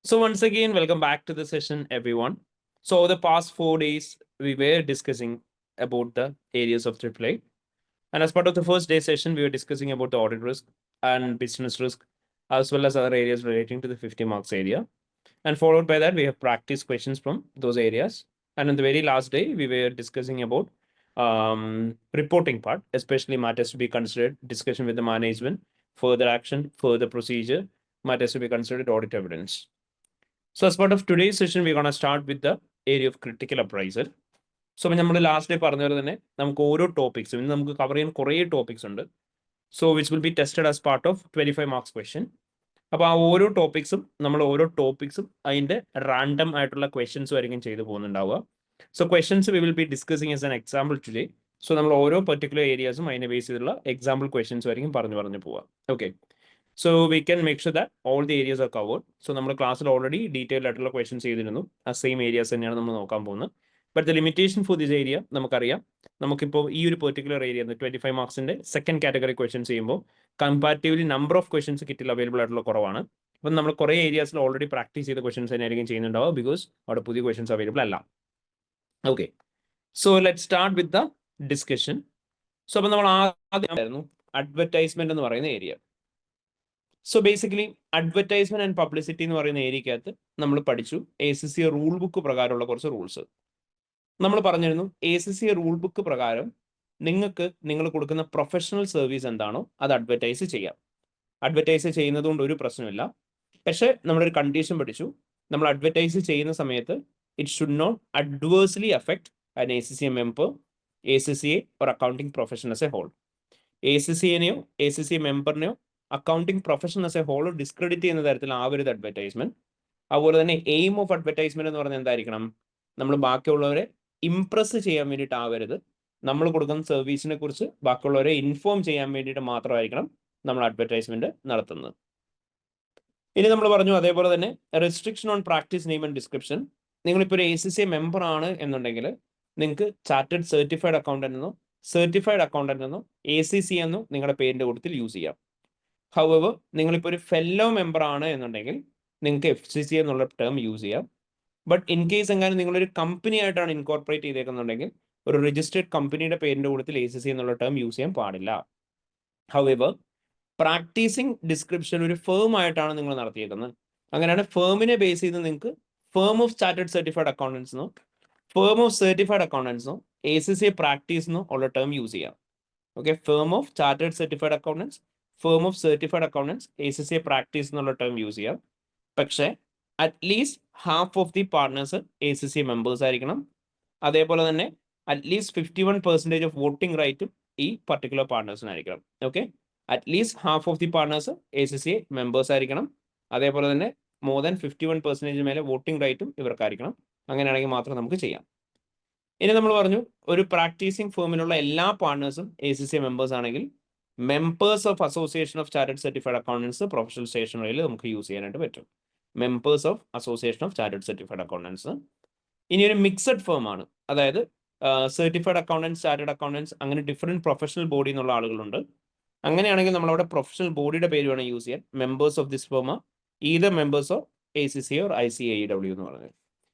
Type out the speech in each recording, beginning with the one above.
So once again, welcome back to the session, everyone. So over the past 4 days, we were discussing about the areas of AAA. And as part of the first day session, we were discussing about the audit risk and business risk, as well as other areas relating to the 50 marks area. And followed by that, we have practice questions from those areas. And on the very last day, we were discussing about reporting part, especially matters to be considered, discussion with the management, further action, further procedure, matters to be considered, audit evidence. So as part of today's session, we're going to start with the area of critical appraisal. So നമ്മൾ last day പറഞ്ഞ പോലെ തന്നെ നമുക്ക് ഓരോ ടോപ്പിക്സും ഇന്ന് നമുക്ക് cover ചെയ്യാൻ കുറേ ടോപ്പിക്സ് ഉണ്ട്. So which will be tested as part of 25 marks question. അപ്പോൾ ആ ഓരോ ടോപ്പിക്സും അതിൻ്റെ റാൻഡം ആയിട്ടുള്ള ക്വസ്റ്റ്യൻസും ആയിരിക്കും ചെയ്തു പോകുന്നുണ്ടാവുക. So questions we will be discussing as an example today. So നമ്മൾ ഓരോ പർട്ടിക്കുലർ ഏരിയാസും അതിനെ ബേസ് ചെയ്തുള്ള എക്സാമ്പിൾ ക്വസ്റ്റ്യൻസും ആയിരിക്കും പറഞ്ഞു പോവുക. Okay, so we can make sure that all the areas are covered. So നമ്മുടെ ക്ലാസ്സിൽ ഓൾറെഡി ഡീറ്റെയിൽഡ് ആയിട്ടുള്ള ക്വസ്റ്റ്യൻസ് ചെയ്തിരുന്നു. ആ സെയിം ഏരിയാസ് തന്നെയാണ് നമ്മൾ നോക്കാൻ പോകുന്നത്. But the limitation for this area നമുക്കറിയാം. നമുക്കിപ്പോൾ ഈ ഒരു പെർട്ടിക്കുലർ ഏരിയ 25 മാർക്സിന്റെ സെക്കൻഡ് കാറ്റഗറി ക്വസ്റ്റ്യൻസ് ചെയ്യുമ്പോൾ കമ്പാരിറ്റീവ്ലി നമ്പർ ഓഫ് ക്വസ്റ്റ്യൻസ് കിറ്റിൽ അവൈലബിൾ ആയിട്ടുള്ള കുറവാണ്. അപ്പം നമ്മൾ കുറേ ഏരിയാസിൽ ഓൾറെഡി പ്രാക്ടീസ് ചെയ്ത ക്വസ്റ്റ്യൻസ് തന്നെയായിരിക്കും ചെയ്യുന്നുണ്ടാവുക, ബിക്കോസ് അവിടെ പുതിയ ക്വസ്റ്റ്യൻസ് അവൈലബിൾ അല്ല. Okay, so let start with the discussion. So അപ്പം നമ്മൾ ആദ്യം അഡ്വർടൈസ്മെന്റ് എന്ന് പറയുന്ന ഏരിയ. So basically advertisement and publicity എന്ന് പറയുന്ന ഏരിയക്കകത്ത് നമ്മൾ പഠിച്ചു ACC റൂൾ ബുക്ക് പ്രകാരമുള്ള കുറച്ച് റൂൾസ്. നമ്മൾ പറഞ്ഞിരുന്നു ACC റൂൾ ബുക്ക് പ്രകാരം നിങ്ങൾ കൊടുക്കുന്ന പ്രൊഫഷണൽ സർവീസ് എന്താണോ അത് അഡ്വർടൈസ് ചെയ്യാം. അഡ്വർടൈസ് ചെയ്യുന്നത് കൊണ്ട് ഒരു പ്രശ്നമില്ല. പക്ഷേ നമ്മളൊരു കണ്ടീഷൻ പഠിച്ചു. നമ്മൾ അഡ്വർടൈസ് ചെയ്യുന്ന സമയത്ത് it should not adversely affect an ACC member, ACCA or accounting profession as a whole. ACCനെയോ ACC മെമ്പറിനെയോ accounting profession as a whole discredit ചെയ്യുന്ന തരത്തിൽ ആവരുത് അഡ്വർടൈസ്മെന്റ്. അതുപോലെ തന്നെ എയിം ഓഫ് അഡ്വർടൈസ്മെന്റ് എന്ന് പറഞ്ഞാൽ എന്തായിരിക്കണം? നമ്മൾ ബാക്കിയുള്ളവരെ ഇംപ്രസ് ചെയ്യാൻ വേണ്ടിയിട്ട് ആവരുത്. നമ്മൾ കൊടുക്കുന്ന സർവീസിനെ കുറിച്ച് ബാക്കിയുള്ളവരെ ഇൻഫോം ചെയ്യാൻ വേണ്ടിയിട്ട് മാത്രമായിരിക്കണം നമ്മൾ അഡ്വർടൈസ്മെന്റ് നടത്തുന്നത്. ഇനി നമ്മൾ പറഞ്ഞു അതേപോലെ തന്നെ restriction on practice name and description. നിങ്ങളിപ്പോൾ ഒരു ACCA മെമ്പർ ആണ് എന്നുണ്ടെങ്കിൽ നിങ്ങൾക്ക് ചാർട്ടേഡ് സർട്ടിഫൈഡ് അക്കൗണ്ടന്റ് എന്നോ സർട്ടിഫൈഡ് അക്കൗണ്ടന്റ് എന്നോ ACC എന്നോ നിങ്ങളുടെ പേരിന്റെ കൂട്ടത്തിൽ യൂസ് ചെയ്യാം. ഹൗവർ നിങ്ങളിപ്പോൾ ഒരു ഫെല്ലോ മെമ്പർ ആണ് എന്നുണ്ടെങ്കിൽ നിങ്ങൾക്ക് FCC എന്നുള്ള ടേം യൂസ് ചെയ്യാം. ബട്ട് ഇൻ കേസ് എങ്ങനെ നിങ്ങളൊരു കമ്പനി ആയിട്ടാണ് ഇൻകോർപ്പറേറ്റ് ചെയ്തേക്കുന്നുണ്ടെങ്കിൽ ഒരു രജിസ്റ്റേർഡ് കമ്പനിയുടെ പേരിന്റെ കൂട്ടത്തിൽ ACC എന്നുള്ള ടേം യൂസ് ചെയ്യാൻ പാടില്ല. ഹൗവർ പ്രാക്ടീസിങ് ഡിസ്ക്രിപ്ഷൻ ഒരു ഫേം ആയിട്ടാണ് നിങ്ങൾ നടത്തിയേക്കുന്നത്. അങ്ങനെയാണ് ഫേമിനെ ബേസ് ചെയ്ത് നിങ്ങൾക്ക് ഫേം ഓഫ് ചാർട്ടേഡ് സർട്ടിഫൈഡ് അക്കൗണ്ടൻസിനോ ഫേം ഓഫ് സർട്ടിഫൈഡ് അക്കൗണ്ടൻസിനോ ACC പ്രാക്ടീസിനോ ഉള്ള ടേം യൂസ് ചെയ്യാം. Okay, firm of chartered certified accountants, firm of certified accountants, ACCA practice എന്നുള്ള ടേം യൂസ് ചെയ്യാം. പക്ഷേ at least half of the partners ACC members ആയിരിക്കണം. അതേപോലെ തന്നെ അറ്റ്ലീസ്റ്റ് 51% ഓഫ് വോട്ടിംഗ് റൈറ്റും ഈ പർട്ടിക്കുലർ പാർട്ട്നേഴ്സിനായിരിക്കണം. Okay, at least half of the partners ACCA members ആയിരിക്കണം. അതേപോലെ തന്നെ മോർ ദാൻ 51% മേലെ വോട്ടിംഗ് റൈറ്റും ഇവർക്കായിരിക്കണം. അങ്ങനെയാണെങ്കിൽ മാത്രം നമുക്ക് ചെയ്യാം. ഇനി നമ്മൾ പറഞ്ഞു ഒരു പ്രാക്ടീസിങ് ഫേമിലുള്ള എല്ലാ പാർട്ട്നേഴ്സും ACCA മെമ്പേഴ്സ് ആണെങ്കിൽ members of association of chartered certified accountants professional സ്റ്റേഷനറിയിൽ നമുക്ക് യൂസ് ചെയ്യാനായിട്ട് പറ്റും. Members of association of chartered certified accountants. ഇനി ഒരു മിക്സഡ് ഫേം ആണ്, അതായത് സർട്ടിഫൈഡ് അക്കൗണ്ടൻസ്, ചാർട്ടേഡ് അക്കൗണ്ടൻസ്, അങ്ങനെ ഡിഫറെന്റ് പ്രൊഫഷണൽ ബോഡി എന്നുള്ള ആളുകളുണ്ട്. അങ്ങനെയാണെങ്കിൽ നമ്മളവിടെ പ്രൊഫഷണൽ ബോഡിയുടെ പേര് വേണം യൂസ് ചെയ്യാൻ. Members of this firm either members of ACC or ICAEW എന്ന് പറഞ്ഞത്.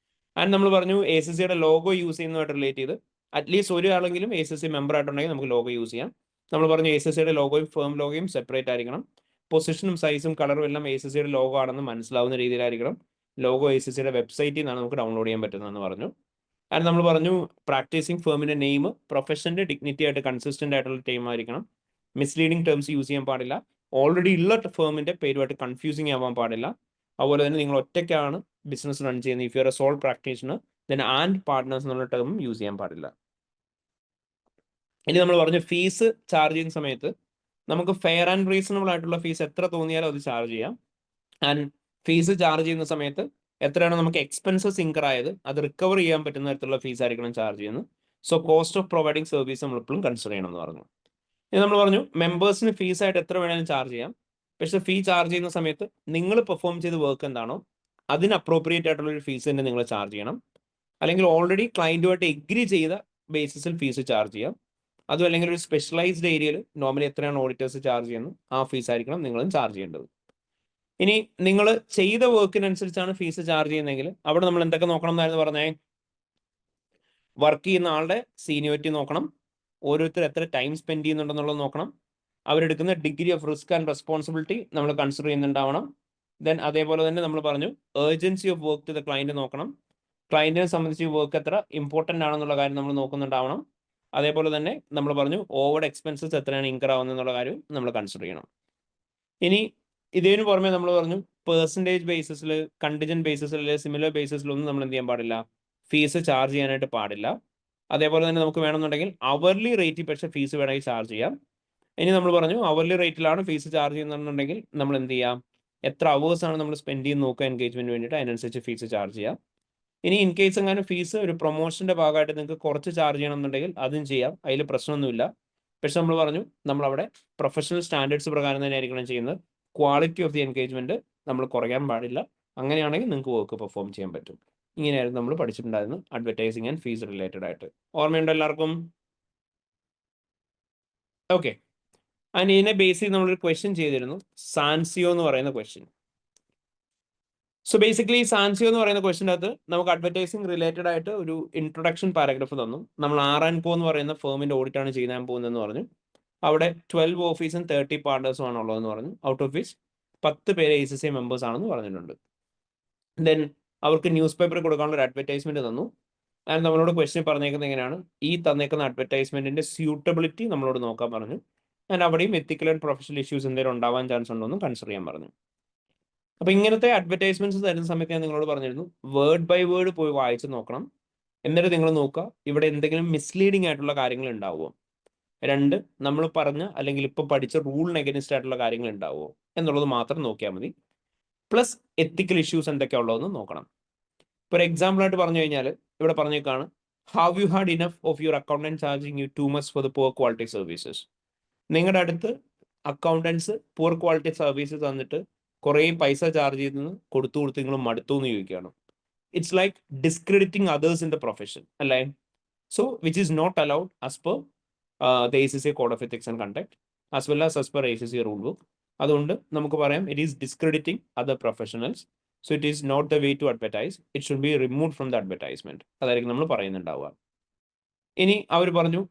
ആൻഡ് നമ്മൾ പറഞ്ഞു ACCയുടെ ലോഗോ യൂസ് ചെയ്യുന്നതായിട്ട് റിലേറ്റ് ചെയ്ത് അറ്റ്ലീസ്റ്റ് ഒരാളെങ്കിലും ACC മെമ്പർ ആയിട്ടുണ്ടെങ്കിൽ നമുക്ക് ലോഗോ യൂസ് ചെയ്യാം. നമ്മൾ പറഞ്ഞു ACCയുടെ ലോഗോയും ഫേം ലോഗോയും സെപ്പറേറ്റ് ആയിരിക്കണം. പൊസിഷനും സൈസും കളറും എല്ലാം ACCയുടെ ലോഗോ ആണെന്ന് മനസ്സിലാവുന്ന രീതിയിലായിരിക്കണം. ലോഗോ ACCയുടെ വെബ്സൈറ്റിൽ നിന്നാണ് നമുക്ക് ഡൗൺലോഡ് ചെയ്യാൻ പറ്റുന്നതെന്ന് പറഞ്ഞു. ആൻഡ് നമ്മൾ പറഞ്ഞു പ്രാക്ടീസിങ് ഫേമിന്റെ നെയിം പ്രൊഫഷന്റെ ഡിഗ്നിറ്റി ആയിട്ട് കൺസിസ്റ്റന്റ് ആയിട്ടുള്ള ടീം ആയിരിക്കണം. മിസ്ലീഡിംഗ് ടേംസ് യൂസ് ചെയ്യാൻ പാടില്ല. ഓൾറെഡി ഉള്ള ഫേമിന്റെ പേരുമായിട്ട് കൺഫ്യൂസിങ് ആവാൻ പാടില്ല. അതുപോലെ തന്നെ നിങ്ങൾ ഒറ്റയ്ക്കാണ് ബിസിനസ് റൺ ചെയ്യുന്നത്. If you are a sole practitioner then and partners എന്നുള്ള ടേമും യൂസ് ചെയ്യാൻ പാടില്ല. ഇനി നമ്മൾ പറഞ്ഞു ഫീസ് ചാർജ് ചെയ്യുന്ന സമയത്ത് നമുക്ക് ഫെയർ ആൻഡ് റീസണബിൾ ആയിട്ടുള്ള ഫീസ് എത്ര തോന്നിയാലും അത് ചാർജ് ചെയ്യാം. ആൻഡ് ഫീസ് ചാർജ് ചെയ്യുന്ന സമയത്ത് എത്രയാണ് നമുക്ക് എക്സ്പെൻസസ് ഇൻകർ ആയത് അത് റിക്കവർ ചെയ്യാൻ പറ്റുന്ന തരത്തിലുള്ള ഫീസ് ആയിരിക്കണം ചാർജ് ചെയ്യുന്നത്. So cost of providing service നമ്മൾ എപ്പോഴും കൺസിഡർ ചെയ്യണം എന്ന് പറഞ്ഞു. ഇനി നമ്മൾ പറഞ്ഞു മെമ്പേഴ്സിന് ഫീസായിട്ട് എത്ര വേണമെങ്കിലും ചാർജ് ചെയ്യാം. പക്ഷെ ഫീ ചാർജ് ചെയ്യുന്ന സമയത്ത് നിങ്ങൾ പെർഫോം ചെയ്ത വർക്ക് എന്താണോ അതിന് അപ്രോപ്രിയേറ്റ് ആയിട്ടുള്ള ഒരു ഫീസ് തന്നെ നിങ്ങൾ ചാർജ് ചെയ്യണം. അല്ലെങ്കിൽ ഓൾറെഡി ക്ലയന്റുമായിട്ട് എഗ്രി ചെയ്ത ബേസിസിൽ ഫീസ് ചാർജ് ചെയ്യാം. അതും അല്ലെങ്കിൽ ഒരു സ്പെഷ്യലൈസ്ഡ് ഏരിയയിൽ നോർമലി എത്രയാണ് ഓഡിറ്റേഴ്സ് ചാർജ് ചെയ്യുന്നത് ആ ഫീസ് ആയിരിക്കണം നിങ്ങളും ചാർജ് ചെയ്യേണ്ടത്. ഇനി നിങ്ങൾ ചെയ്ത വർക്കിനനുസരിച്ചാണ് ഫീസ് ചാർജ് ചെയ്യുന്നതെങ്കിൽ അവിടെ നമ്മൾ എന്തൊക്കെ നോക്കണം എന്നായിരുന്നു പറഞ്ഞേ? വർക്ക് ചെയ്യുന്ന ആളുടെ സീനിയോറിറ്റി നോക്കണം, ഓരോരുത്തർ എത്ര ടൈം സ്പെൻഡ് ചെയ്യുന്നുണ്ടെന്നുള്ളത് നോക്കണം, അവരെടുക്കുന്ന degree of risk and responsibility നമ്മൾ കൺസിഡർ ചെയ്യുന്നുണ്ടാവണം. ദെൻ അതേപോലെ തന്നെ നമ്മൾ പറഞ്ഞു urgency of work to the client നോക്കണം, ക്ലയൻറ്റിനെ സംബന്ധിച്ച് വർക്ക് എത്ര ഇമ്പോർട്ടൻ്റ് ആണെന്നുള്ള കാര്യം നമ്മൾ നോക്കുന്നുണ്ടാവണം. അതേപോലെ തന്നെ നമ്മൾ പറഞ്ഞു ഓവർ എക്സ്പെൻസസ് എത്രയാണ് ഇൻകർ ആവുന്നതെന്നുള്ള കാര്യം നമ്മൾ കൺസിഡർ ചെയ്യണം. ഇനി ഇതിന് പുറമെ നമ്മൾ പറഞ്ഞു പെർസെൻറ്റേജ് ബേസിസിൽ, കണ്ടിജന്റ് ബേസിസിൽ, അല്ലെങ്കിൽ സിമിലർ ബേസിസിലൊന്നും നമ്മൾ എന്ത് ചെയ്യാൻ പാടില്ല, ഫീസ് ചാർജ് ചെയ്യാനായിട്ട് പാടില്ല. അതേപോലെ തന്നെ നമുക്ക് വേണമെന്നുണ്ടെങ്കിൽ അവർലി റേറ്റിൽ പക്ഷേ ഫീസ് വേണമെങ്കിൽ ചാർജ് ചെയ്യാം. ഇനി നമ്മൾ പറഞ്ഞു അവർലി റേറ്റിലാണ് ഫീസ് ചാർജ് ചെയ്യുന്നുണ്ടെങ്കിൽ നമ്മൾ എന്ത് ചെയ്യാം, എത്ര അവേഴ്സ് ആണ് നമ്മൾ സ്പെൻഡ് ചെയ്യുന്ന നോക്കുക എൻഗേജ്മെന്റ് വേണ്ടിയിട്ട്, അതിനനുസരിച്ച് ഫീസ് ചാർജ് ചെയ്യാം. ഇനി ഇൻ കേസ് എങ്ങനെ ഫീസ് ഒരു പ്രൊമോഷന്റെ ഭാഗമായിട്ട് നിങ്ങൾക്ക് കുറച്ച് ചാർജ് ചെയ്യണമെന്നുണ്ടെങ്കിൽ അതും ചെയ്യാം, അതിൽ പ്രശ്നമൊന്നുമില്ല. പക്ഷെ നമ്മൾ പറഞ്ഞു നമ്മളവിടെ പ്രൊഫഷണൽ സ്റ്റാൻഡേർഡ്സ് പ്രകാരം തന്നെ ആയിരിക്കണം ചെയ്യുന്നത്. ക്വാളിറ്റി ഓഫ് ദി എൻഗേജ്മെന്റ് നമ്മൾ കുറയ്ക്കാൻ പാടില്ല. അങ്ങനെയാണെങ്കിൽ നിങ്ങൾക്ക് വർക്ക് പെർഫോം ചെയ്യാൻ പറ്റും. ഇങ്ങനെയായിരുന്നു നമ്മൾ പഠിച്ചിട്ടുണ്ടായിരുന്നു അഡ്വർടൈസിങ് ആൻഡ് ഫീസ് റിലേറ്റഡ് ആയിട്ട്. ഓർമ്മയുണ്ടോ എല്ലാവർക്കും? ഓക്കെ. ആൻഡ് ഇതിനെ ബേസ് ചെയ്ത് നമ്മളൊരു ക്വസ്റ്റ്യൻ ചെയ്തിരുന്നു, സാൻസിയോ എന്ന് പറയുന്ന ക്വസ്റ്റ്യൻ. സോ ബേസിക്കലി സാൻസിയോ എന്ന് പറയുന്ന ക്വസ്റ്റിൻ്റെ അകത്ത് നമുക്ക് അഡ്വർടൈസിങ് റിലേറ്റഡ് ആയിട്ട് ഒരു ഇൻട്രൊഡക്ഷൻ പാരഗ്രാഫ് തന്നു. നമ്മൾ ആർ&കോ എന്ന് പറയുന്ന ഫേമിന്റെ ഓഡിറ്റ് ആണ് ചെയ്യാൻ പോകുന്നതെന്ന് പറഞ്ഞു. അവിടെ 12 ഓഫീസും 30 പാർട്ണേഴ്സും ആണ് ഉള്ളതെന്ന് പറഞ്ഞു. ഔട്ട് ഓഫ് വിച്ച് 10 പേര് ACCI മെമ്പേഴ്സ് ആണെന്ന് പറഞ്ഞിട്ടുണ്ട്. ദെൻ അവർക്ക് ന്യൂസ് പേപ്പർ കൊടുക്കാനുള്ള ഒരു അഡ്വർടൈസ്മെന്റ് തന്നു. ആൻഡ് നമ്മളോട് ക്വസ്റ്റ്യൻ പറഞ്ഞേക്കുന്നത് എങ്ങനെയാണ്, ഈ തന്നേക്കുന്ന അഡ്വർടൈസ്മെന്റിന്റെ സ്യൂട്ടബിലിറ്റി നമ്മളോട് നോക്കാൻ പറഞ്ഞു. ആൻഡ് അവിടെയും എത്തിക്കൽ ആൻഡ് പ്രൊഫഷണൽ ഇഷ്യൂസ് എന്തെങ്കിലും ഉണ്ടാവാൻ ചാൻസ് ഉണ്ടോ എന്ന് കൺസിഡർ ചെയ്യാൻ പറഞ്ഞു. അപ്പൊ ഇങ്ങനത്തെ അഡ്വർടൈസ്മെന്റ്സ് തരുന്ന സമയത്ത് ഞാൻ നിങ്ങളോട് പറഞ്ഞിരുന്നു വേർഡ് ബൈ വേർഡ് പോയി വായിച്ച് നോക്കണം. എന്നിട്ട് നിങ്ങൾ നോക്കുക ഇവിടെ എന്തെങ്കിലും മിസ്ലീഡിംഗ് ആയിട്ടുള്ള കാര്യങ്ങൾ ഉണ്ടാവുമോ, രണ്ട് നമ്മൾ പറഞ്ഞ അല്ലെങ്കിൽ ഇപ്പൊ പഠിച്ച റൂളിന് അഗൈൻസ്റ്റ് ആയിട്ടുള്ള കാര്യങ്ങൾ ഉണ്ടാവുമോ എന്നുള്ളത് മാത്രം നോക്കിയാൽ മതി. പ്ലസ് എത്തിക്കൽ ഇഷ്യൂസ് എന്തൊക്കെയാ ഉള്ളതെന്ന് നോക്കണം. ഇപ്പോൾ ഒരു എക്സാമ്പിൾ ആയിട്ട് പറഞ്ഞു കഴിഞ്ഞാൽ ഇവിടെ പറഞ്ഞേക്കാണ് have you had enough of your accountant charging you too much for the poor quality services. നിങ്ങളുടെ അടുത്ത് അക്കൗണ്ടൻസ് പുവർ ക്വാളിറ്റി സർവീസ് തന്നിട്ട് കുറേ പൈസ ചാർജ് ചെയ്ത് കൊടുത്തു നിങ്ങൾ മടുത്തു എന്ന് ചോദിക്കുകയാണ്. It's like discrediting others in the profession അല്ലേ. So which is not allowed as per the ACCI code of ethics and conduct as well as per ACCI rule book. അതുകൊണ്ട് നമുക്ക് പറയാം it is discrediting other professionals. So it is not the way to advertise, it should be remove from the advertisement. അതായിരിക്കും നമ്മൾ പറയുന്നുണ്ടാവുക. ഇനി അവർ പറഞ്ഞു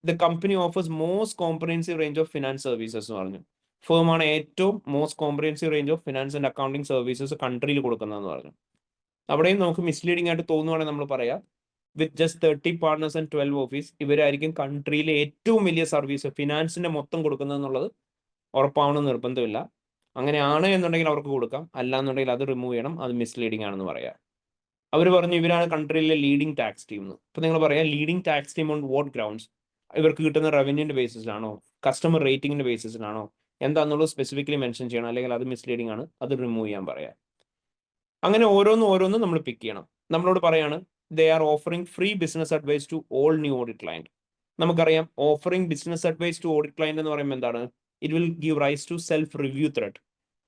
the company offers most comprehensive range of finance services എന്ന് പറഞ്ഞു. ഫേമാണ് ഏറ്റവും most comprehensive range of finance and accounting services കൺട്രിയിൽ കൊടുക്കുന്നതെന്ന് പറഞ്ഞു. അവിടെയും നമുക്ക് മിസ്ലീഡിംഗ് ആയിട്ട് തോന്നുവാണെങ്കിൽ നമ്മൾ പറയാം with just 30 partners and 12 office ഇവരായിരിക്കും കൺട്രിയിലെ ഏറ്റവും വലിയ സർവീസ് ഫിനാൻസിന്റെ മൊത്തം കൊടുക്കുന്നതെന്നുള്ളത് ഉറപ്പാവണമെന്ന് നിർബന്ധമില്ല. അങ്ങനെയാണ് എന്നുണ്ടെങ്കിൽ അവർക്ക് കൊടുക്കാം, അല്ല എന്നുണ്ടെങ്കിൽ അത് റിമൂവ് ചെയ്യണം, അത് മിസ്ലീഡിംഗ് ആണെന്ന് പറയാം. അവർ പറഞ്ഞു ഇവരാണ് കൺട്രിയിലെ ലീഡിംഗ് ടാക്സ് ടീം എന്ന്. അപ്പൊ നിങ്ങൾ പറയാം leading tax team on what grounds, ഇവർക്ക് കിട്ടുന്ന റവന്യൂന്റെ ബേസിസിലാണോ, കസ്റ്റമർ റേറ്റിംഗിന്റെ ബേസിസിലാണോ, എന്താണെന്നുള്ളത് സ്പെസിഫിക്കലി മെൻഷൻ ചെയ്യണം, അല്ലെങ്കിൽ അത് മിസ്ലീഡിംഗ് ആണ്, അത് റിമൂവ് ചെയ്യാൻ പറയാം. അങ്ങനെ ഓരോന്നും നമ്മൾ പിക്ക് ചെയ്യണം. നമ്മളോട് പറയാണ് they are offering free business advice to all new audit client. നമുക്കറിയാം offering business advice to audit client എന്ന് പറയുമ്പോൾ എന്താണ്, it will give rise to self review threat.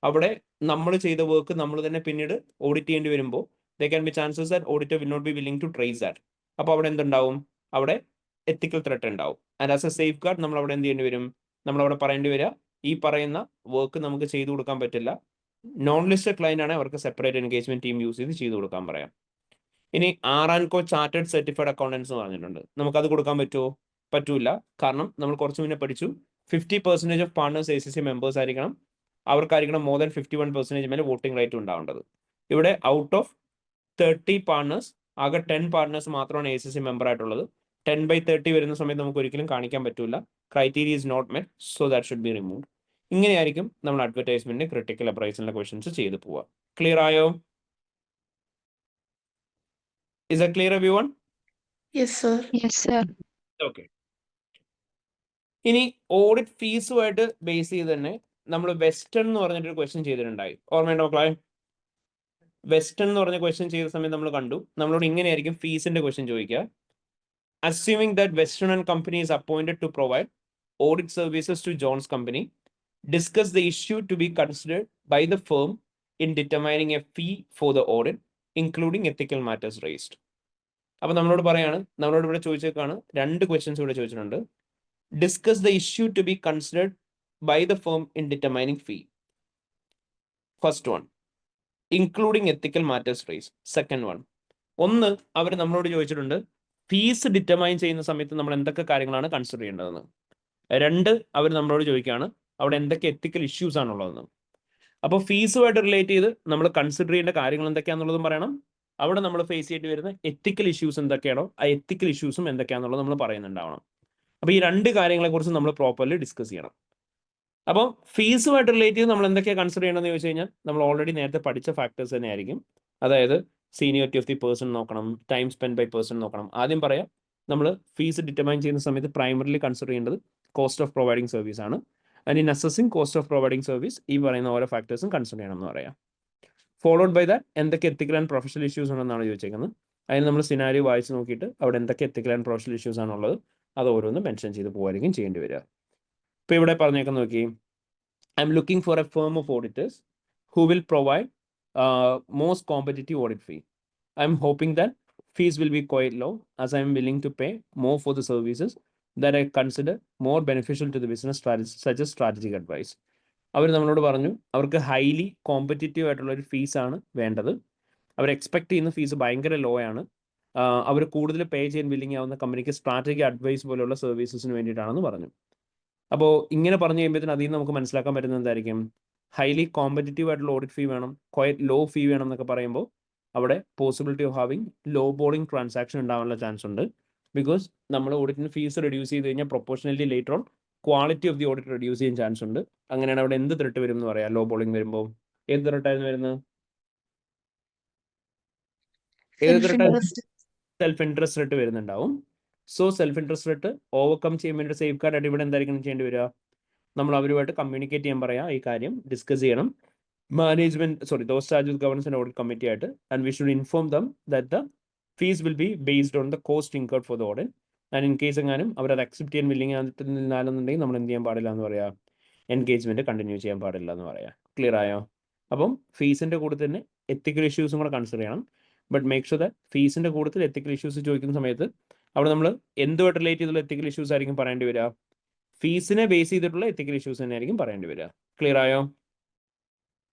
അവിടെ നമ്മൾ ചെയ്ത വർക്ക് നമ്മൾ തന്നെ പിന്നീട് ഓഡിറ്റ് ചെയ്യേണ്ടി വരുമ്പോൾ there can be chances that auditor will not be willing to trace that. അപ്പോൾ അവിടെ എന്തുണ്ടാവും, അവിടെ എത്തിക്കൽ ത്രെട്ട് ഉണ്ടാവും. And as A safe guard നമ്മൾ അവിടെ എന്ത് ചെയ്യേണ്ടി വരും, നമ്മളവിടെ പറയേണ്ടി വരിക ഈ പറയുന്ന വർക്ക് നമുക്ക് ചെയ്തു കൊടുക്കാൻ പറ്റില്ല, നോൺ ലിസ്റ്റഡ് ക്ലയന്റ് ആണ്, അവർക്ക് സെപ്പറേറ്റ് എൻഗേജ്മെന്റ് ടീം യൂസ് ചെയ്ത് കൊടുക്കാൻ പറയാം. ഇനി ആർ&കോ ചാർട്ടേഡ് സർട്ടിഫൈഡ് അക്കൗണ്ടൻസ് എന്ന് പറഞ്ഞിട്ടുണ്ട്, നമുക്കത് കൊടുക്കാൻ പറ്റുമോ? പറ്റൂല. കാരണം നമ്മൾ കുറച്ച് മുന്നേ പഠിച്ചു 50% ഓഫ് പാർട്ണേഴ്സ് ACCI മെമ്പേഴ്സ് ആയിരിക്കണം, അവർക്കായിരിക്കണം മോർ ദാൻ 51% മേലെ വോട്ടിംഗ് റൈറ്റ് ഉണ്ടാവേണ്ടത്. ഇവിടെ ഔട്ട് ഓഫ് 30 പാർട്ണേഴ്സ് ആകെ 10 പാർട്ണേഴ്സ് മാത്രമാണ് ACCI മെമ്പർ ആയിട്ടുള്ളത്. 10/30 വരുന്ന സമയത്ത് നമുക്ക് ഒരിക്കലും കാണിക്കാൻ പറ്റില്ല, criteria is not met, so that should be remove. ഇങ്ങനെയായിരിക്കും നമ്മൾ അഡ്വർടൈസ്മെന്റ് ക്രിട്ടിക്കൽ അപ്രൈസലിന്റെ ക്വസ്റ്റ്യൻസ് ചെയ്തു പോവുക. ക്ലിയർ ആയോ? Is that clear everyone? Yes, sir. Yes, sir. Okay. ഇനി ഓഡിറ്റ് ഫീസുമായിട്ട് ബേസ് ചെയ്ത് തന്നെ നമ്മൾ വെസ്റ്റേൺ എന്ന് പറഞ്ഞിട്ടൊരു ക്വസ്റ്റ്യൻ ചെയ്തിട്ടുണ്ടായി, ഓർമ്മയുണ്ടോ മക്കളെ? വെസ്റ്റേൺ എന്ന് പറഞ്ഞ ക്വസ്റ്റ്യൻ ചെയ്ത സമയത്ത് നമ്മൾ കണ്ടു നമ്മളോട് ഇങ്ങനെയായിരിക്കും ഫീസിന്റെ ക്വസ്റ്റ്യൻ ചോദിക്കുക. Assuming that western and company is appointed to provide audit services to Jones company, discuss the issue to be considered by the firm in determining a fee for the audit including ethical matters raised. അപ്പൊ നമ്മളോട് പറയാണ്, നമ്മളോട് ഇവിടെ ചോദിച്ചേക്കാണ്, രണ്ട് questions ഇവിടെ ചോദിച്ചിട്ടുണ്ട്. Discuss the issue to be considered by the firm in determining fee. First one, including ethical matters raise. Second one, ഒന്ന് അവർ നമ്മളോട് ചോദിച്ചിട്ടുണ്ട് ഫീസ് ഡിറ്റർമൈൻ ചെയ്യുന്ന സമയത്ത് നമ്മൾ എന്തൊക്കെ കാര്യങ്ങളാണ് കൺസിഡർ ചെയ്യേണ്ടതെന്ന്. രണ്ട്, അവർ നമ്മളോട് ചോദിക്കുകയാണ് അവിടെ എന്തൊക്കെ എത്തിക്കൽ ഇഷ്യൂസ് ആണുള്ളതെന്ന്. അപ്പോൾ ഫീസുമായിട്ട് റിലേറ്റ് ചെയ്ത് നമ്മൾ കൺസിഡർ ചെയ്യേണ്ട കാര്യങ്ങൾ എന്തൊക്കെയാണെന്നുള്ളതും പറയണം. അവിടെ നമ്മൾ ഫേസ് ചെയ്യേണ്ടി വരുന്ന എത്തിക്കൽ ഇഷ്യൂസ് എന്തൊക്കെയാണോ ആ എത്തിക്കൽ ഇഷ്യൂസും എന്തൊക്കെയാണെന്നുള്ളത് നമ്മൾ പറയുന്നുണ്ടാവണം. അപ്പോൾ ഈ രണ്ട് കാര്യങ്ങളെക്കുറിച്ച് നമ്മൾ പ്രോപ്പർലി ഡിസ്കസ് ചെയ്യണം. അപ്പം ഫീസുമായിട്ട് റിലേറ്റ് ചെയ്ത് നമ്മൾ എന്തൊക്കെയാണ് കൺസിഡർ ചെയ്യണമെന്ന് ചോദിച്ചു കഴിഞ്ഞാൽ നമ്മൾ ഓൾറെഡി നേരത്തെ പഠിച്ച ഫാക്ടേഴ്സ് തന്നെ ആയിരിക്കും. അതായത് സീനിയോറിറ്റി ഓഫ് ദി പേഴ്സൺ നോക്കണം, ടൈം സ്പെൻഡ് ബൈ പേഴ്സൺ നോക്കണം. ആദ്യം പറയാം, നമ്മൾ ഫീസ് ഡിറ്റർമൈൻ ചെയ്യുന്ന സമയത്ത് പ്രൈമറിലി കൺസിഡർ ചെയ്യേണ്ടത് കോസ്റ്റ് ഓഫ് പ്രൊവൈഡിങ് സർവീസ് ആണ്. And in assessing cost of providing service ഈ പറയുന്ന ഓരോ ഫാക്ടേഴ്സും കൺസിഡർ ചെയ്യണം എന്ന് പറയാം. ഫോളോഡ് ബൈ ദാറ്റ് എന്തൊക്കെ എത്തിക്കൽ ആൻഡ് പ്രൊഫഷണൽ ഇഷ്യൂസ് ഉണ്ടെന്നാണ് ചോദിച്ചേക്കുന്നത്. അതിന് നമ്മൾ സിനാരിയോ വായിച്ച് നോക്കിയിട്ട് അവിടെ എന്തൊക്കെ എത്തിക്കൽ ആൻഡ് പ്രൊഫഷണൽ ഇഷ്യൂസ് ആണുള്ളത് അത് ഓരോന്ന് മെൻഷൻ ചെയ്ത് പോകായിരിക്കും ചെയ്യേണ്ടി വരിക. ഇപ്പോൾ ഇവിടെ പറഞ്ഞേക്കാൻ നോക്കി, I'm looking for a firm of auditors who will provide most competitive audit fee. I'm hoping that fees will be quite low as I'm willing to pay more for the services that I consider more beneficial to the business strategy, such as strategic advice. അവർ നമ്മളോട് പറഞ്ഞു അവർക്ക് highly competitive ആയിട്ടുള്ള ഒരു ഫീസാണ് വേണ്ടത്. അവർ expect ചെയ്യുന്ന fees ഭയങ്കര law ആണ്. അവർ കൂടുതൽ പേ ചെയ്യാൻ വില്ലിങ് ആവുന്ന കമ്പനിക്ക് സ്ട്രാറ്റജിക് അഡ്വൈസ് പോലുള്ള സർവീസസിന് വേണ്ടിയിട്ടാണെന്ന് പറഞ്ഞു. അപ്പോൾ ഇങ്ങനെ പറഞ്ഞു കഴിയുമ്പോഴത്തേന് അതിൽ നിന്ന് നമുക്ക് മനസ്സിലാക്കാൻ പറ്റുന്നത് എന്തായിരിക്കും, ഹൈലി കോമ്പറ്റീറ്റീവ് ആയിട്ടുള്ള ഓഡിറ്റ് ഫീ വേണം, ക്വയറ്റ് ലോ ഫീ വേണം എന്നൊക്കെ പറയുമ്പോൾ അവിടെ possibility of having low balling transaction ഉണ്ടാവാനുള്ള ചാൻസ് ഉണ്ട്. ബിക്കോസ് നമ്മൾ ഓഡിറ്റിന് ഫീസ് റെഡ്യൂസ് ചെയ്ത് കഴിഞ്ഞാൽ proportionally later on quality of the audit reduce ചെയ്യാൻ ചാൻസ് ഉണ്ട്. അങ്ങനെയാണ് അവിടെ എന്ത് ത്രെട്ട് വരും എന്ന് പറയാം ലോ ബോളിംഗ് വരുമ്പോൾ. ഏത് ത്രെട്ടായിരുന്നു വരുന്നത്? ഏത് ത്രെട്ടായിരുന്നു? സെൽഫ് ഇൻട്രസ്റ്റ് റേറ്റ് വരുന്നുണ്ടാവും. So self interest threat overcome ചെയ്യാൻ വേണ്ടി സേഫ് ഗാർഡ് ആയിട്ട് ഇവിടെ എന്തായിരിക്കണം ചെയ്യേണ്ടി വരിക, നമ്മൾ അവരുമായിട്ട് കമ്മ്യൂണിക്കേറ്റ് ചെയ്യാൻ പറയാം, ഈ കാര്യം ഡിസ്കസ് ചെയ്യണം. Management those charged with governance and audit committee ആയിട്ട്. And we should inform them that the fees will be based on the cost incurred for the audit. And in case എങ്ങാനും അവർ അത് accept ചെയ്യാൻ willing നിന്നാലെന്നുണ്ടെങ്കിൽ നമ്മൾ എന്ത് ചെയ്യാൻ പാടില്ല എന്ന് പറയാം, എൻഗേജ്മെന്റ് കണ്ടിന്യൂ ചെയ്യാൻ പാടില്ല എന്ന് പറയാം. ക്ലിയർ ആയോ? അപ്പം ഫീസിന്റെ കൂടെ തന്നെ എത്തിക്കൽ ഇഷ്യൂസും കൂടെ കൺസിഡർ ചെയ്യണം. ബട്ട് മേക്ക് ഷുവർ ദാറ്റ് ഫീസിന്റെ കൂടുതൽ എത്തിക്കൽ ഇഷ്യൂസ് ചോദിക്കുന്ന സമയത്ത് അവിടെ നമ്മൾ എന്തുമായിട്ട് റിലേറ്റ് ചെയ്തുള്ള എത്തിക്കൽ ഇഷ്യൂസ് ആയിരിക്കും പറയേണ്ടി വരിക, ഫീസിനെ ബേസ് ചെയ്തിട്ടുള്ള എത്തിക്കൽ ഇഷ്യൂസ് തന്നെ ആയിരിക്കും പറയേണ്ടി വരിക. ക്ലിയർ ആയോ?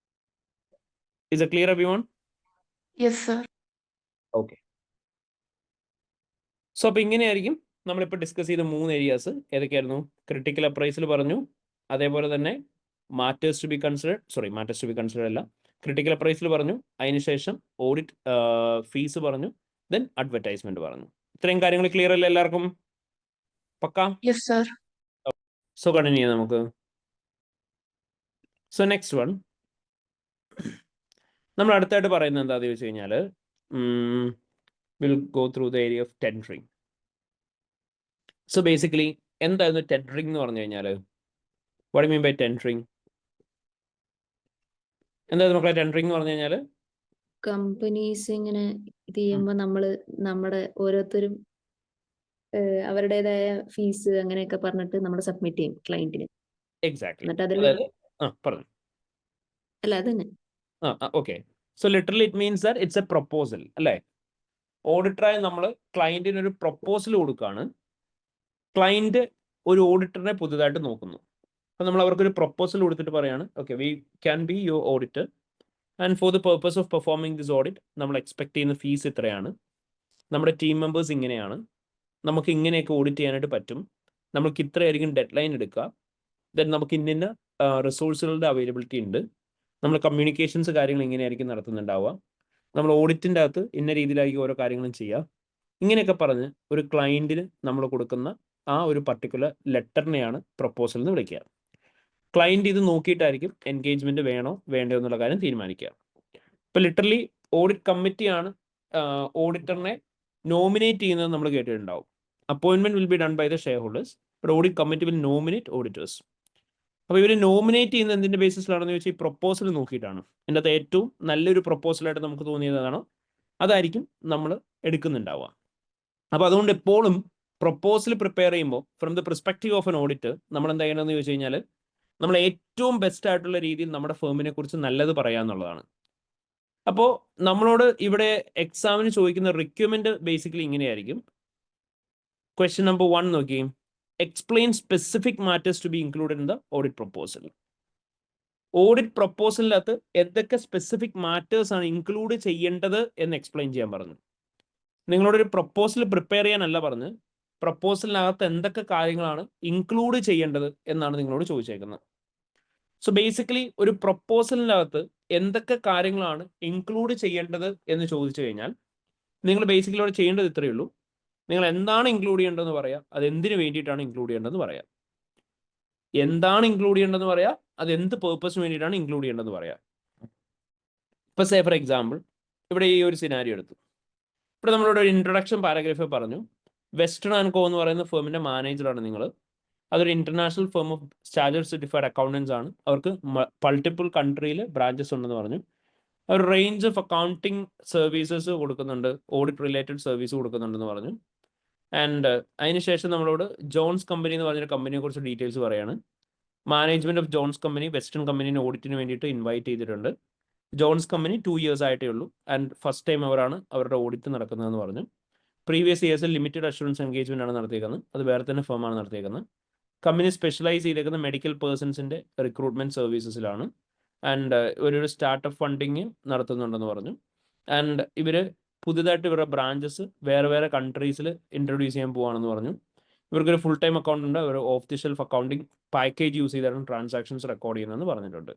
Is a clear everyone? Yes sir. Okay. So അപ്പോൾ ഇങ്ങനെയായിരിക്കും നമ്മളിപ്പോൾ ഡിസ്കസ് ചെയ്ത 3 ഏരിയാസ്. ഏതൊക്കെയായിരുന്നു? ക്രിട്ടിക്കൽ അപ്രൈസൽ പറഞ്ഞു, അതേപോലെ തന്നെ മാറ്റേഴ്സ് ടു ബി കൺസിഡേർഡ് അല്ല, ക്രിട്ടിക്കൽ അപ്രൈസൽ പറഞ്ഞു, അതിനുശേഷം ഓഡിറ്റ് ഫീസ് പറഞ്ഞു, ദെൻ അഡ്വർടൈസ്മെന്റ് പറഞ്ഞു. ഇത്രയും കാര്യങ്ങൾ ക്ലിയർ അല്ലേ എല്ലാവർക്കും? പക്കാ? Yes sir. സോ കണ്ടിന്യൂ ചെയ്യാം നമുക്ക്. സോ നെക്സ്റ്റ് വൺ നമ്മൾ അടുത്തായിട്ട് പറയുന്നത് എന്താണെന്ന് ചോദിച്ചു കഴിഞ്ഞാൽ will go through the area of tendering. So basically എന്തായിരുന്നു ടെൻഡറിങ് എന്ന് പറഞ്ഞു കഴിഞ്ഞാൽ? What you mean by tendering? എന്തായിരുന്നു മക്കളെ ടെൻഡറിങ് എന്ന് പറഞ്ഞു കഴിഞ്ഞാൽ? കമ്പനീസ് ഇങ്ങനെ ഇത് ചെയ്യുമ്പോൾ നമ്മുടെ ഓരോരുത്തരും അവരുടേതായ ഫീസ് അങ്ങനെയൊക്കെ പറഞ്ഞിട്ട് നമ്മൾ സബ്മിറ്റ് ചെയ്യും ക്ലയന്റിന്. എക്സാക്ട്ലി. എന്നിട്ട് അതിൽ പറഞ്ഞു അല്ല അതന്നെ. Okay. So literally it means that it's A proposal അല്ലേ? ഓഡിറ്ററായി നമ്മൾ ക്ലയന്റിന് ഒരു പ്രൊപ്പോസൽ കൊടുക്കുകയാണ്. ക്ലയന്റ് ഒരു ഓഡിറ്ററിനെ പുതുതായിട്ട് നോക്കുന്നു. അപ്പോൾ നമ്മൾ അവർക്കൊരു പ്രൊപ്പോസൽ കൊടുത്തിട്ട് പറയാണ്, okay we can be your auditor and for the purpose of performing this audit നമ്മൾ എക്സ്പെക്ട് ചെയ്യുന്ന ഫീസ് ഇത്രയാണ്, നമ്മുടെ ടീം മെമ്പേഴ്സ് ഇങ്ങനെയാണ്, നമുക്ക് ഇങ്ങനെയൊക്കെ ഓഡിറ്റ് ചെയ്യാനായിട്ട് പറ്റും, നമുക്ക് ഇത്രയായിരിക്കും ഡെഡ് ലൈൻ എടുക്കുക, ദെൻ നമുക്ക് ഇന്ന റിസോഴ്സുകളുടെ അവൈലബിലിറ്റി ഉണ്ട്, നമ്മൾ കമ്മ്യൂണിക്കേഷൻസ് കാര്യങ്ങൾ ഇങ്ങനെയായിരിക്കും നടത്തുന്നുണ്ടാവുക, നമ്മൾ ഓഡിറ്റിൻ്റെ അകത്ത് ഇന്ന രീതിയിലായിരിക്കും ഓരോ കാര്യങ്ങളും ചെയ്യുക, ഇങ്ങനെയൊക്കെ പറഞ്ഞ് ഒരു ക്ലയൻറ്റിന് നമ്മൾ കൊടുക്കുന്ന ആ ഒരു പർട്ടിക്കുലർ ലെറ്ററിനെയാണ് പ്രൊപ്പോസൽ എന്ന് വിളിക്കുക. ക്ലയൻറ്റ് ഇത് നോക്കിയിട്ടായിരിക്കും എൻഗേജ്മെൻറ്റ് വേണോ വേണ്ടോ എന്നുള്ള കാര്യം തീരുമാനിക്കുക. ഇപ്പോൾ ലിറ്ററലി ഓഡിറ്റ് കമ്മിറ്റിയാണ് ഓഡിറ്ററിനെ നോമിനേറ്റ് ചെയ്യുന്നത് നമ്മൾ കേട്ടിട്ടുണ്ടാവും. Appointment will be done by the shareholders, but audit committee will nominate auditors. അപ്പോൾ ഇവർ നോമിനേറ്റ് ചെയ്യുന്ന എന്തിൻ്റെ ബേസിസിലാണെന്ന് ചോദിച്ചാൽ ഈ പ്രൊപ്പോസൽ നോക്കിയിട്ടാണ്. എൻ്റെ അകത്ത് ഏറ്റവും നല്ലൊരു പ്രൊപ്പോസലായിട്ട് നമുക്ക് തോന്നിയതാണോ അതായിരിക്കും നമ്മൾ എടുക്കുന്നുണ്ടാവുക. അപ്പോൾ അതുകൊണ്ട് എപ്പോഴും പ്രൊപ്പോസൽ പ്രിപ്പയർ ചെയ്യുമ്പോൾ from the perspective of an audit നമ്മൾ എന്താ ചെയ്യണമെന്ന് ചോദിച്ചു കഴിഞ്ഞാൽ നമ്മൾ ഏറ്റവും ബെസ്റ്റ് ആയിട്ടുള്ള രീതിയിൽ നമ്മുടെ ഫേമിനെ കുറിച്ച് നല്ലത് പറയാന്നുള്ളതാണ്. അപ്പോൾ നമ്മളോട് ഇവിടെ എക്സാമിന് ചോദിക്കുന്ന റിക്വയർമെന്റ് ബേസിക്കലി ഇങ്ങനെയായിരിക്കും. ക്വസ്റ്റ്യൻ നമ്പർ 1 നോക്കി, explain specific matters to be included in the audit proposal. Audit പ്രപ്പോസലിനകത്ത് എന്തൊക്കെ സ്പെസിഫിക് മാറ്റേഴ്സ് ആണ് ഇൻക്ലൂഡ് ചെയ്യേണ്ടത് എന്ന് എക്സ്പ്ലെയിൻ ചെയ്യാൻ പറഞ്ഞു. നിങ്ങളോടൊരു പ്രപ്പോസൽ പ്രിപ്പയർ ചെയ്യാനല്ല പറഞ്ഞ് പ്രപ്പോസലിനകത്ത് എന്തൊക്കെ കാര്യങ്ങളാണ് ഇൻക്ലൂഡ് ചെയ്യേണ്ടത് എന്നാണ് നിങ്ങളോട് ചോദിച്ചേക്കുന്നത്. സോ ബേസിക്കലി ഒരു പ്രപ്പോസലിനകത്ത് എന്തൊക്കെ കാര്യങ്ങളാണ് ഇൻക്ലൂഡ് ചെയ്യേണ്ടത് എന്ന് ചോദിച്ചു കഴിഞ്ഞാൽ നിങ്ങൾ ബേസിക്കലി അവിടെ ചെയ്യേണ്ടത് ഇത്രയേ ഉള്ളൂ. നിങ്ങൾ എന്താണ് ഇൻക്ലൂഡ് ചെയ്യേണ്ടതെന്ന് പറയാം, അത് എന്തിനു വേണ്ടിയിട്ടാണ് ഇൻക്ലൂഡ് ചെയ്യേണ്ടതെന്ന് പറയാം. എന്താണ് ഇൻക്ലൂഡ് ചെയ്യേണ്ടതെന്ന് പറയാം, അത് എന്ത് പേർപ്പസിന് വേണ്ടിയിട്ടാണ് ഇൻക്ലൂഡ് ചെയ്യേണ്ടതെന്ന് പറയാം. ഇപ്പൊ സേ ഫോർ എക്സാമ്പിൾ ഇവിടെ ഈ ഒരു സിനാരിയോ എടുത്തു. ഇവിടെ നമ്മളോട് ഒരു ഇൻട്രൊഡക്ഷൻ പാരഗ്രാഫ് പറഞ്ഞു. വെസ്റ്റേൺ ആൻഡ് കോ എന്ന് പറയുന്ന ഫേമിന്റെ മാനേജറാണ് നിങ്ങൾ. അതൊരു international firm of standard certified accountants ആണ്. അവർക്ക് മൾട്ടിപ്പിൾ കൺട്രിയിൽ ബ്രാഞ്ചസ് ഉണ്ടെന്ന് പറഞ്ഞു. ഒരു റേഞ്ച് ഓഫ് അക്കൗണ്ടിങ് സർവീസസ് കൊടുക്കുന്നുണ്ട്, ഓഡിറ്റ് റിലേറ്റഡ് സർവീസ് കൊടുക്കുന്നുണ്ടെന്ന് പറഞ്ഞു. ആൻഡ് അതിനുശേഷം നമ്മളോട് ജോൺസ് കമ്പനി എന്ന് പറഞ്ഞൊരു കമ്പനിയെ കുറിച്ച് ഡീറ്റെയിൽസ് പറയാണ്. Management of Jones company western കമ്പനീനെ ഓഡിറ്റിന് വേണ്ടിയിട്ട് ഇൻവൈറ്റ് ചെയ്തിട്ടുണ്ട്. ജോൺസ് കമ്പനി 2 years ആയിട്ടേ ഉള്ളൂ ആൻഡ് ഫസ്റ്റ് ടൈം അവരാണ് അവരുടെ ഓഡിറ്റ് നടക്കുന്നതെന്ന് പറഞ്ഞു. പ്രീവിയസ് ഇയേഴ്സിൽ ലിമിറ്റഡ് അഷുറൻസ് എൻഗേജ്മെന്റ് ആണ് നടത്തിയേക്കുന്നത്. അത് വേറെ തന്നെ ഫേമാണ് നടത്തിയേക്കുന്നത്. കമ്പനി സ്പെഷ്യലൈസ് ചെയ്തേക്കുന്ന മെഡിക്കൽ പേഴ്സൺസിന്റെ റിക്രൂട്ട്മെന്റ് സർവീസസിലാണ്. ആൻഡ് ഒരു സ്റ്റാർട്ടപ്പ് ഫണ്ടിങ് നടത്തുന്നുണ്ടെന്ന് പറഞ്ഞു. ആൻഡ് ഇവര് പുതുതായിട്ട് ഇവരുടെ ബ്രാഞ്ചസ് വേറെ വേറെ കൺട്രീസിൽ ഇൻട്രൊഡ്യൂസ് ചെയ്യാൻ പോവാണെന്ന് പറഞ്ഞു. ഇവർക്കൊരു ഫുൾ ടൈം അക്കൗണ്ട് ഉണ്ട്. ഒരു of the shelf accounting package use ചെയ്താണ് ട്രാൻസാക്ഷൻസ് റെക്കോർഡ് ചെയ്യുന്നതെന്ന് പറഞ്ഞിട്ടുണ്ട്.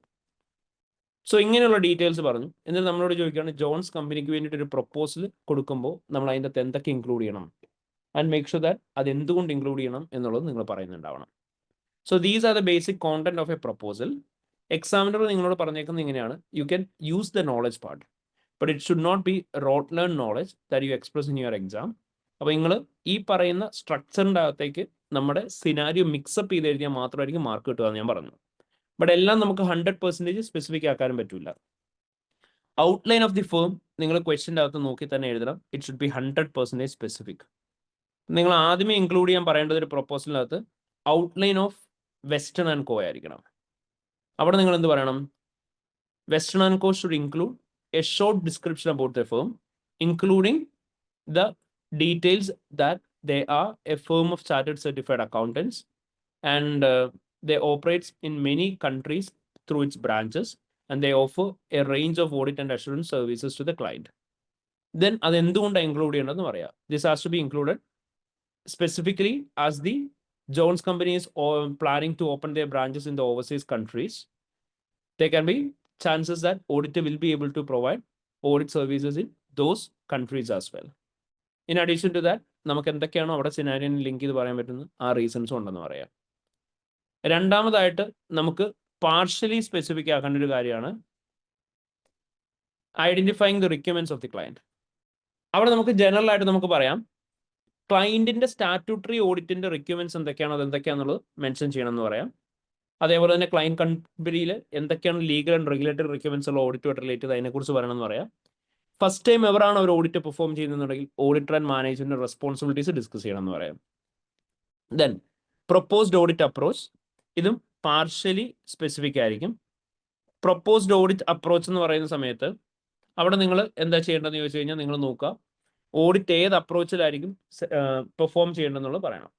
സോ ഇങ്ങനെയുള്ള ഡീറ്റെയിൽസ് പറഞ്ഞു. എന്നിട്ട് നമ്മളോട് ചോദിക്കുകയാണ് ജോൺസ് കമ്പനിക്ക് വേണ്ടിയിട്ട് ഒരു പ്രപ്പോസൽ കൊടുക്കുമ്പോൾ നമ്മൾ അതിൻ്റെ അകത്ത് എന്തൊക്കെ ഇൻക്ലൂഡ് ചെയ്യണം ആൻഡ് മേക്ക് ഷുവർ ദാറ്റ് അത് എന്തുകൊണ്ട് ഇൻക്ലൂഡ് ചെയ്യണം എന്നുള്ളത് നിങ്ങൾ പറയുന്നുണ്ടാവണം. So these are the basic content of a proposal. Examiner നിങ്ങളോട് പറഞ്ഞേക്കുന്നത് ഇങ്ങനെയാണ്, you can use the knowledge part but it should not be rote learn knowledge that you express in your exam. അപ്പോൾ നിങ്ങൾ ഈ പറയുന്ന സ്ട്രക്ചറിൻ്റെ അകത്തേക്ക് നമ്മുടെ സിനാരിയോ മിക്സപ്പ് ചെയ്ത് എഴുതിയാൽ മാത്രമായിരിക്കും മാർക്ക് കിട്ടുക എന്ന് ഞാൻ പറഞ്ഞു. ബട്ട് എല്ലാം നമുക്ക് 100% സ്പെസിഫിക് ആക്കാനും പറ്റില്ല. ഔട്ട്ലൈൻ ഓഫ് ദി ഫേം നിങ്ങൾ ക്വസ്റ്റ്യൻ്റെ അകത്ത് നോക്കി തന്നെ എഴുതണം. It should B 100% specific. നിങ്ങൾ ആദ്യമേ ഇൻക്ലൂഡ് ചെയ്യാൻ പറയേണ്ടത് ഒരു പ്രപ്പോസലിനകത്ത് ഔട്ട്ലൈൻ ഓഫ് വെസ്റ്റേൺ ആൻഡ് കോ ആയിരിക്കണം. അവിടെ നിങ്ങൾ എന്ത് പറയണം? Western and co should include A short description about the firm including the details that they are a firm of chartered certified accountants and they operates in many countries through its branches and they offer a range of audit and assurance services to the client. Then അത് എന്തുകൊണ്ടാണ് include ചെയ്യേണ്ടതെന്ന് പറയാം. This has to be included specifically as the Jones company is planning to open their branches in the overseas countries. There can be chances that auditor will be able to provide audit services in those countries as well. In addition to that നമുക്ക് എന്തൊക്കെയാണോ അവിടെ സിനാരിയോനെ link ചെയ്ത് പറയാൻ പറ്റുന്നത് ആ റീസൺസും ഉണ്ടെന്ന് പറയാം. രണ്ടാമതായിട്ട് നമുക്ക് പാർഷ്യലി സ്പെസിഫിക് ആക്കേണ്ട ഒരു കാര്യമാണ് identifying the requirements of the client. അവിടെ നമുക്ക് ജനറൽ ആയിട്ട് നമുക്ക് പറയാം ക്ലയന്റിന്റെ സ്റ്റാറ്റ്യൂട്ടറി ഓഡിറ്റിന്റെ റിക്വയർമെന്റ്സ് എന്തൊക്കെയാണോ അത് എന്തൊക്കെയാണെന്നുള്ളത് മെൻഷൻ ചെയ്യണം എന്ന് പറയാം. അതേപോലെ തന്നെ ക്ലയന്റ് കമ്പനിയിൽ എന്തൊക്കെയാണ് ലീഗൽ ആൻഡ് റെഗുലേറ്ററി റിക്വയർമെന്റ്സ് ഉള്ള ഓഡിറ്റുമായിട്ട് റിലേറ്റ് ചെയ്ത് അതിനെക്കുറിച്ച് പറയണം എന്ന് പറയാം. ഫസ്റ്റ് ടൈം എവറാണ് ഒരു ഓഡിറ്റ് പെർഫോം ചെയ്യുന്നുണ്ടെങ്കിൽ auditor and management responsibilities discuss ചെയ്യണം എന്ന് പറയാം. ദെൻ പ്രൊപ്പോസ്ഡ് ഓഡിറ്റ് അപ്രോച്ച്, ഇതും പാർഷ്യലി സ്പെസിഫിക് ആയിരിക്കും. പ്രൊപ്പോസ്ഡ് ഓഡിറ്റ് അപ്രോച്ച് എന്ന് പറയുന്ന സമയത്ത് അവിടെ നിങ്ങൾ എന്താ ചെയ്യേണ്ടതെന്ന് ചോദിച്ചു കഴിഞ്ഞാൽ നിങ്ങൾ നോക്കുക ഓഡിറ്റ് ഏത് അപ്രോച്ചിലായിരിക്കും പെർഫോം ചെയ്യേണ്ടതെന്നുള്ളത് പറയണം.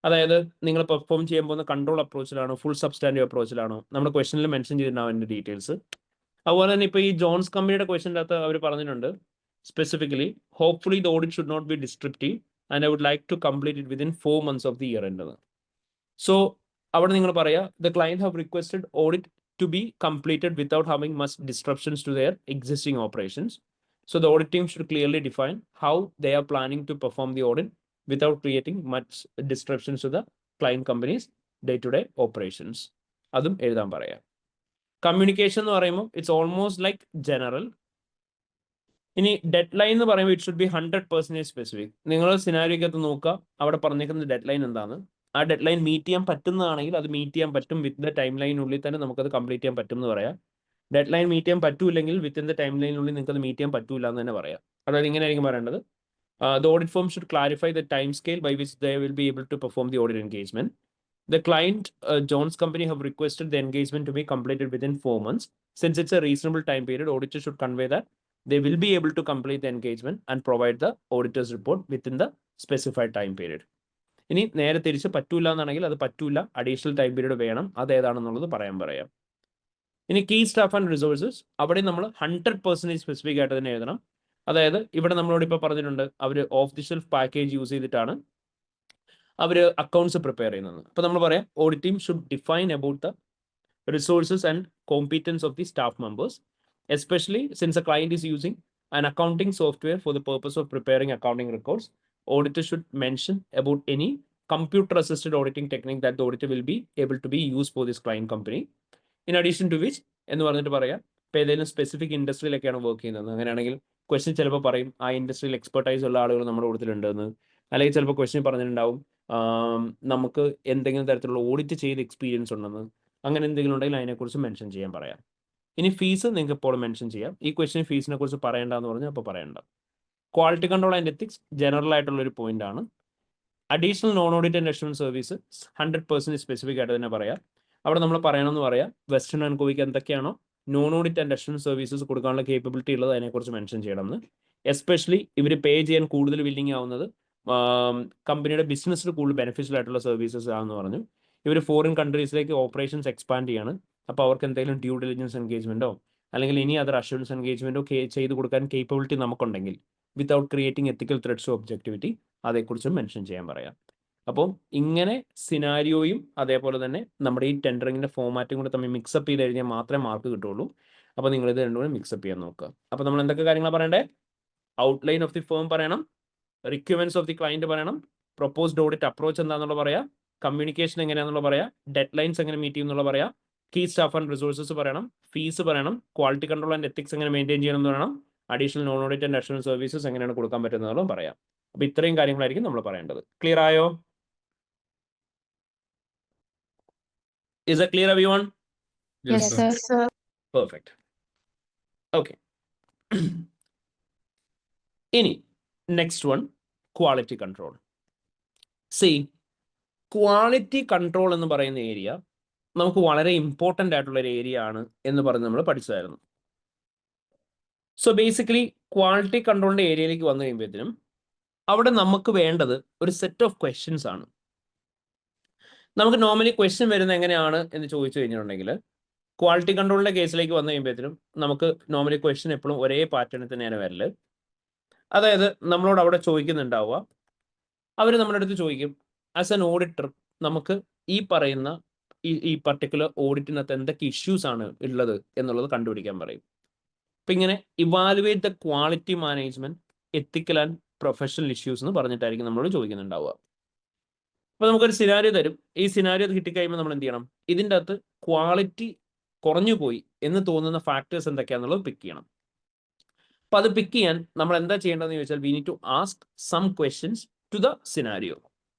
അതായത് നിങ്ങൾ പെർഫോം ചെയ്യാൻ പോകുന്ന കൺട്രോൾ അപ്രോച്ചിലാണോ ഫുൾ സബ്സ്റ്റാൻറ്റീവ് അപ്രോച്ചിലാണോ, നമ്മുടെ ക്വസ്റ്റനിൽ മെൻഷൻ ചെയ്തിട്ടുണ്ടാവും അതിൻ്റെ ഡീറ്റെയിൽസ്. അതുപോലെ തന്നെ ഇപ്പോൾ ഈ ജോൺസ് കമ്പനിയുടെ ക്വസ്റ്റൻ്റെ അകത്ത് അവർ പറഞ്ഞിട്ടുണ്ട് specifically hopefully the audit should not be disruptive and I would like to complete it within 4 months of the year എന്നത്. സോ അവിടെ നിങ്ങൾ പറയുക the client have requested audit to be completed without having much disruptions to their existing operations. So the audit team should clearly define how they are planning to perform the audit without creating much disruptions to the client company's day-to-day operations. അതും എഴുതാൻ പറയാം. Communication എന്ന് പറയുമ്പോൾ it's almost like general. ഇനി dead line എന്ന് പറയുമ്പോൾ it should B 100% specific. നിങ്ങൾ സിനാരിയോക്കകത്ത് നോക്കുക അവിടെ പറഞ്ഞേക്കുന്ന ഡെഡ് ലൈൻ എന്താണ്. ആ ഡെഡ് ലൈൻ മീറ്റ് ചെയ്യാൻ പറ്റുന്നതാണെങ്കിൽ അത് മീറ്റ് ചെയ്യാൻ പറ്റും, വിത്ത് ദ ടൈം ലൈനുള്ളിൽ തന്നെ നമുക്കത് കംപ്ലീറ്റ് ചെയ്യാൻ പറ്റും എന്ന് പറയാം. ഡെഡ് ലൈൻ മീറ്റ് ചെയ്യാൻ പറ്റൂല്ലെങ്കിൽ വിത്തിൻ ദ ടൈം ലൈനുള്ളിൽ നിങ്ങൾക്ക് അത് മീറ്റ് ചെയ്യാൻ പറ്റൂല എന്ന് തന്നെ പറയാം. അതായത് ഇങ്ങനെ ആയിരിക്കും പറയേണ്ടത് the audit firm should clarify the time scale by which they will be able to perform the audit engagement. The client, Jones company, have requested the engagement to be completed within 4 months. Since it's a reasonable time period, auditor should convey that they will be able to complete the engagement and provide the auditor's report within the specified time period. ഇനി നേരെ തിരിച്ച് പറ്റൂല എന്നാണെങ്കിൽ അത് പറ്റൂല, additional time period വേണം, അത് ഏതാണെന്നുള്ളത് പറയാം. ഇനി കീ സ്റ്റാഫ് ആൻഡ് റിസോഴ്സസ്, അവിടെ നമ്മൾ 100% സ്പെസിഫിക് ആയിട്ട് തന്നെ എഴുതണം. അതായത് ഇവിടെ നമ്മളോട് ഇപ്പോൾ പറഞ്ഞിട്ടുണ്ട് hour of the shelf package use ചെയ്തിട്ടാണ് അവർ അക്കൗണ്ട്സ് പ്രിപ്പയർ ചെയ്യുന്നത്. അപ്പോൾ നമ്മൾ പറയാം audit team should define about the resources and competence of the staff members, especially since a client is using an accounting software for the purpose of preparing accounting records. Auditor should mention about any computer assisted auditing technique that the auditor will be able to be used for this client company. In addition to which, എന്ന് പറഞ്ഞിട്ട് പറയാം, ഇപ്പോൾ ഏതെങ്കിലും specific ഇൻഡസ്ട്രിയിലൊക്കെയാണ് work ചെയ്യുന്നത്, അങ്ങനെയാണെങ്കിൽ question ചിലപ്പോൾ പറയും ആ ഇൻഡസ്ട്രിയിൽ എക്സ്പെർട്ടൈസ് ഉള്ള ആളുകൾ നമ്മുടെ കൂട്ടത്തിലുണ്ടെന്ന്. അല്ലെങ്കിൽ ചിലപ്പോൾ ക്വസ്റ്റ്യൻ പറഞ്ഞിട്ടുണ്ടാവും നമുക്ക് എന്തെങ്കിലും തരത്തിലുള്ള ഓഡിറ്റ് ചെയ്ത് എക്സ്പീരിയൻസ് ഉണ്ടെന്ന്. അങ്ങനെ എന്തെങ്കിലും ഉണ്ടെങ്കിൽ അതിനെക്കുറിച്ച് മെൻഷൻ ചെയ്യാൻ പറയാം. ഇനി ഫീസ് നിങ്ങൾക്ക് ഇപ്പോൾ മെൻഷൻ ചെയ്യാം. ഈ ക്വസ്റ്റ്യൻ ഫീസിനെ കുറിച്ച് പറയേണ്ടെന്ന് പറഞ്ഞാൽ അപ്പോൾ പറയണ്ട. Quality control and ethics general ആയിട്ടുള്ള ഒരു പോയിന്റ് ആണ്. Additional non audit and assurance service 100% specific ആയിട്ട് തന്നെ പറയാം. അവിടെ നമ്മൾ പറയണമെന്ന് പറയാം വെസ്റ്റേൺ ആൻഡ് കോവിക്ക് എന്തൊക്കെയാണോ non audit and assurance services കൊടുക്കാനുള്ള കേപ്പബിലിറ്റി ഉള്ളത് അതിനെക്കുറിച്ച് മെൻഷൻ ചെയ്യണമെന്ന്. എസ്പെഷ്യലി ഇവർ പേ ചെയ്യാൻ കൂടുതൽ വില്ലിങ് ആവുന്നത് കമ്പനിയുടെ ബിസിനസ്സിന് കൂടുതൽ ബെനിഫിഷ്യൽ ആയിട്ടുള്ള സർവീസസ് ആണെന്ന് പറഞ്ഞു. ഇവർ ഫോറിൻ കൺട്രീസിലേക്ക് ഓപ്പറേഷൻസ് എക്സ്പാൻഡ് ചെയ്യാണ്. അപ്പോൾ അവർക്ക് എന്തെങ്കിലും ഡ്യൂ ഡിലിജൻസ് എൻഗേജ്മെന്റോ അല്ലെങ്കിൽ ഇനി അതർ അഷ്വറൻസ് എൻഗേജ്മെന്റോ ചെയ്ത് കൊടുക്കാൻ കേപ്പബിലിറ്റി നമുക്കുണ്ടെങ്കിൽ without creating ethical threats of objectivity അതേക്കുറിച്ചും മെൻഷൻ ചെയ്യാൻ പറയാം. അപ്പോൾ ഇങ്ങനെ സിനാരിയോയും അതേപോലെ തന്നെ നമ്മുടെ ഈ ടെൻഡറിങ്ങിന്റെ ഫോമാറ്റും കൂടെ തമ്മിൽ മിക്സപ്പ് ചെയ്ത് കഴിഞ്ഞാൽ മാത്രമേ മാർക്ക് കിട്ടുള്ളൂ. അപ്പോൾ നിങ്ങൾ ഇത് രണ്ടും കൂടെ മിക്സപ്പ് ചെയ്യാൻ നോക്കുക. അപ്പോൾ നമ്മൾ എന്തൊക്കെ കാര്യങ്ങളാണ് പറയണ്ടേ? ഔട്ട്ലൈൻ ഓഫ് ദി ഫേം പറയണം, റിക്വയർമെന്റ്സ് ഓഫ് ദി ക്ലയന്റ് പറയണം, പ്രൊപ്പോസ്ഡ് ഓഡിറ്റ് അപ്രോച്ച് എന്താണെന്നുള്ള പറയാം, കമ്മ്യൂണിക്കേഷൻ എങ്ങനെയാണെന്നുള്ള പറയാം, ഡെഡ് ലൈൻസ് എങ്ങനെ മീറ്റ് ചെയ്യുന്നുള്ള പറയാം, കീ സ്റ്റാഫ് ആൻഡ് റിസോഴ്സസ് പറയണം, ഫീസ് പറയണം, ക്വാളിറ്റി കൺട്രോൾ ആൻഡ് എത്തിക്സ് എങ്ങനെ മെയിൻറ്റെയിൻ ചെയ്യണം എന്ന് പറയണം, additional non audit and assurance services എങ്ങനെയാണ് കൊടുക്കാൻ പറ്റുന്നതും പറയാം. അപ്പോൾ ഇത്രയും കാര്യങ്ങളായിരിക്കും നമ്മൾ പറയേണ്ടത്. ക്ലിയർ ആയോ? Is it clear everyone? Yes, sir. Perfect. Okay. ഇനി next one quality control. See, quality control എന്ന് പറയുന്ന ഏരിയ നമുക്ക് വളരെ ഇമ്പോർട്ടൻ്റ് ആയിട്ടുള്ള ഒരു ഏരിയ ആണ് എന്ന് പറഞ്ഞ് നമ്മൾ പഠിച്ചതായിരുന്നു. സോ ബേസിക്കലി ക്വാളിറ്റി കൺട്രോളിൻ്റെ ഏരിയയിലേക്ക് വന്നു കഴിയുമ്പോഴത്തേനും അവിടെ നമുക്ക് വേണ്ടത് ഒരു സെറ്റ് ഓഫ് ക്വസ്റ്റ്യൻസ് ആണ്. നമുക്ക് നോർമലി ക്വസ്റ്റ്യൻ വരുന്നത് എങ്ങനെയാണ് എന്ന് ചോദിച്ചു കഴിഞ്ഞിട്ടുണ്ടെങ്കിൽ ക്വാളിറ്റി കൺട്രോളിൻ്റെ കേസിലേക്ക് വന്നു കഴിയുമ്പോഴത്തേനും നമുക്ക് നോർമലി ക്വസ്റ്റ്യൻ എപ്പോഴും ഒരേ പാറ്റേണിൽ തന്നെയാണ് വരല്. അതായത് നമ്മളോട് അവിടെ ചോദിക്കുന്നുണ്ടാവുക, അവർ നമ്മുടെ അടുത്ത് ചോദിക്കും ആസ് എൻ ഓഡിറ്റർ നമുക്ക് ഈ പറയുന്ന ഈ പർട്ടിക്കുലർ ഓഡിറ്റിനകത്ത് എന്തൊക്കെ ഇഷ്യൂസ് ആണ് ഉള്ളത് എന്നുള്ളത് കണ്ടുപിടിക്കാൻ പറയും. അപ്പം ഇങ്ങനെ evaluate the quality management ethical and professional issues എന്ന് പറഞ്ഞിട്ടായിരിക്കും നമ്മളോട് ചോദിക്കുന്നുണ്ടാവുക. അപ്പോൾ നമുക്കൊരു സിനാരിയോ തരും. ഈ സിനാരിയോ കിട്ടിക്കഴിയുമ്പോൾ നമ്മൾ എന്ത് ചെയ്യണം? ഇതിൻ്റെ അകത്ത് ക്വാളിറ്റി കുറഞ്ഞു പോയി എന്ന് തോന്നുന്ന ഫാക്ടേഴ്സ് എന്തൊക്കെയാണെന്നുള്ളത് പിക്ക് ചെയ്യണം. അപ്പോൾ അത് പിക്ക് ചെയ്യാൻ നമ്മൾ എന്താ ചെയ്യേണ്ടതെന്ന് ചോദിച്ചാൽ we need to ask some questions to the scenario.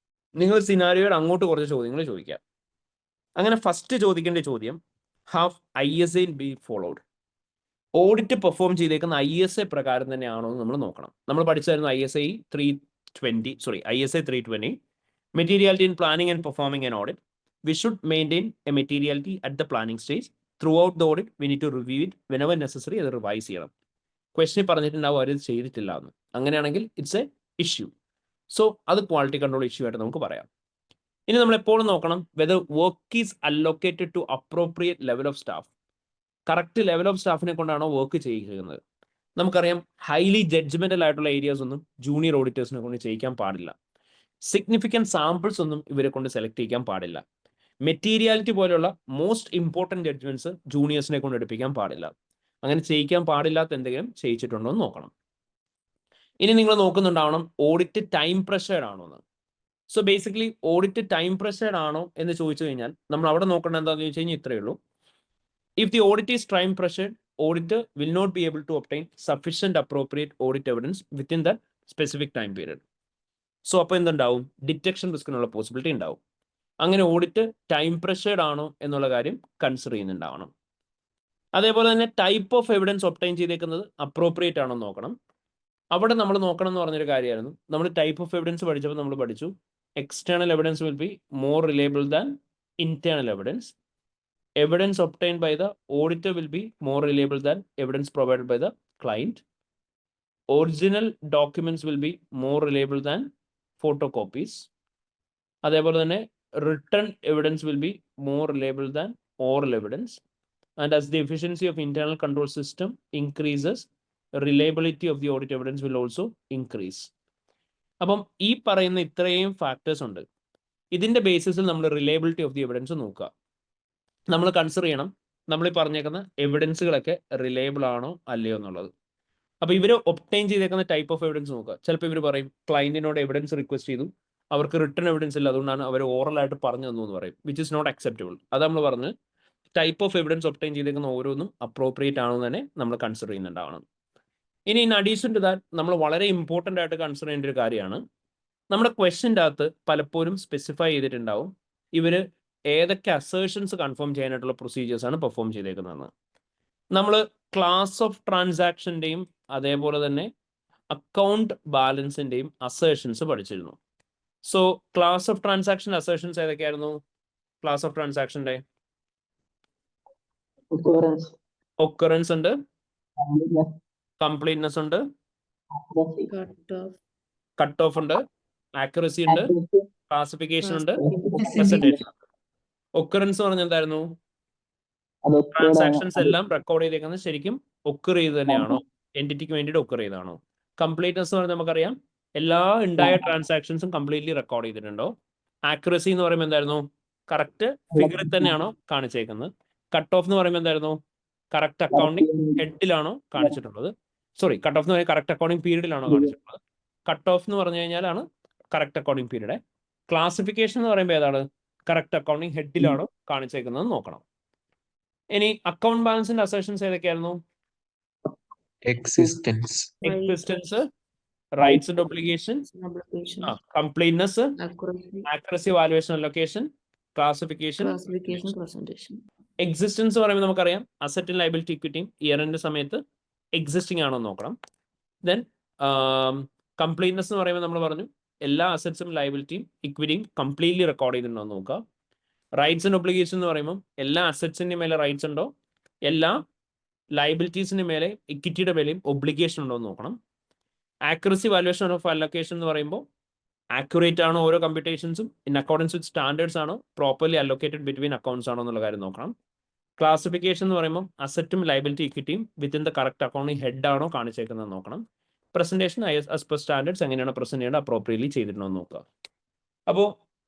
നിങ്ങൾ സിനാരിയോയുടെ അങ്ങോട്ട് കുറച്ച് ചോദ്യങ്ങൾ ചോദിക്കാം. അങ്ങനെ ഫസ്റ്റ് ചോദിക്കേണ്ട ചോദ്യം, have ISA be followed? Audit perform ചെയ്തേക്കുന്ന ISA പ്രകാരം തന്നെയാണോ എന്ന് നമ്മൾ നോക്കണം. നമ്മൾ പഠിച്ചായിരുന്നു ISA 320 materiality in planning and performing an audit. We should maintain a materiality at the planning stage. Throughout the audit we need to review it whenever necessary. അത് revise ചെയ്യണം. ക്വസ്റ്റ്യൻ പറഞ്ഞിട്ടുണ്ടാവും അവർ ചെയ്തിട്ടില്ല എന്ന്. അങ്ങനെയാണെങ്കിൽ ഇറ്റ്സ് എ ഇഷ്യൂ. സോ അത് quality control issue ആയിട്ട് നമുക്ക് പറയാം. ഇനി നമ്മൾ എപ്പോഴും നോക്കണം whether work is allocated to appropriate level of staff. Correct level of സ്റ്റാഫിനെ കൊണ്ടാണോ വർക്ക് ചെയ്യിക്കുന്നത്? നമുക്കറിയാം ഹൈലി ജഡ്ജ്മെന്റൽ ആയിട്ടുള്ള ഏരിയാസ് ഒന്നും ജൂനിയർ ഓഡിറ്റേഴ്സിനെ കൊണ്ട് ചെയ്യിക്കാൻ പാടില്ല. സിഗ്നിഫിക്കൻറ്റ് സാമ്പിൾസ് ഒന്നും ഇവരെ കൊണ്ട് സെലക്ട് ചെയ്യിക്കാൻ പാടില്ല. മെറ്റീരിയാലിറ്റി പോലെയുള്ള മോസ്റ്റ് ഇമ്പോർട്ടൻറ്റ് ജഡ്ജ്മെന്റ്സ് ജൂനിയേഴ്സിനെ കൊണ്ട് എടുപ്പിക്കാൻ പാടില്ല. അങ്ങനെ ചെയ്യിക്കാൻ പാടില്ലാത്ത എന്തെങ്കിലും ചെയ്യിച്ചിട്ടുണ്ടോ എന്ന് നോക്കണം. ഇനി നിങ്ങൾ നോക്കുന്നുണ്ടാവണം ഓഡിറ്റ് ടൈം പ്രഷേർഡ് ആണോ എന്ന്. സോ ബേസിക്കലി ഓഡിറ്റ് ടൈം പ്രഷേർഡ് ആണോ എന്ന് ചോദിച്ചു കഴിഞ്ഞാൽ നമ്മൾ അവിടെ നോക്കേണ്ടത് എന്താണെന്ന് ചോദിച്ചു കഴിഞ്ഞാൽ ഇത്രയേ ഉള്ളൂ. If the audit is time pressured, auditor will not be able to obtain sufficient appropriate audit evidence within that specific time period. So അപ്പോൾ എന്തുണ്ടാവും? ഡിറ്റക്ഷൻ റിസ്കിനുള്ള പോസിബിലിറ്റി ഉണ്ടാവും. അങ്ങനെ ഓഡിറ്റ് ടൈം പ്രഷേർഡ് ആണോ എന്നുള്ള കാര്യം കൺസിഡർ ചെയ്യുന്നുണ്ടാവണം. അതേപോലെ തന്നെ ടൈപ്പ് ഓഫ് എവിഡൻസ് ഒബ്റ്റൈൻ ചെയ്തേക്കുന്നത് അപ്രോപ്രിയേറ്റ് ആണോ എന്ന് നോക്കണം. അവിടെ നമ്മൾ നോക്കണം എന്ന് പറഞ്ഞൊരു കാര്യമായിരുന്നു. നമ്മൾ ടൈപ്പ് ഓഫ് എവിഡൻസ് പഠിച്ചപ്പോൾ നമ്മൾ പഠിച്ചു external evidence will be more reliable than internal evidence. Evidence obtained by the auditor will be more reliable than evidence provided by the client. Original documents will be more reliable than photocopies. അതേപോലെ തന്നെ written evidence will be more reliable than oral evidence. and as the efficiency of internal control system increases, reliability of the audit evidence will also increase. അപ്പം ഈ പറയുന്ന ഇത്രയും factors ഉണ്ട്. ഇതിന്റെ ബേസിസിൽ നമ്മൾ reliability of the evidence നോക്കുക. നമ്മൾ consider ചെയ്യണം നമ്മൾ ഈ പറഞ്ഞേക്കുന്ന എവിഡൻസുകളൊക്കെ റിലയബിൾ ആണോ അല്ലയോ എന്നുള്ളത്. അപ്പോൾ ഇവർ ഒബ്റ്റൈൻ ചെയ്തേക്കുന്ന ടൈപ്പ് ഓഫ് എവിഡൻസ് നോക്കുക. ചിലപ്പോൾ ഇവർ പറയും ക്ലയന്റിനോട് എവിഡൻസ് റിക്വസ്റ്റ് ചെയ്തു, അവർക്ക് റിട്ടേൺ എവിഡൻസ് ഇല്ല, അതുകൊണ്ടാണ് അവർ ഓറലായിട്ട് പറഞ്ഞു തന്നു എന്ന് പറയും, വിച്ച് ഇസ് നോട്ട് അക്സെപ്റ്റബിൾ. അത് നമ്മൾ പറഞ്ഞ് ടൈപ്പ് ഓഫ് എവിഡൻസ് ഒബ്റ്റൈൻ ചെയ്തേക്കുന്ന ഓരോന്നും അപ്രോപ്രിയേറ്റ് ആണെന്ന് തന്നെ നമ്മൾ കൺസിഡർ ചെയ്യുന്നുണ്ടാവണം. ഇനി ഇൻ അഡീഷൻ ടു ദാറ്റ് നമ്മൾ വളരെ ഇമ്പോർട്ടൻ്റ് ആയിട്ട് കൺസിഡർ ചെയ്യേണ്ട ഒരു കാര്യമാണ്, നമ്മുടെ ക്വസ്റ്റ്യൻ്റെ അകത്ത് പലപ്പോഴും സ്പെസിഫൈ ചെയ്തിട്ടുണ്ടാവും ഇവർ ഏതൊക്കെ അസേർഷൻസ് കൺഫേം ചെയ്യാനായിട്ടുള്ള പ്രൊസീജിയേഴ്സാണ് പെർഫോം ചെയ്തേക്കുന്നതെന്ന്. നമ്മൾ ക്ലാസ് ഓഫ് ട്രാൻസാക്ഷൻ്റെയും അതേപോലെ തന്നെ അക്കൗണ്ട് ബാലൻസിൻ്റെയും അസേർഷൻസ് പഠിച്ചിരുന്നു. So class of transaction assertions ഏതൊക്കെയായിരുന്നു? ക്ലാസ് ഓഫ് ട്രാൻസാക്ഷൻ്റെ ഒക്കറൻസ് ഉണ്ട്, കംപ്ലീറ്റ്നെസ് ഉണ്ട്, കട്ട് ഓഫ് ഉണ്ട്, ആക്യുറസി ഉണ്ട്, ക്ലാസിഫിക്കേഷൻ ഉണ്ട്, പ്രസന്റേഷൻ. ഒക്കറൻസ് പറഞ്ഞ എന്തായിരുന്നു? ട്രാൻസാക്ഷൻസ് എല്ലാം റെക്കോർഡ് ചെയ്തേക്കുന്നത് ശരിക്കും ഒക്കർ ചെയ്ത് തന്നെയാണോ, എൻറ്റിറ്റിക്ക് വേണ്ടിയിട്ട് ഒക്കർ ചെയ്താണോ? കംപ്ലീറ്റ്നെസ് എന്ന് പറഞ്ഞാൽ നമുക്കറിയാം എല്ലാ ഉണ്ടായ ട്രാൻസാക്ഷൻസും കംപ്ലീറ്റ്ലി റെക്കോർഡ് ചെയ്തിട്ടുണ്ടോ? ആക്യുറസി എന്ന് പറയുമ്പോൾ എന്തായിരുന്നു? കറക്റ്റ് ഫിഗറിൽ തന്നെയാണോ കാണിച്ചേക്കുന്നത്? കട്ട് ഓഫ് എന്ന് പറയുമ്പോൾ എന്തായിരുന്നു? കറക്റ്റ് അക്കൗണ്ടിങ് ഹെഡിലാണോ കാണിച്ചിട്ടുള്ളത്? സോറി, കട്ട് ഓഫ് എന്ന് പറയുന്നത് കറക്റ്റ് അക്കൗണ്ടിങ് പീരീഡിലാണോ കാണിച്ചിട്ടുള്ളത്? കട്ട് ഓഫ് എന്ന് പറഞ്ഞു കഴിഞ്ഞാലാണ് കറക്റ്റ് അക്കൗണ്ടിങ് പീരീഡ്. ക്ലാസിഫിക്കേഷൻ എന്ന് പറയുമ്പോൾ ഏതാണ്? കറക്റ്റ് അക്കൗണ്ടിങ് ഹെഡിലാണോ കാണിച്ചേക്കുന്നത് നോക്കണം. ഇനി അക്കൗണ്ട് ബാലൻസിന്റെ അസേർഷൻസ് ഏതൊക്കെയായിരുന്നു? Existence, rights and obligation, completeness, accuracy, valuation, allocation, classification, presentation. Existence പറയുമ്പോൾ നമുക്കറിയാം അസറ്റ് ലയബിലിറ്റി ഇക്വിറ്റിയും ഇയർ എൻഡ് സമയത്ത് എക്സിസ്റ്റിംഗ് ആണോ നോക്കണം. ദെൻ കംപ്ലീറ്റ്നെസ് എന്ന് പറയുമ്പോൾ നമ്മൾ പറഞ്ഞു എല്ലാ അസറ്റ്സും ലയബിലിറ്റിയും ഇക്വിറ്റിയും കംപ്ലീറ്റ്ലി റെക്കോർഡ് ചെയ്തിട്ടുണ്ടോ നോക്കുക. റൈറ്റ്സ് ആൻഡ് ഒബ്ലിഗേഷൻ എന്ന് പറയുമ്പോൾ എല്ലാ അസറ്റ്സിൻ്റെ മേലെ റൈറ്റ്സ് ഉണ്ടോ, എല്ലാ ലയബിലിറ്റീസിൻ്റെ മേലെ ഇക്വിറ്റിയുടെ മേലെയും ഒബ്ലിഗേഷൻ ഉണ്ടോ എന്ന് നോക്കണം. ആക്യുറസി, വാല്യുവേഷൻ ഓഫ് അലൊക്കേഷൻ എന്ന് പറയുമ്പോൾ ആക്യുറേറ്റ് ആണോ ഓരോ കമ്പ്യൂട്ടേഷൻസും, ഇൻ അക്കോർഡൻസ് വിത്ത് സ്റ്റാൻഡേർഡ്സ് ആണോ, പ്രോപ്പർലി അലൊക്കേറ്റഡ് ബിറ്റ്വീൻ അക്കൗണ്ട്സ് ആണോ എന്നുള്ള കാര്യം നോക്കണം. ക്ലാസിഫിക്കേഷൻ എന്ന് പറയുമ്പോൾ അസറ്റും ലയബിലിറ്റി ഇക്വിറ്റിയും within the correct accounting head ആണോ കാണിച്ചേക്കുന്നത് നോക്കണം. പ്രസന്റേഷൻ ആസ് പെർ സ്റ്റാൻഡേർഡ്സ് എങ്ങനെയാണ് പ്രസന്റ് ചെയ്യേണ്ടത്, അപ്രോപ്രിയറ്റ്ലി ചെയ്തിട്ടുണ്ടോ എന്ന് നോക്കുക. അപ്പോൾ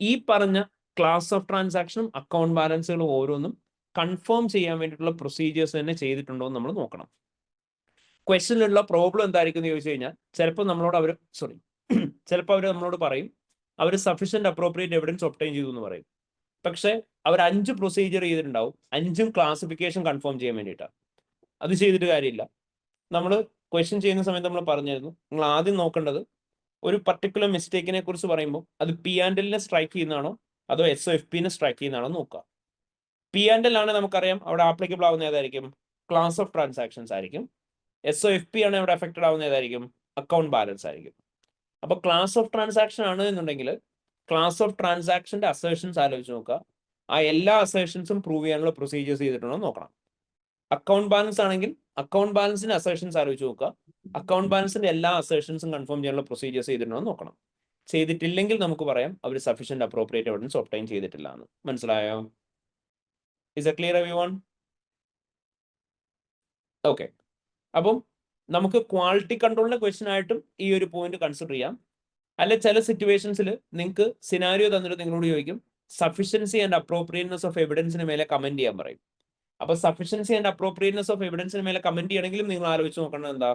ഈ പറഞ്ഞ ക്ലാസ് ഓഫ് ട്രാൻസാക്ഷനും അക്കൗണ്ട് ബാലൻസുകളും ഓരോന്നും കൺഫേം ചെയ്യാൻ വേണ്ടിയിട്ടുള്ള പ്രൊസീജിയേഴ്സ് തന്നെ ചെയ്തിട്ടുണ്ടോ എന്ന് നമ്മൾ നോക്കണം. ക്വസ്റ്റനിലുള്ള പ്രോബ്ലം എന്തായിരിക്കും എന്ന് ചോദിച്ചു കഴിഞ്ഞാൽ ചിലപ്പോൾ നമ്മളോട് നമ്മളോട് പറയും അവർ സഫീഷ്യന്റ് അപ്രോപ്രിയേറ്റ് എവിഡൻസ് ഒബ്റ്റൈൻ ചെയ്തു എന്ന് പറയും. പക്ഷേ അവർ 5 പ്രൊസീജിയർ ചെയ്തിട്ടുണ്ടാവും, 5ഉം ക്ലാസിഫിക്കേഷൻ കൺഫേം ചെയ്യാൻ വേണ്ടിയിട്ടാണ്. അത് ചെയ്തിട്ട് കാര്യമില്ല. നമ്മൾ ക്വസ്റ്റ്യൻ ചെയ്യുന്ന സമയത്ത് നമ്മൾ പറഞ്ഞിരുന്നു നിങ്ങൾ ആദ്യം നോക്കേണ്ടത് ഒരു പർട്ടിക്കുലർ മിസ്റ്റേക്കിനെ കുറിച്ച് പറയുമ്പോൾ അത് P&L സ്ട്രൈക്ക് ചെയ്യുന്നതാണോ അതോ SOFP സ്ട്രൈക്ക് ചെയ്യുന്നതാണോ നോക്കുക. P&L ആണ് നമുക്കറിയാം അവിടെ ആപ്ലിക്കബിൾ ആവുന്ന ഏതായിരിക്കും? ക്ലാസ് ഓഫ് ട്രാൻസാക്ഷൻസ് ആയിരിക്കും. SOFP ആണ് ഇവിടെ അഫക്റ്റഡ് ആവുന്ന ഏതായിരിക്കും? അക്കൗണ്ട് ബാലൻസ് ആയിരിക്കും. അപ്പോൾ ക്ലാസ് ഓഫ് ട്രാൻസാക്ഷൻ ആണ് എന്നുണ്ടെങ്കിൽ ക്ലാസ് ഓഫ് ട്രാൻസാക്ഷന്റെ അസേർഷൻസ് ആലോചിച്ച് നോക്കുക. ആ എല്ലാ അസേർഷൻസും പ്രൂവ് ചെയ്യാനുള്ള പ്രൊസീജിയേഴ്സ് ചെയ്തിട്ടുണ്ടോ നോക്കണം. അക്കൗണ്ട് ബാലൻസ് ആണെങ്കിൽ അക്കൗണ്ട് ബാലൻസിന്റെ അസേർഷൻസ് ആലോചിച്ച് നോക്കുക. അക്കൗണ്ട് ബാലൻസിന്റെ എല്ലാ അസേർഷൻസും കൺഫേം ചെയ്യാനുള്ള പ്രൊസീജിയേഴ്സ് ചെയ്തിട്ടുണ്ടോ നോക്കണം. ചെയ്തിട്ടില്ലെങ്കിൽ നമുക്ക് പറയാം അവർ സഫീഷ്യന്റ് അപ്രോപ്രിയേറ്റ് എവിഡൻസ് ഒബ്റ്റൈൻ ചെയ്തിട്ടില്ല എന്ന്. മനസ്സിലായോ? Is a clear everyone? Okay. അപ്പം നമുക്ക് ക്വാളിറ്റി കൺട്രോളിന്റെ ക്വസ്റ്റ്യൻ ആയിട്ടും ഈ ഒരു പോയിന്റ് കൺസിഡർ ചെയ്യാം. അല്ലെ ചില സിറ്റുവേഷൻസിൽ നിങ്ങൾക്ക് സിനാരിയോ തന്നിട്ട് നിങ്ങളോട് ചോദിക്കും സഫിഷ്യൻസി ആൻഡ് അപ്രോപ്രിയേറ്റ്നെസ് ഓഫ് എവിഡൻസിന് മേലെ കമന്റ് ചെയ്യാൻ പറയും. അപ്പൊ സഫിഷ്യൻസി ആൻഡ് അപ്രോപ്രിയേറ്റ്നെസ് ഓഫ് എവിഡൻസിന് മേലെ കമന്റ് ചെയ്യണമെങ്കിലും നിങ്ങൾ ആലോചിച്ച് നോക്കേണ്ടത് എന്താ?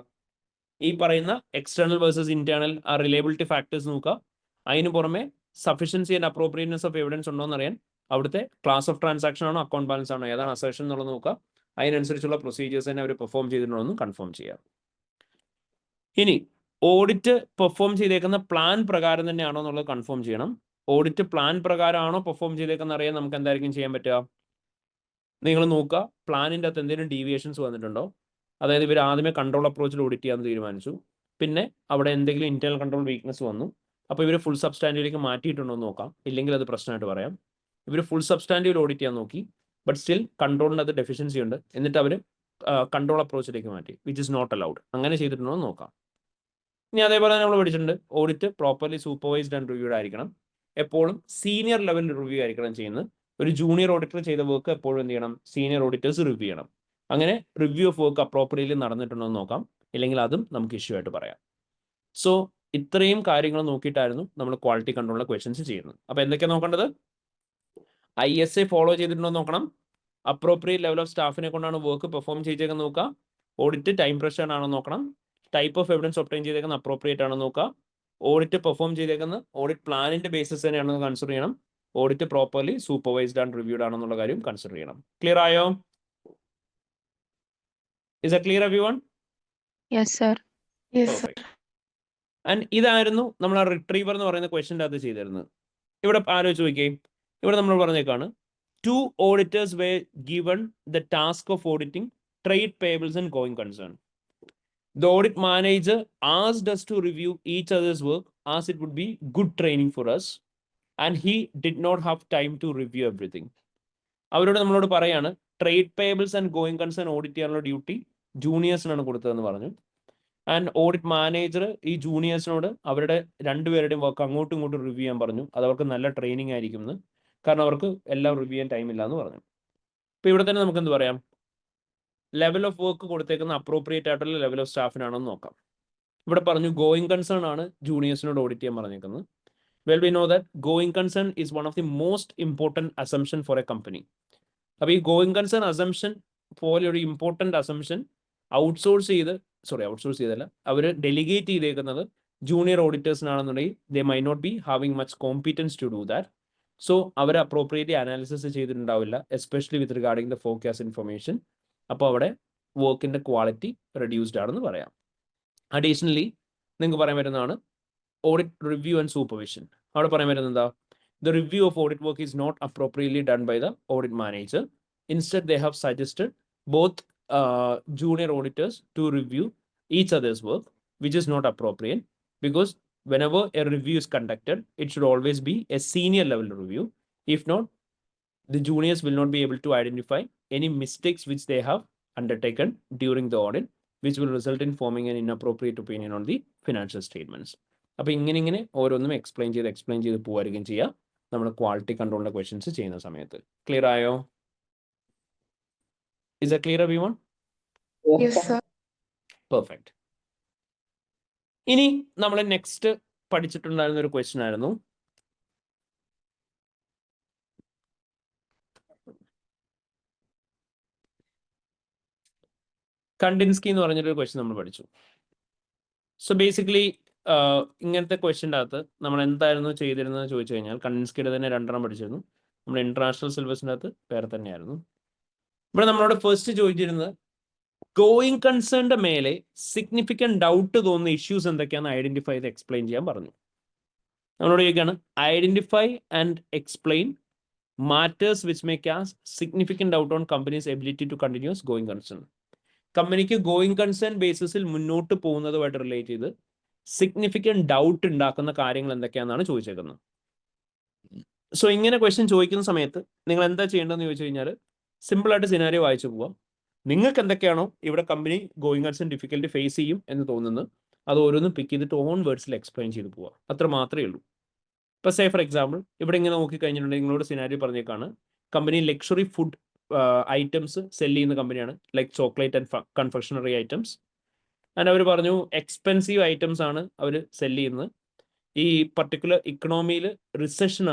ഈ പറയുന്ന എക്സ്റ്റേണൽ വേഴ്സസ് ഇന്റേണൽ ആ റിലയബിലിറ്റി ഫാക്ടേഴ്സ് നോക്കുക. അതിന് പുറമെ sufficiency and appropriateness of evidence ഉണ്ടോ എന്ന് അറിയാൻ അവിടുത്തെ ക്ലാസ് ഓഫ് ട്രാൻസാക്ഷൻ ആണോ അക്കൗണ്ട് ബാലൻസ് ആണോ ഏതാണ് അസേർഷൻ എന്നുള്ളത് നോക്കുക. അതിനനുസരിച്ചുള്ള പ്രൊസീജിയേഴ്സ് തന്നെ അവർ പെർഫോം ചെയ്തിട്ടുണ്ടോ എന്ന് കൺഫേം ചെയ്യാം. ഇനി ഓഡിറ്റ് പെർഫോം ചെയ്തേക്കുന്ന പ്ലാൻ പ്രകാരം തന്നെയാണോ എന്നുള്ളത് കൺഫേം ചെയ്യണം. ഓഡിറ്റ് പ്ലാൻ പ്രകാരമാണോ പെർഫോം ചെയ്തേക്കുന്ന അറിയാൻ നമുക്ക് എന്തായിരിക്കും ചെയ്യാൻ പറ്റുക? നിങ്ങൾ നോക്കുക പ്ലാനിൻ്റെ അകത്ത് എന്തെങ്കിലും ഡീവിയേഷൻസ് വന്നിട്ടുണ്ടോ. അതായത് ഇവർ ആദ്യമേ കൺട്രോൾ അപ്രോച്ചിൽ ഓഡിറ്റ് ചെയ്യാമെന്ന് തീരുമാനിച്ചു, പിന്നെ അവിടെ എന്തെങ്കിലും ഇന്റേണൽ കൺട്രോൾ വീക്ക്നെസ് വന്നു, അപ്പോൾ ഇവർ ഫുൾ സബ്സ്റ്റാൻറ്റീവിലേക്ക് മാറ്റിയിട്ടുണ്ടോ എന്ന് നോക്കാം. ഇല്ലെങ്കിൽ അത് പ്രശ്നമായിട്ട് പറയാം. ഇവർ ഫുൾ സബ്സ്റ്റാൻറ്റീവിൽ ഓഡിറ്റ് ചെയ്യാൻ നോക്കി, ബട്ട് സ്റ്റിൽ കൺട്രോളിൻ്റെ അത് ഡെഫിഷ്യൻസി ഉണ്ട്, എന്നിട്ട് അവർ കൺട്രോൾ അപ്രോച്ചിലേക്ക് മാറ്റി, വിച്ച് ഇസ് നോട്ട് അലൗഡ്. അങ്ങനെ ചെയ്തിട്ടുണ്ടോ എന്ന് നോക്കാം. ഇനി അതേപോലെ നമ്മൾ പഠിച്ചിട്ടുണ്ട് audit properly supervised and reviewed ആയിരിക്കണം. എപ്പോഴും സീനിയർ ലെവൽ റിവ്യൂ ആയിരിക്കണം ചെയ്യുന്നത്. ഒരു ജൂനിയർ ഓഡിറ്റർ ചെയ്ത വർക്ക് എപ്പോഴും എന്ത് ചെയ്യണം, സീനിയർ ഓഡിറ്റേഴ്സ് റിവ്യൂ ചെയ്യണം. അങ്ങനെ റിവ്യൂ ഓഫ് വർക്ക് അപ്രോപ്രിയറ്റ്ലി നടന്നിട്ടുണ്ടോ എന്ന് നോക്കാം, ഇല്ലെങ്കിൽ അതും നമുക്ക് ഇഷ്യൂ ആയിട്ട് പറയാം. സോ ഇത്രയും കാര്യങ്ങൾ നോക്കിയിട്ടായിരുന്നു നമ്മൾ ക്വാളിറ്റി കൺട്രോളിലെ ക്വസ്റ്റ്യൻസ് ചെയ്യുന്നത്. അപ്പോൾ എന്തൊക്കെയാണ് നോക്കേണ്ടത്? ISA ഫോളോ ചെയ്തിട്ടുണ്ടോ നോക്കണം, അപ്രോപ്രിയേറ്റ് ലെവൽ ഓഫ് സ്റ്റാഫിനെ കൊണ്ടാണ് വർക്ക് പെർഫോം ചെയ്തേക്കുന്നത് നോക്കുക, ഓഡിറ്റ് ടൈം പ്രഷർ ആണോ നോക്കണം, ടൈപ്പ് ഓഫ് എവിഡൻസ് ഒബ്റ്റൈൻ ചെയ്തേക്കുന്ന അപ്രോപ്രിയേറ്റ് ആണോ നോക്കുക, ഓഡിറ്റ് പെർഫോം ചെയ്തേക്കുന്ന ഓഡിറ്റ് പ്ലാനിന്റെ ബേസിസ് തന്നെയാണെന്ന് കൺസിഡർ ചെയ്യണം, audit properly supervised and reviewed ആണെന്നുള്ള കാര്യം കൺസിഡർ ചെയ്യണം. ക്ലിയർ ആയോ? Is that clear everyone? Yes, sir. Yes, Perfect. And ഇതായിരുന്നു നമ്മൾ ആ റിട്രീവർ എന്ന് പറയുന്ന ക്വസ്റ്റ്യൻ്റെ അകത്ത് ചെയ്തിരുന്നത്. ഇവിടെ ആലോചിച്ച് നോക്കിയേ, ഇവിടെ നമ്മൾ പറഞ്ഞേക്കാണ് 2 auditors were given the task of auditing trade payables and going concern. The audit manager asked us to review each other's work as it would be good training for us, and he did not have time to review everything. അവരോട് നമ്മളോട് പറയാണ് trade payables and going concern audit ചെയ്യാനുള്ള duty ജൂനിയേഴ്സിനാണ് കൊടുത്തതെന്ന് പറഞ്ഞു. And audit manager ഈ ജൂനിയേഴ്സിനോട് അവരുടെ രണ്ടുപേരുടെയും work അങ്ങോട്ടും ഇങ്ങോട്ടും റിവ്യൂ ചെയ്യാൻ പറഞ്ഞു. അത് അവർക്ക് നല്ല ട്രെയിനിങ് ആയിരിക്കും എന്ന്, കാരണം അവർക്ക് എല്ലാം റിവ്യൂ ചെയ്യാൻ ടൈം ഇല്ല എന്ന് പറഞ്ഞു. ഇപ്പോൾ ഇവിടെ തന്നെ നമുക്ക് എന്ത് പറയാം, ലെവൽ ഓഫ് വർക്ക് കൊടുത്തേക്കുന്ന അപ്രോപ്രിയേറ്റ് ആയിട്ടുള്ള ലെവൽ ഓഫ് സ്റ്റാഫിനാണെന്ന് നോക്കാം. ഇവിടെ പറഞ്ഞു ഗോയിങ് കൺസേൺ ആണ് ജൂനിയേഴ്സിനോട് ഓഡിറ്റ് ചെയ്യാൻ പറഞ്ഞേക്കുന്നത്. Well we know that going concern is one of the most important assumption for a company. അപ്പോൾ ഈ ഗോയിങ് കൺസേൺ അസംഷൻ പോലെ ഒരു ഇമ്പോർട്ടൻ്റ് അസംഷൻ ഔട്ട്സോഴ്സ് ചെയ്തല്ല, അവർ ഡെലിഗേറ്റ് ചെയ്തേക്കുന്നത് ജൂനിയർ ഓഡിറ്റേഴ്സിനാണെന്നുണ്ടെങ്കിൽ they may not be having much competence to do that. So അവർ appropriately analysis ചെയ്തിട്ടുണ്ടാവില്ല, especially with regarding the forecast information. അപ്പോൾ അവിടെ വർക്കിൻ്റെ ക്വാളിറ്റി റെഡ്യൂസ്ഡ് ആണെന്ന് പറയാം. അഡീഷണലി നിങ്ങൾക്ക് പറയാൻ പറ്റുന്നതാണ് ഓഡിറ്റ് റിവ്യൂ ആൻഡ് സൂപ്പർവിഷൻ. അവിടെ പറയാൻ പറ്റുന്നത് എന്താ, the review of audit work is not appropriately done by the audit manager. Instead, they have suggested both junior auditors to review each other's work, which is not appropriate, because whenever a review is conducted, it should always be a senior level review. If not, the juniors will not be able to identify any mistakes which they have undertaken during the audit, which will result in forming an inappropriate opinion on the financial statements. അപ്പോൾ ഇങ്ങനെ ഓരോന്നും explain ചെയ്ത് പോവുകയായിരിക്കും ചെയ്യുക നമ്മൾ quality കൺട്രോളിൻ്റെ questions ചെയ്യുന്ന സമയത്ത്. Clear ആയോ? Is a clear everyone? Yes, sir. Perfect. ഇനി നമ്മൾ നെക്സ്റ്റ് പഠിച്ചിട്ടുണ്ടായിരുന്ന ഒരു ക്വസ്റ്റ്യൻ ആയിരുന്നു കണ്ടിൻസ്കി എന്ന് പറഞ്ഞൊരു ക്വസ്റ്റ്യൻ നമ്മൾ പഠിച്ചു. സോ ബേസിക്കലി ഇങ്ങനത്തെ ക്വസ്റ്റ്യൻ്റെ അകത്ത് നമ്മൾ എന്തായിരുന്നു ചെയ്തിരുന്നത് ചോദിച്ചു കഴിഞ്ഞാൽ, കണ്ടിൻസ്കിയുടെ തന്നെ 2 പഠിച്ചിരുന്നു. നമ്മുടെ ഇന്റർനാഷണൽ സിലബസിൻ്റെ അകത്ത് വേറെ തന്നെയായിരുന്നു. ഇവിടെ നമ്മളോട് ഫസ്റ്റ് ചോദിച്ചിരുന്നത് ഗോയിങ് കൺസേണിന്റെ മേലെ സിഗ്നിഫിക്കൻറ്റ് ഡൗട്ട് തോന്നുന്ന ഇഷ്യൂസ് എന്തൊക്കെയാണെന്ന് ഐഡന്റിഫൈ ചെയ്ത് എക്സ്പ്ലെയിൻ ചെയ്യാൻ പറഞ്ഞു. നമ്മളോട് ചോദിക്കുകയാണ് identify and explain matters which may cast significant doubt on company's ability to continues going concern. കമ്പനിക്ക് ഗോയിങ് കൺസേൺ ബേസിസിൽ മുന്നോട്ട് പോകുന്നതുമായിട്ട് റിലേറ്റ് ചെയ്ത് സിഗ്നിഫിക്കൻറ്റ് ഡൗട്ട് ഉണ്ടാക്കുന്ന കാര്യങ്ങൾ എന്തൊക്കെയാണെന്നാണ് ചോദിച്ചേക്കുന്നത്. സോ ഇങ്ങനെ ക്വസ്റ്റ്യൻ ചോദിക്കുന്ന സമയത്ത് നിങ്ങൾ എന്താ ചെയ്യേണ്ടതെന്ന് ചോദിച്ചു കഴിഞ്ഞാൽ, സിമ്പിളായിട്ട് സിനാരിയോ വായിച്ചു പോവാം. നിങ്ങൾക്ക് എന്തൊക്കെയാണോ ഇവിടെ company going concern difficulty face ചെയ്യും എന്ന് തോന്നുന്നത് അത് ഓരോന്നും പിക്ക് ചെയ്തിട്ട് ഓൺ വേർഡ്സിൽ എക്സ്പ്ലെയിൻ ചെയ്ത് പോവാം. അത്ര മാത്രമേ ഉള്ളൂ. ഇപ്പോൾ സേ ഫോർ എക്സാമ്പിൾ ഇവിടെ ഇങ്ങനെ നോക്കിക്കഴിഞ്ഞിട്ടുണ്ടെങ്കിൽ നിങ്ങളോട് സിനാരിയോ പറഞ്ഞേക്കാണ് company luxury food items sell ചെയ്യുന്ന കമ്പനിയാണ്, like chocolate and confectionery items. And അവർ പറഞ്ഞു എക്സ്പെൻസീവ് ഐറ്റംസ് ആണ് അവർ സെല് ചെയ്യുന്നത്. ഈ പർട്ടിക്കുലർ ഇക്കണോമിയിൽ റിസഷൻ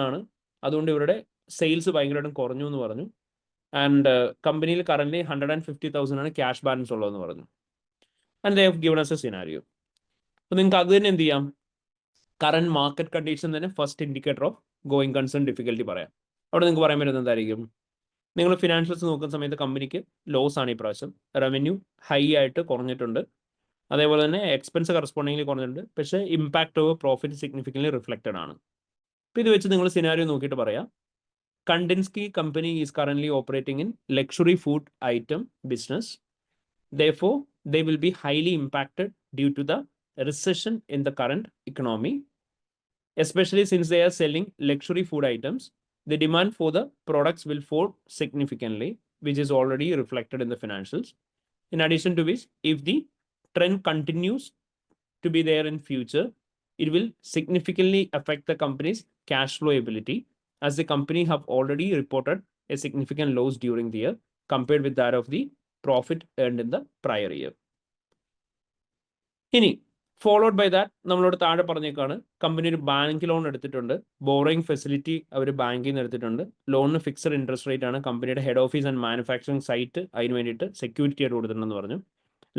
അതുകൊണ്ട് ഇവരുടെ സെയിൽസ് ഭയങ്കരമായിട്ടും കുറഞ്ഞു എന്ന് പറഞ്ഞു. ആൻഡ് കമ്പനിയിൽ കറന്റ് 150,000 ആണ് ക്യാഷ് ബാലൻസ് ഉള്ളതെന്ന് പറഞ്ഞു. And they have given us A scenario. അപ്പോൾ നിങ്ങൾക്ക് അത് തന്നെ എന്ത് ചെയ്യാം, കറന്റ് മാർക്കറ്റ് കണ്ടീഷൻ തന്നെ first indicator of going concern difficulty പറയാം. അവിടെ നിങ്ങൾക്ക് പറയാൻ പറ്റുന്നത് എന്തായിരിക്കും, നിങ്ങൾ ഫിനാൻഷ്യൽസ് നോക്കുന്ന സമയത്ത് കമ്പനിക്ക് ലോസ് ആണ് ഈ പ്രാവശ്യം, റവന്യൂ ഹൈ ആയിട്ട് കുറഞ്ഞിട്ടുണ്ട്, അതേപോലെ തന്നെ എക്സ്പെൻസ് കറസ്പോണ്ടിങ്ങിൽ കുറഞ്ഞിട്ടുണ്ട്, പക്ഷേ impact over profit significantly reflected ആണ്. അപ്പോൾ ഇത് വെച്ച് നിങ്ങൾ സിനാരിയോ നോക്കിയിട്ട് പറയാം, Kandinsky company is currently operating in luxury food item business. Therefore, they will be highly impacted due to the recession in the current economy, especially since they are selling luxury food items. The demand for the products will fall significantly, which is already reflected in the financials. In addition to which, if the trend continues to be there in future, it will significantly affect the company's cash flow ability as the company have already reported a significant loss during the year compared with that of the profit earned in the prior year. ഇനി followed by that നമ്മളോട് താഴെ പറഞ്ഞേക്കാണ് company ഒരു bank loan എടുത്തിട്ടുണ്ട്, borrowing facility അവർ ബാങ്കിൽ നിന്ന് എടുത്തിട്ടുണ്ട്, ലോണിന് ഫിക്സഡ് ഇൻട്രസ്റ്റ് റേറ്റ് ആണ്, കമ്പനിയുടെ head office and manufacturing site അതിന് വേണ്ടിയിട്ട് സെക്യൂരിറ്റി ആയിട്ട് കൊടുത്തിട്ടുണ്ടെന്ന് പറഞ്ഞു.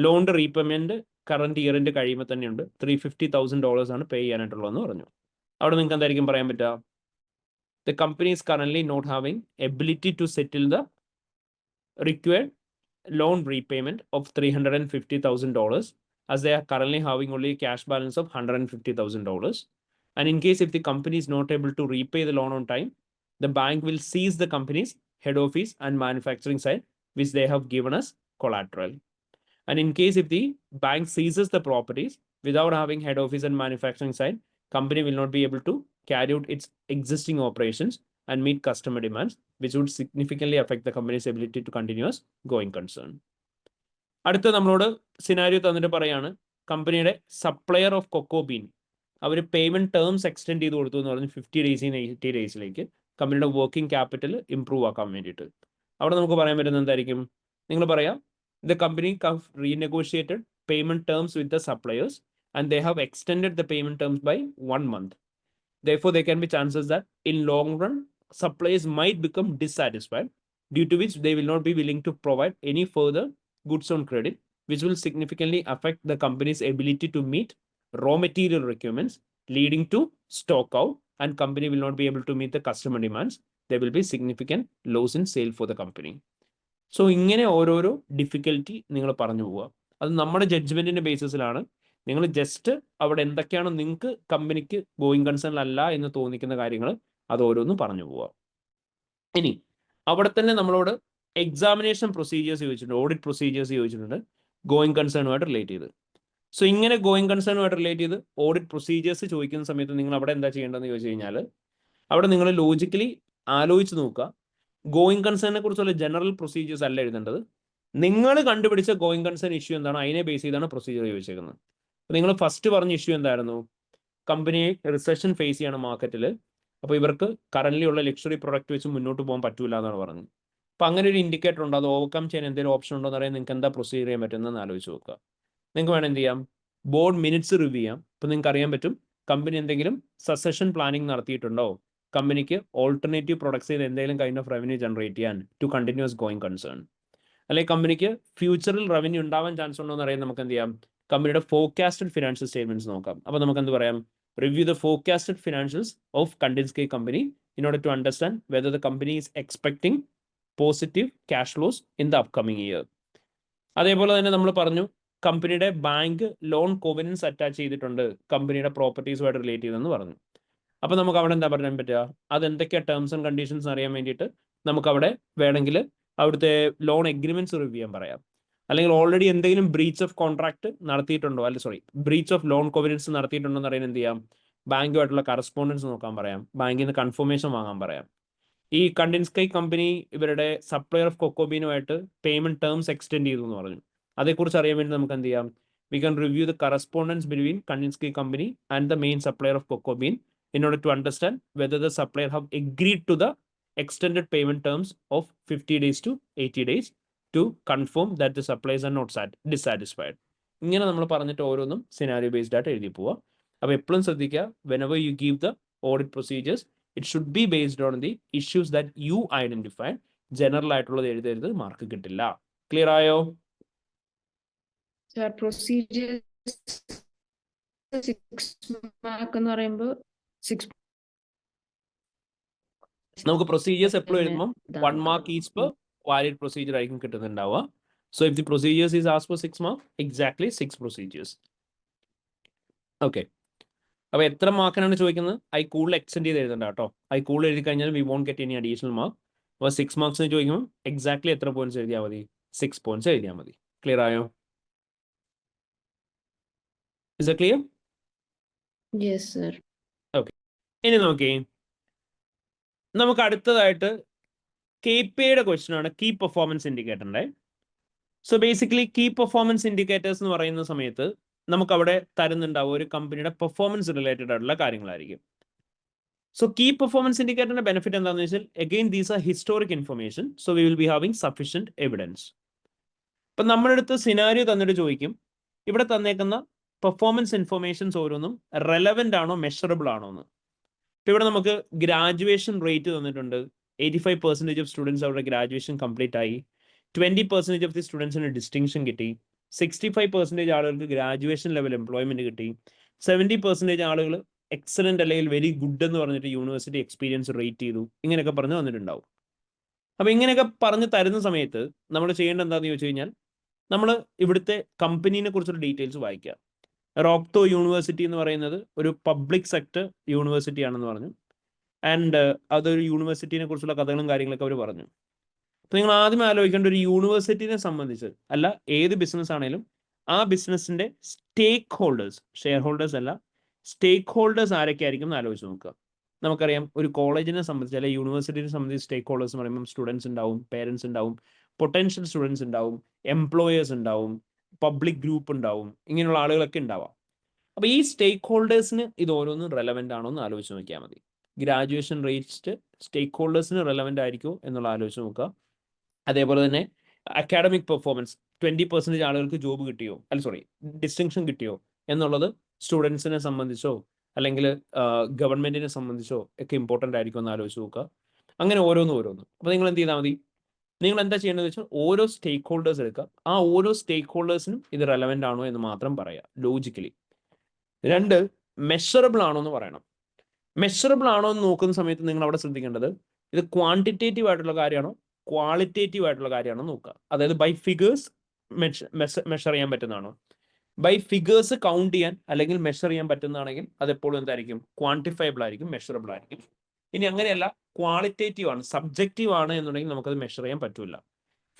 ലോണിന്റെ റീപേയ്മെന്റ് കറന്റ് ഇയറിന്റെ കഴിയുമ്പോൾ തന്നെയുണ്ട്, $350,000 ആണ് പേ ചെയ്യാനായിട്ടുള്ളതെന്ന് പറഞ്ഞു. അവിടെ നിങ്ങൾക്ക് എന്തായിരിക്കും പറയാൻ പറ്റുക? The company is currently not having ability to settle the required loan repayment of $350,000 as they are currently having only a cash balance of $150,000. And in case if the company is not able to repay the loan on time, the bank will seize the company's head office and manufacturing site, which they have given us collateral. And in case if the bank seizes the properties without having head office and manufacturing site, company will not be able to carry out its existing operations and meet customer demands, which would significantly affect the company's ability to continue as going concern. അടുത്ത നമ്മളോട് scenario തന്നിട്ട് പറയാണ്, കമ്പനിയുടെ supplier of cocoa bean അവർ payment terms extend ചെയ്ത് കൊടുത്തു എന്ന് പറഞ്ഞ് 50 days 80 days കമ്പനിയുടെ വർക്കിംഗ് ക്യാപിറ്റൽ ഇംപ്രൂവ് ആക്കാൻ വേണ്ടിയിട്ട്. അവിടെ നമുക്ക് പറയാൻ പറ്റുന്നത് എന്തായിരിക്കും? നിങ്ങൾ പറയാം, the company have renegotiated payment terms with the suppliers and they have extended the payment terms by 1 month. Therefore, there can be chances that in long run, suppliers might become dissatisfied, due to which they will not be willing to provide any further goods on credit, which will significantly affect the company's ability to meet raw material requirements, leading to stock out, and company will not be able to meet the customer demands. There will be significant loss in sale for the company. So ഇങ്ങനെ ഓരോരോ difficulty നിങ്ങൾ പറഞ്ഞു പോവുക. അത് നമ്മുടെ ജഡ്ജ്മെന്റിന്റെ ബേസിസിലാണ്. നിങ്ങൾ just അവിടെ എന്തൊക്കെയാണ് നിങ്ങൾക്ക് കമ്പനിക്ക് ഗോയിങ് കൺസേൺ അല്ല എന്ന് തോന്നിക്കുന്ന കാര്യങ്ങൾ അത് ഓരോന്നും പറഞ്ഞു പോവുക. ഇനി അവിടെ തന്നെ നമ്മളോട് എക്സാമിനേഷൻ പ്രൊസീജിയേഴ്സ് ചോദിച്ചിട്ടുണ്ട്, ഓഡിറ്റ് പ്രൊസീജിയേഴ്സ് ചോദിച്ചിട്ടുണ്ട് ഗോയിങ് കൺസേണുമായിട്ട് റിലേറ്റ് ചെയ്ത്. സോ ഇങ്ങനെ ഗോയിങ് കൺസേണുമായിട്ട് റിലേറ്റ് ചെയ്ത് ഓഡിറ്റ് പ്രൊസീജിയേഴ്സ് ചോദിക്കുന്ന സമയത്ത് നിങ്ങൾ അവിടെ എന്താ ചെയ്യേണ്ടതെന്ന് ചോദിച്ചു കഴിഞ്ഞാൽ, അവിടെ നിങ്ങൾ ലോജിക്കലി ആലോചിച്ച് നോക്കുക. ഗോയിങ് കൺസേണിനെ കുറിച്ചുള്ള ജനറൽ പ്രൊസീജിയേഴ്സ് അല്ല എഴുതേണ്ടത്. നിങ്ങൾ കണ്ടുപിടിച്ച ഗോയിങ് കൺസേൺ ഇഷ്യൂ എന്താണ്, അതിനെ ബേസ് ചെയ്താണ് പ്രൊസീജിയർ ചോദിച്ചേക്കുന്നത്. നിങ്ങൾ ഫസ്റ്റ് പറഞ്ഞ ഇഷ്യൂ എന്തായിരുന്നു? കമ്പനി റിസഷൻ ഫേസ് ചെയ്യണം മാർക്കറ്റിൽ, അപ്പോൾ ഇവർക്ക് കറന്റ് ഉള്ള ലക്ഷറി പ്രൊഡക്റ്റ് വെച്ച് മുന്നോട്ട് പോകാൻ പറ്റൂല എന്നാണ് പറഞ്ഞത്. അപ്പോൾ അങ്ങനെ ഒരു ഇൻഡിക്കേറ്റർ ഉണ്ടോ, അത് ഓവർകം ചെയ്യാൻ എന്തെങ്കിലും ഓപ്ഷൻ ഉണ്ടോ എന്ന് അറിയാൻ നിങ്ങൾക്ക് എന്താ പ്രൊസീജിയർ ചെയ്യാൻ പറ്റുന്നതെന്ന് ആലോചിച്ച് നോക്കുക. നിങ്ങൾക്ക് വേണം എന്ത് ചെയ്യാം, ബോർഡ് മിനിറ്റ്സ് റിവ്യൂ ചെയ്യാം. ഇപ്പോൾ നിങ്ങൾക്ക് അറിയാൻ പറ്റും കമ്പനി എന്തെങ്കിലും സസഷൻ പ്ലാനിങ് നടത്തിയിട്ടുണ്ടോ, കമ്പനിക്ക് ഓൾട്ടർനേറ്റീവ് പ്രൊഡക്ട്സ് ചെയ്ത് എന്തെങ്കിലും കൈൻഡ് ഓഫ് റവന്യൂ ജനറേറ്റ് ചെയ്യാൻ ടു കണ്ടിന്യൂസ് ഗോയിങ് കൺസേൺ, അല്ലെങ്കിൽ കമ്പനിക്ക് ഫ്യൂച്ചറിൽ റവന്യൂ ഉണ്ടാവാൻ ചാൻസ് ഉണ്ടോ എന്ന് അറിയാൻ നമുക്ക് എന്ത് ചെയ്യാം, കമ്പനിയുടെ ഫോർകാസ്റ്റഡ് ഫിനാൻഷ്യൽ സ്റ്റേറ്റ്മെന്റ്സ് നോക്കാം. അപ്പോൾ നമുക്ക് എന്ത് പറയാം, review the forecasted financials of Kandinsky company in order to understand whether the company is expecting positive cash flows in the upcoming year. അതേപോലെ തന്നെ നമ്മൾ പറഞ്ഞു കമ്പനിയുടെ ബാങ്ക് ലോൺ കോവനൻസ് അറ്റാച്ച് ചെയ്തിട്ടുണ്ട് കമ്പനിയുടെ പ്രോപ്പർട്ടീസുമായിട്ട് റിലേറ്റ് ചെയ്തെന്ന് പറഞ്ഞു. അപ്പോൾ നമുക്ക് അവിടെ എന്താ പറയാൻ പറ്റുക, അതെന്തൊക്കെയാണ് ടേംസ് ആൻഡ് കണ്ടീഷൻസ് അറിയാൻ വേണ്ടിയിട്ട് നമുക്ക് അവിടെ വേണമെങ്കിൽ അവിടുത്തെ ലോൺ എഗ്രിമെന്റ്സ് റിവ്യൂ ചെയ്യാൻ പറയാം. അല്ലെങ്കിൽ ഓൾറെഡി എന്തെങ്കിലും ബ്രീച്ച് ഓഫ് കോൺട്രാക്ട് നടത്തിയിട്ടുണ്ടോ, ബ്രീച്ച് ഓഫ് ലോൺ കോവനൻസ് നടത്തിയിട്ടുണ്ടോ എന്ന് അറിയാൻ എന്ത് ചെയ്യാം, ബാങ്കുമായിട്ടുള്ള കറസ്പോണ്ടൻസ് നോക്കാൻ പറയാം, ബാങ്കിൽ നിന്ന് കൺഫർമേഷൻ വാങ്ങാൻ പറയാം. ഈ കണ്ടിൻസ്കൈ കമ്പനി ഇവരുടെ സപ്ലയർ ഓഫ് കൊക്കോബീനുമായിട്ട് പേയ്മെന്റ് ടേംസ് എക്സ്റ്റെൻഡ് ചെയ്തു എന്ന് പറഞ്ഞു. അതേക്കുറിച്ച് അറിയാൻ വേണ്ടി നമുക്ക് എന്ത് ചെയ്യാം, we can review the correspondence between Kandinsky company and the main supplier of cocoa bean in order to understand whether the supplier have agreed to the extended payment terms of 50 days to 80 days to confirm that the suppliers are not dissatisfied. ഇങ്ങനെ നമ്മൾ പറഞ്ഞിട്ട് ഓരോന്നും scenario based ആയിട്ട് എഴുതി പോവുക. അപ്പോൾ എപ്പോഴും ശ്രദ്ധിക്കുക, whenever you give the audit procedures, it should be based on the issues that you identified. General ആയിട്ടുള്ളത് എഴുതരുത്, മാർക്ക് കിട്ടില്ല. ക്ലിയർ ആയോ? സർ പ്രൊസീജിയേഴ്സ് 6 മാർക്ക് എന്ന് പറയുമ്പോൾ നമുക്ക് പ്രൊസീജിയേഴ്സ് എപ്പോഴും എഴുതുമ്പോൾ 1 mark each per valid procedure ആയിരിക്കും കിട്ടുന്നുണ്ടാവുക. So if the procedures is asked for 6 marks, exactly 6 procedures. Okay, അപ്പോൾ എത്ര മാർക്കിനാണ് ചോദിക്കുന്നത്? ഐ കൂടുതൽ എക്സ്റ്റെൻഡ് ചെയ്ത് എഴുതണ്ട കേട്ടോ. ഐ കൂടുതൽ എഴുതി കഴിഞ്ഞാൽ we won't get any additional mark. അപ്പോൾ 6 marks ചോദിക്കുമ്പോൾ എക്സാക്ട്ലി എത്ര പോയിന്റ്സ് എഴുതിയാൽ മതി? 6 points എഴുതിയാൽ മതി. ക്ലിയർ ആയോ? Is it clear? Yes sir. ഇനി നോക്കി, നമുക്ക് അടുത്തതായിട്ട് KPIയുടെ ക്വസ്റ്റ്യൻ ആണ്, കീ പെർഫോമൻസ് ഇൻഡിക്കേറ്ററിന്റെ. So basically key performance indicators എന്ന് പറയുന്ന സമയത്ത് നമുക്ക് അവിടെ തരുന്നുണ്ടാവും ഒരു കമ്പനിയുടെ പെർഫോമൻസ് റിലേറ്റഡ് ആയിട്ടുള്ള കാര്യങ്ങളായിരിക്കും. സോ കീ പെർഫോമൻസ് ഇൻഡിക്കേറ്ററിന്റെ ബെനിഫിറ്റ് എന്താണെന്ന് വെച്ചാൽ again these are historic information, so we will be having sufficient evidence. ഇപ്പം നമ്മുടെ അടുത്ത് സിനാരിയോ തന്നിട്ട് ചോദിക്കും, ഇവിടെ തന്നേക്കുന്ന പെർഫോമൻസ് ഇൻഫർമേഷൻസ് ഓരോന്നും റെലവെന്റ് ആണോ മെഷറബിൾ ആണോ എന്ന്. ഇപ്പം ഇവിടെ നമുക്ക് ഗ്രാജുവേഷൻ റേറ്റ് തന്നിട്ടുണ്ട്. 85% ഓഫ് സ്റ്റുഡൻസ് അവരുടെ ഗ്രാജുവേഷൻ കംപ്ലീറ്റ് ആയി. 20% ഓഫ് ദി സ്റ്റുഡൻസിന് ഡിസ്റ്റിങ്ഷൻ കിട്ടി. 65% ആളുകൾക്ക് ഗ്രാജുവേഷൻ ലെവൽ എംപ്ലോയ്മെന്റ് കിട്ടി. 70% ആളുകൾ എക്സലന്റ് അല്ലെങ്കിൽ വെരി ഗുഡ് എന്ന് പറഞ്ഞിട്ട് യൂണിവേഴ്സിറ്റി എക്സ്പീരിയൻസ് റേറ്റ് ചെയ്തു. ഇങ്ങനെയൊക്കെ പറഞ്ഞ് വന്നിട്ടുണ്ടാവും. അപ്പം ഇങ്ങനെയൊക്കെ പറഞ്ഞ് തരുന്ന സമയത്ത് നമ്മൾ ചെയ്യേണ്ടത് എന്താണെന്ന് ചോദിച്ചു കഴിഞ്ഞാൽ, നമ്മൾ ഇവിടുത്തെ കമ്പനീനെ കുറിച്ചുള്ള ഡീറ്റെയിൽസ് വായിക്കുക. റോക്തോ യൂണിവേഴ്സിറ്റി എന്ന് പറയുന്നത് ഒരു പബ്ലിക് സെക്ടർ യൂണിവേഴ്സിറ്റി ആണെന്ന് പറഞ്ഞു. ആൻഡ് അതൊരു യൂണിവേഴ്സിറ്റിനെ കുറിച്ചുള്ള കഥകളും കാര്യങ്ങളൊക്കെ അവർ പറഞ്ഞു. അപ്പോൾ നിങ്ങൾ ആദ്യം ആലോചിക്കേണ്ട, ഒരു യൂണിവേഴ്സിറ്റിനെ സംബന്ധിച്ച് അല്ല, ഏത് ബിസിനസ് ആണെങ്കിലും ആ ബിസിനസ്സിന്റെ സ്റ്റേക്ക് ഹോൾഡേഴ്സ്, ഷെയർ ഹോൾഡേഴ്സ് അല്ല, സ്റ്റേക്ക് ഹോൾഡേഴ്സ് ആരൊക്കെ ആയിരിക്കും എന്ന് ആലോചിച്ച് നോക്കുക. നമുക്കറിയാം ഒരു കോളേജിനെ സംബന്ധിച്ച് അല്ലെങ്കിൽ യൂണിവേഴ്സിറ്റിനെ സംബന്ധിച്ച് സ്റ്റേക്ക് ഹോൾഡേഴ്സ് എന്ന് പറയുമ്പോൾ സ്റ്റുഡൻസ് ഉണ്ടാവും, പേരൻസ് ഉണ്ടാവും, പൊട്ടൻഷ്യൽ സ്റ്റുഡൻസ് ഉണ്ടാവും, എംപ്ലോയേഴ്സ് ഉണ്ടാവും, പബ്ലിക് ഗ്രൂപ്പ് ഉണ്ടാവും, ഇങ്ങനെയുള്ള ആളുകളൊക്കെ ഉണ്ടാവാം. അപ്പോൾ ഈ സ്റ്റേക്ക് ഹോൾഡേഴ്സിന് ഇത് ഓരോന്നും റെലവെന്റ് ആണോ എന്ന് ആലോചിച്ച് നോക്കിയാൽ മതി. ഗ്രാജുവേഷൻ റേറ്റ് സ്റ്റേക്ക് ഹോൾഡേഴ്സിന് റെലവെന്റ് ആയിരിക്കുമോ എന്നുള്ള ആലോചിച്ച് നോക്കുക. അതേപോലെ തന്നെ അക്കാഡമിക് പെർഫോമൻസ്, 20% ആളുകൾക്ക് ജോബ് കിട്ടിയോ, ഡിസ്റ്റിങ്ഷൻ കിട്ടിയോ എന്നുള്ളത് സ്റ്റുഡൻസിനെ സംബന്ധിച്ചോ അല്ലെങ്കിൽ ഗവൺമെന്റിനെ സംബന്ധിച്ചോ ഒക്കെ ഇമ്പോർട്ടൻ്റ് ആയിരിക്കും എന്ന് ആലോചിച്ച് നോക്കുക. അങ്ങനെ ഓരോന്നും. അപ്പോൾ നിങ്ങൾ എന്ത് ചെയ്താൽ മതി, നിങ്ങൾ എന്താ ചെയ്യേണ്ടത് വെച്ചാൽ ഓരോ സ്റ്റേക്ക് ഹോൾഡേഴ്സ് എടുക്കുക. ആ ഓരോ സ്റ്റേക്ക് ഹോൾഡേഴ്സിനും ഇത് റെലവെന്റ് ആണോ എന്ന് മാത്രം പറയുക ലോജിക്കലി. 2, മെഷറബിൾ ആണോ എന്ന് പറയണം. മെഷറബിൾ ആണോ എന്ന് നോക്കുന്ന സമയത്ത് നിങ്ങൾ അവിടെ ശ്രദ്ധിക്കേണ്ടത്, ഇത് ക്വാണ്ടിറ്റേറ്റീവ് ആയിട്ടുള്ള കാര്യമാണോ ക്വാളിറ്റേറ്റീവ് ആയിട്ടുള്ള കാര്യമാണോ നോക്കുക. അതായത് ബൈ ഫിഗേഴ്സ് മെഷർ ചെയ്യാൻ പറ്റുന്നതാണോ. ബൈ ഫിഗേഴ്സ് കൗണ്ട് ചെയ്യാൻ അല്ലെങ്കിൽ മെഷർ ചെയ്യാൻ പറ്റുന്നതാണെങ്കിൽ അതെപ്പോഴും എന്തായിരിക്കും, ക്വാണ്ടിഫയബിൾ ആയിരിക്കും, മെഷറബിൾ ആയിരിക്കും. ഇനി അങ്ങനെയല്ല, ക്വാളിറ്റേറ്റീവ് ആണ്, സബ്ജക്റ്റീവ് ആണ് എന്നുണ്ടെങ്കിൽ നമുക്കത് മെഷർ ചെയ്യാൻ പറ്റില്ല.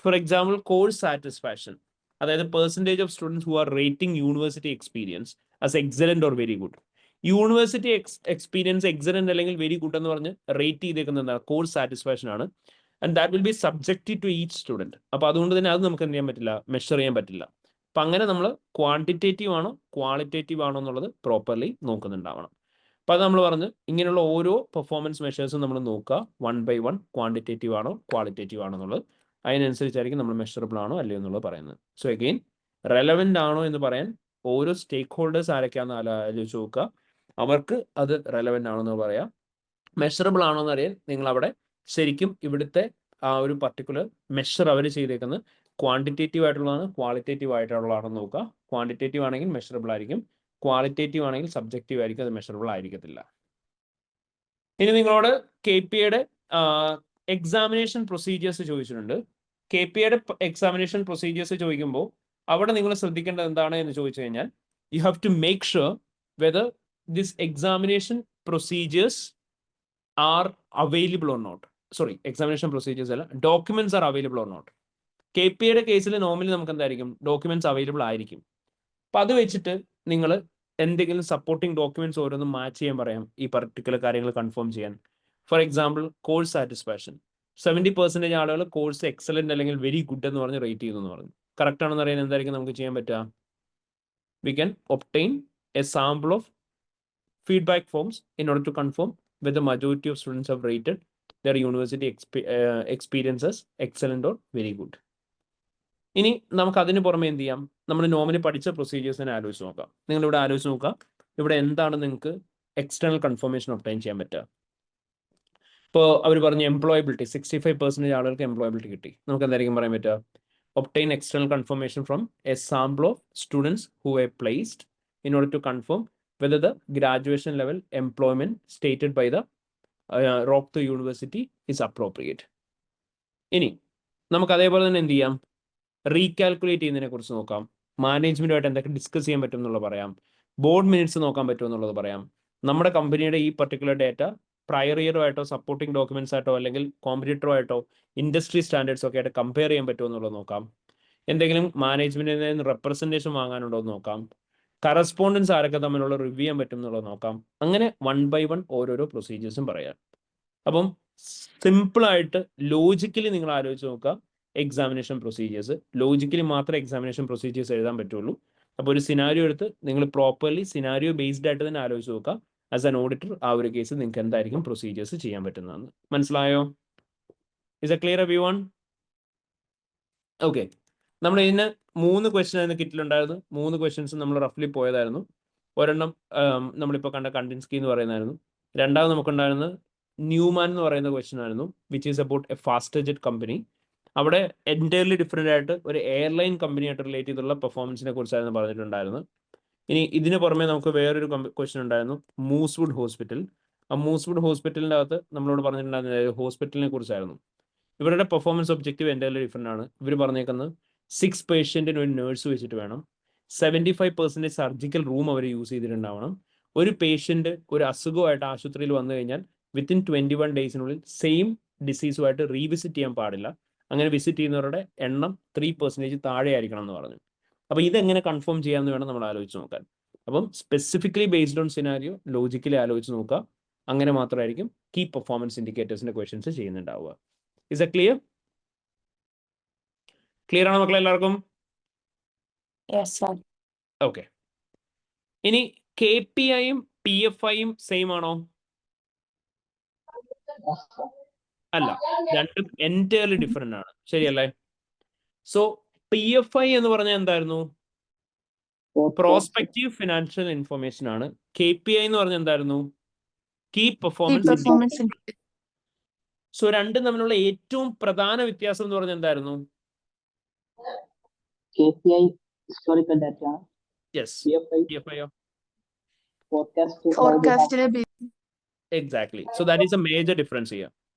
ഫോർ എക്സാമ്പിൾ, കോഴ്സ് സാറ്റിസ്ഫാക്ഷൻ, അതായത് percentage of students who are rating university experience as excellent or very good. University experience excellent അല്ലെങ്കിൽ വെരി ഗുഡ് എന്ന് പറഞ്ഞ് റേറ്റ് ചെയ്തേക്കുന്നത് എന്താണ്, കോഴ്സ് സാറ്റിസ്ഫാക്ഷൻ ആണ്. And that will be subjective to each student. അപ്പോൾ അതുകൊണ്ട് തന്നെ അത് നമുക്ക് എന്ത് ചെയ്യാൻ പറ്റില്ല, മെഷർ ചെയ്യാൻ പറ്റില്ല. അപ്പം അങ്ങനെ നമ്മൾ ക്വാണ്ടിറ്റേറ്റീവ് ആണോ ക്വാളിറ്റേറ്റീവ് ആണോ എന്നുള്ളത് പ്രോപ്പർലി നോക്കുന്നുണ്ടാവണം. അപ്പോൾ അത് നമ്മൾ പറഞ്ഞ് ഇങ്ങനെയുള്ള ഓരോ പെർഫോമൻസ് മെഷേഴ്സും നമ്മൾ നോക്കുക 1 by 1, ക്വാണ്ടിറ്റേറ്റീവ് ആണോ ക്വാളിറ്റേറ്റീവ് ആണോ എന്നുള്ളത്. അതിനനുസരിച്ചായിരിക്കും നമ്മൾ മെഷറബിൾ ആണോ അല്ലയോ എന്നുള്ളത് പറയുന്നത്. സോ അഗെയിൻ, റെലവെന്റ് ആണോ എന്ന് പറയാൻ ഓരോ സ്റ്റേക്ക് ഹോൾഡേഴ്സ് ആരൊക്കെയാണെന്ന് ആലോചിച്ച് നോക്കുക, അവർക്ക് അത് റെലവെന്റ് ആണോ എന്ന് പറയാം. മെഷറബിൾ ആണോ എന്ന് അറിയാൻ നിങ്ങൾ അവിടെ ശരിക്കും ഇവിടുത്തെ ആ ഒരു പർട്ടിക്കുലർ മെഷർ അവർ ചെയ്തേക്കുന്നത് ക്വാണ്ടിറ്റേറ്റീവ് ആയിട്ടുള്ളതാണ് ക്വാളിറ്റേറ്റീവ് ആയിട്ടുള്ളതാണെന്ന് നോക്കുക. ക്വാണ്ടിറ്റേറ്റീവ് ആണെങ്കിൽ മെഷറബിൾ ആയിരിക്കും, ക്വാളിറ്റേറ്റീവ് ആണെങ്കിൽ സബ്ജക്റ്റീവ് ആയിരിക്കും, അത് മെഷറബിൾ ആയിരിക്കത്തില്ല. ഇനി നിങ്ങളോട് KPA എക്സാമിനേഷൻ പ്രൊസീജിയേഴ്സ് ചോദിച്ചിട്ടുണ്ട്. KPA എക്സാമിനേഷൻ പ്രൊസീജിയേഴ്സ് ചോദിക്കുമ്പോൾ അവിടെ നിങ്ങൾ ശ്രദ്ധിക്കേണ്ടത് എന്താണ് എന്ന് ചോദിച്ചു കഴിഞ്ഞാൽ, you have to make sure whether this examination procedures are available or not. Examination procedures അല്ല, documents are available or not. KPA കേസിൽ നോർമലി നമുക്ക് എന്തായിരിക്കും, ഡോക്യുമെന്റ്സ് അവൈലബിൾ ആയിരിക്കും. അപ്പം അത് വെച്ചിട്ട് നിങ്ങൾ എന്തെങ്കിലും സപ്പോർട്ടിംഗ് ഡോക്യുമെന്റ്സ് ഓരോന്നും മാച്ച് ചെയ്യാൻ പറയാം ഈ പർട്ടിക്കുലർ കാര്യങ്ങൾ കൺഫേം ചെയ്യാൻ. ഫോർ എക്സാമ്പിൾ, കോഴ്സ് സാറ്റിസ്ഫാക്ഷൻ, 70% ആളുകൾ കോഴ്സ് എക്സലന്റ് അല്ലെങ്കിൽ വെരി ഗുഡ് എന്ന് പറഞ്ഞ് റേറ്റ് ചെയ്യുന്നു എന്ന് പറഞ്ഞു. കറക്റ്റ് ആണെന്ന് അറിയാൻ എന്തായിരിക്കും നമുക്ക് ചെയ്യാൻ പറ്റുക, we can obtain A sample of feedback forms in order to confirm whether the majority of students have rated their university experiences excellent or very good. ഇനി നമുക്ക് അതിന് പുറമെ എന്ത് ചെയ്യാം, നമ്മൾ നോർമലി പഠിച്ച പ്രൊസീജിയേഴ്സിനെ ആലോചിച്ച് നോക്കാം. നിങ്ങളിവിടെ ആലോചിച്ച് നോക്കാം, ഇവിടെ എന്താണ് നിങ്ങൾക്ക് എക്സ്റ്റേണൽ കൺഫർമേഷൻ ഒബ്റ്റൈൻ ചെയ്യാൻ പറ്റുക. ഇപ്പോൾ അവർ പറഞ്ഞു എംപ്ലോയബിലിറ്റി, 65% ആളുകൾക്ക് എംപ്ലോയബിലിറ്റി കിട്ടി. നമുക്ക് എന്തായിരിക്കും പറയാൻ പറ്റുക, obtain external confirmation from A sample of students who have placed in order to confirm whether the graduation level employment stated by the Rockto University is appropriate. ഇനി നമുക്ക് അതേപോലെ തന്നെ എന്ത് ചെയ്യാം, റീകാൽക്കുലേറ്റ് ചെയ്യുന്നതിനെ കുറിച്ച് നോക്കാം. മാനേജ്മെന്റുമായിട്ട് എന്തൊക്കെ ഡിസ്കസ് ചെയ്യാൻ പറ്റും എന്നുള്ളത് പറയാം. ബോർഡ് മിനിറ്റ്സ് നോക്കാൻ പറ്റുമോ എന്നുള്ളത് പറയാം. നമ്മുടെ കമ്പനിയുടെ ഈ പർട്ടിക്കുലർ ഡേറ്റ പ്രയർ ഇയറോ ആയിട്ടോ സപ്പോർട്ടിംഗ് ഡോക്യുമെന്റ്സ് ആയിട്ടോ അല്ലെങ്കിൽ കോമ്പറ്റീറ്ററോ ആയിട്ടോ ഇൻഡസ്ട്രി സ്റ്റാൻഡേർഡ്സ് ഒക്കെ ആയിട്ട് കമ്പയർ ചെയ്യാൻ പറ്റുമോ എന്നുള്ളത് നോക്കാം. എന്തെങ്കിലും മാനേജ്മെന്റിൽ നിന്ന് റെപ്രസെന്റേഷൻ വാങ്ങാനുണ്ടോ എന്ന് നോക്കാം. കറസ്പോണ്ടൻസ് ആരൊക്കെ തമ്മിലുള്ള റിവ്യൂ ചെയ്യാൻ പറ്റും എന്നുള്ളത് നോക്കാം. അങ്ങനെ 1 by 1 ഓരോരോ പ്രൊസീജിയേഴ്സും പറയാം. അപ്പം സിമ്പിളായിട്ട് ലോജിക്കലി നിങ്ങൾ ആലോചിച്ച് നോക്കുക എക്സാമിനേഷൻ പ്രൊസീജിയേഴ്സ്. ലോജിക്കലി മാത്രമേ എക്സാമിനേഷൻ പ്രൊസീജിയേഴ്സ് എഴുതാൻ പറ്റുള്ളൂ. അപ്പോൾ ഒരു സിനാരിയോ എടുത്ത് നിങ്ങൾ പ്രോപ്പർലി സിനാരിയോ ബേസ്ഡ് ആയിട്ട് തന്നെ ആലോചിച്ച് നോക്കുക. ആസ് ആൻ ഓഡിറ്റർ ആ ഒരു കേസ് നിങ്ങൾക്ക് എന്തായിരിക്കും പ്രൊസീജിയേഴ്സ് ചെയ്യാൻ പറ്റുന്നതെന്ന്. മനസ്സിലായോ? Is a clear everyone? Okay, നമ്മൾ ഇതിന് 3 ക്വസ്റ്റ്യൻ ആയിരുന്നു കിറ്റിലുണ്ടായിരുന്നു. 3 ക്വസ്റ്റ്യൻസ് നമ്മൾ റഫ്ലി പോയതായിരുന്നു. ഒരെണ്ണം നമ്മളിപ്പോൾ കണ്ട കണ്ടിൻസ്കി എന്ന് പറയുന്നതായിരുന്നു. രണ്ടാമത് നമുക്കുണ്ടായിരുന്നത് ന്യൂമാൻ എന്ന് പറയുന്ന ക്വസ്റ്റ്യൻ ആയിരുന്നു, which is about A fast jet company. അവിടെ എൻറ്റയർലി ഡിഫറെൻ്റ് ആയിട്ട് ഒരു എയർലൈൻ കമ്പനിയായിട്ട് റിലേറ്റ് ചെയ്തുള്ള പെർഫോമൻസിനെ കുറിച്ചായിരുന്നു പറഞ്ഞിട്ടുണ്ടായിരുന്നത്. ഇനി ഇതിന് പുറമെ നമുക്ക് വേറൊരു ക്വസ്റ്റ്യൻ ഉണ്ടായിരുന്നു, മൂസ്വുഡ് ഹോസ്പിറ്റൽ. ആ മൂസ്വുഡ് ഹോസ്പിറ്റലിൻ്റെ അകത്ത് നമ്മളോട് പറഞ്ഞിട്ടുണ്ടായിരുന്നത് ഹോസ്പിറ്റലിനെ കുറിച്ചായിരുന്നു. ഇവരുടെ പെർഫോമൻസ് ഒബ്ജക്റ്റീവ് എൻറ്റയർലി ഡിഫറെൻ്റ് ആണ്. ഇവർ പറഞ്ഞേക്കുന്നത് 6 പേഷ്യൻറ്റിന് ഒരു നേഴ്സ് വെച്ചിട്ട് വേണം, 75% സർജിക്കൽ റൂം അവർ യൂസ് ചെയ്തിട്ടുണ്ടാവണം, ഒരു പേഷ്യൻ്റ് ഒരു അസുഖമായിട്ട് ആശുപത്രിയിൽ വന്നു കഴിഞ്ഞാൽ വിത്തിൻ 21 ഡേയ്സിനുള്ളിൽ സെയിം ഡിസീസുമായിട്ട് റീവിസിറ്റ് ചെയ്യാൻ പാടില്ല, അങ്ങനെ വിസിറ്റ് ചെയ്യുന്നവരുടെ എണ്ണം 3% താഴെ ആയിരിക്കണം എന്ന് പറഞ്ഞു. അപ്പോൾ ഇതെങ്ങനെ കൺഫേം ചെയ്യാമെന്ന് വേണം നമ്മൾ ആലോചിച്ച് നോക്കാൻ. അപ്പം specifically based on scenario logically ആലോചിച്ച് നോക്കുക. അങ്ങനെ മാത്രമായിരിക്കും കീ പെർഫോമൻസ് ഇൻഡിക്കേറ്റേഴ്സിൻ്റെ ക്വസ്റ്റ്യൻസ് ചെയ്യുന്നുണ്ടാവുക. Is a clear? ക്ലിയർ ആണോ മക്കളെ എല്ലാവർക്കും? Yes, sir. ഓക്കെ. ഇനി KPIയും PFIയും സെയിം ആണോ? അല്ല, രണ്ടും എൻറ്റയർലി ഡിഫറെൻ്റ് ആണ്. ശരിയല്ലേ? സോ PFI എന്ന് പറഞ്ഞാൽ എന്തായിരുന്നു? പ്രോസ്പെക്റ്റീവ് ഫിനാൻഷ്യൽ ഇൻഫർമേഷൻ ആണ്. KPI എന്ന് പറഞ്ഞാൽ എന്തായിരുന്നു? Key performance indicator. സോ രണ്ടും തമ്മിലുള്ള ഏറ്റവും പ്രധാന വ്യത്യാസം എന്ന് പറഞ്ഞാൽ എന്തായിരുന്നു? KPI historical data. Yes. PFI Forecast. Exactly. So that is a major difference here.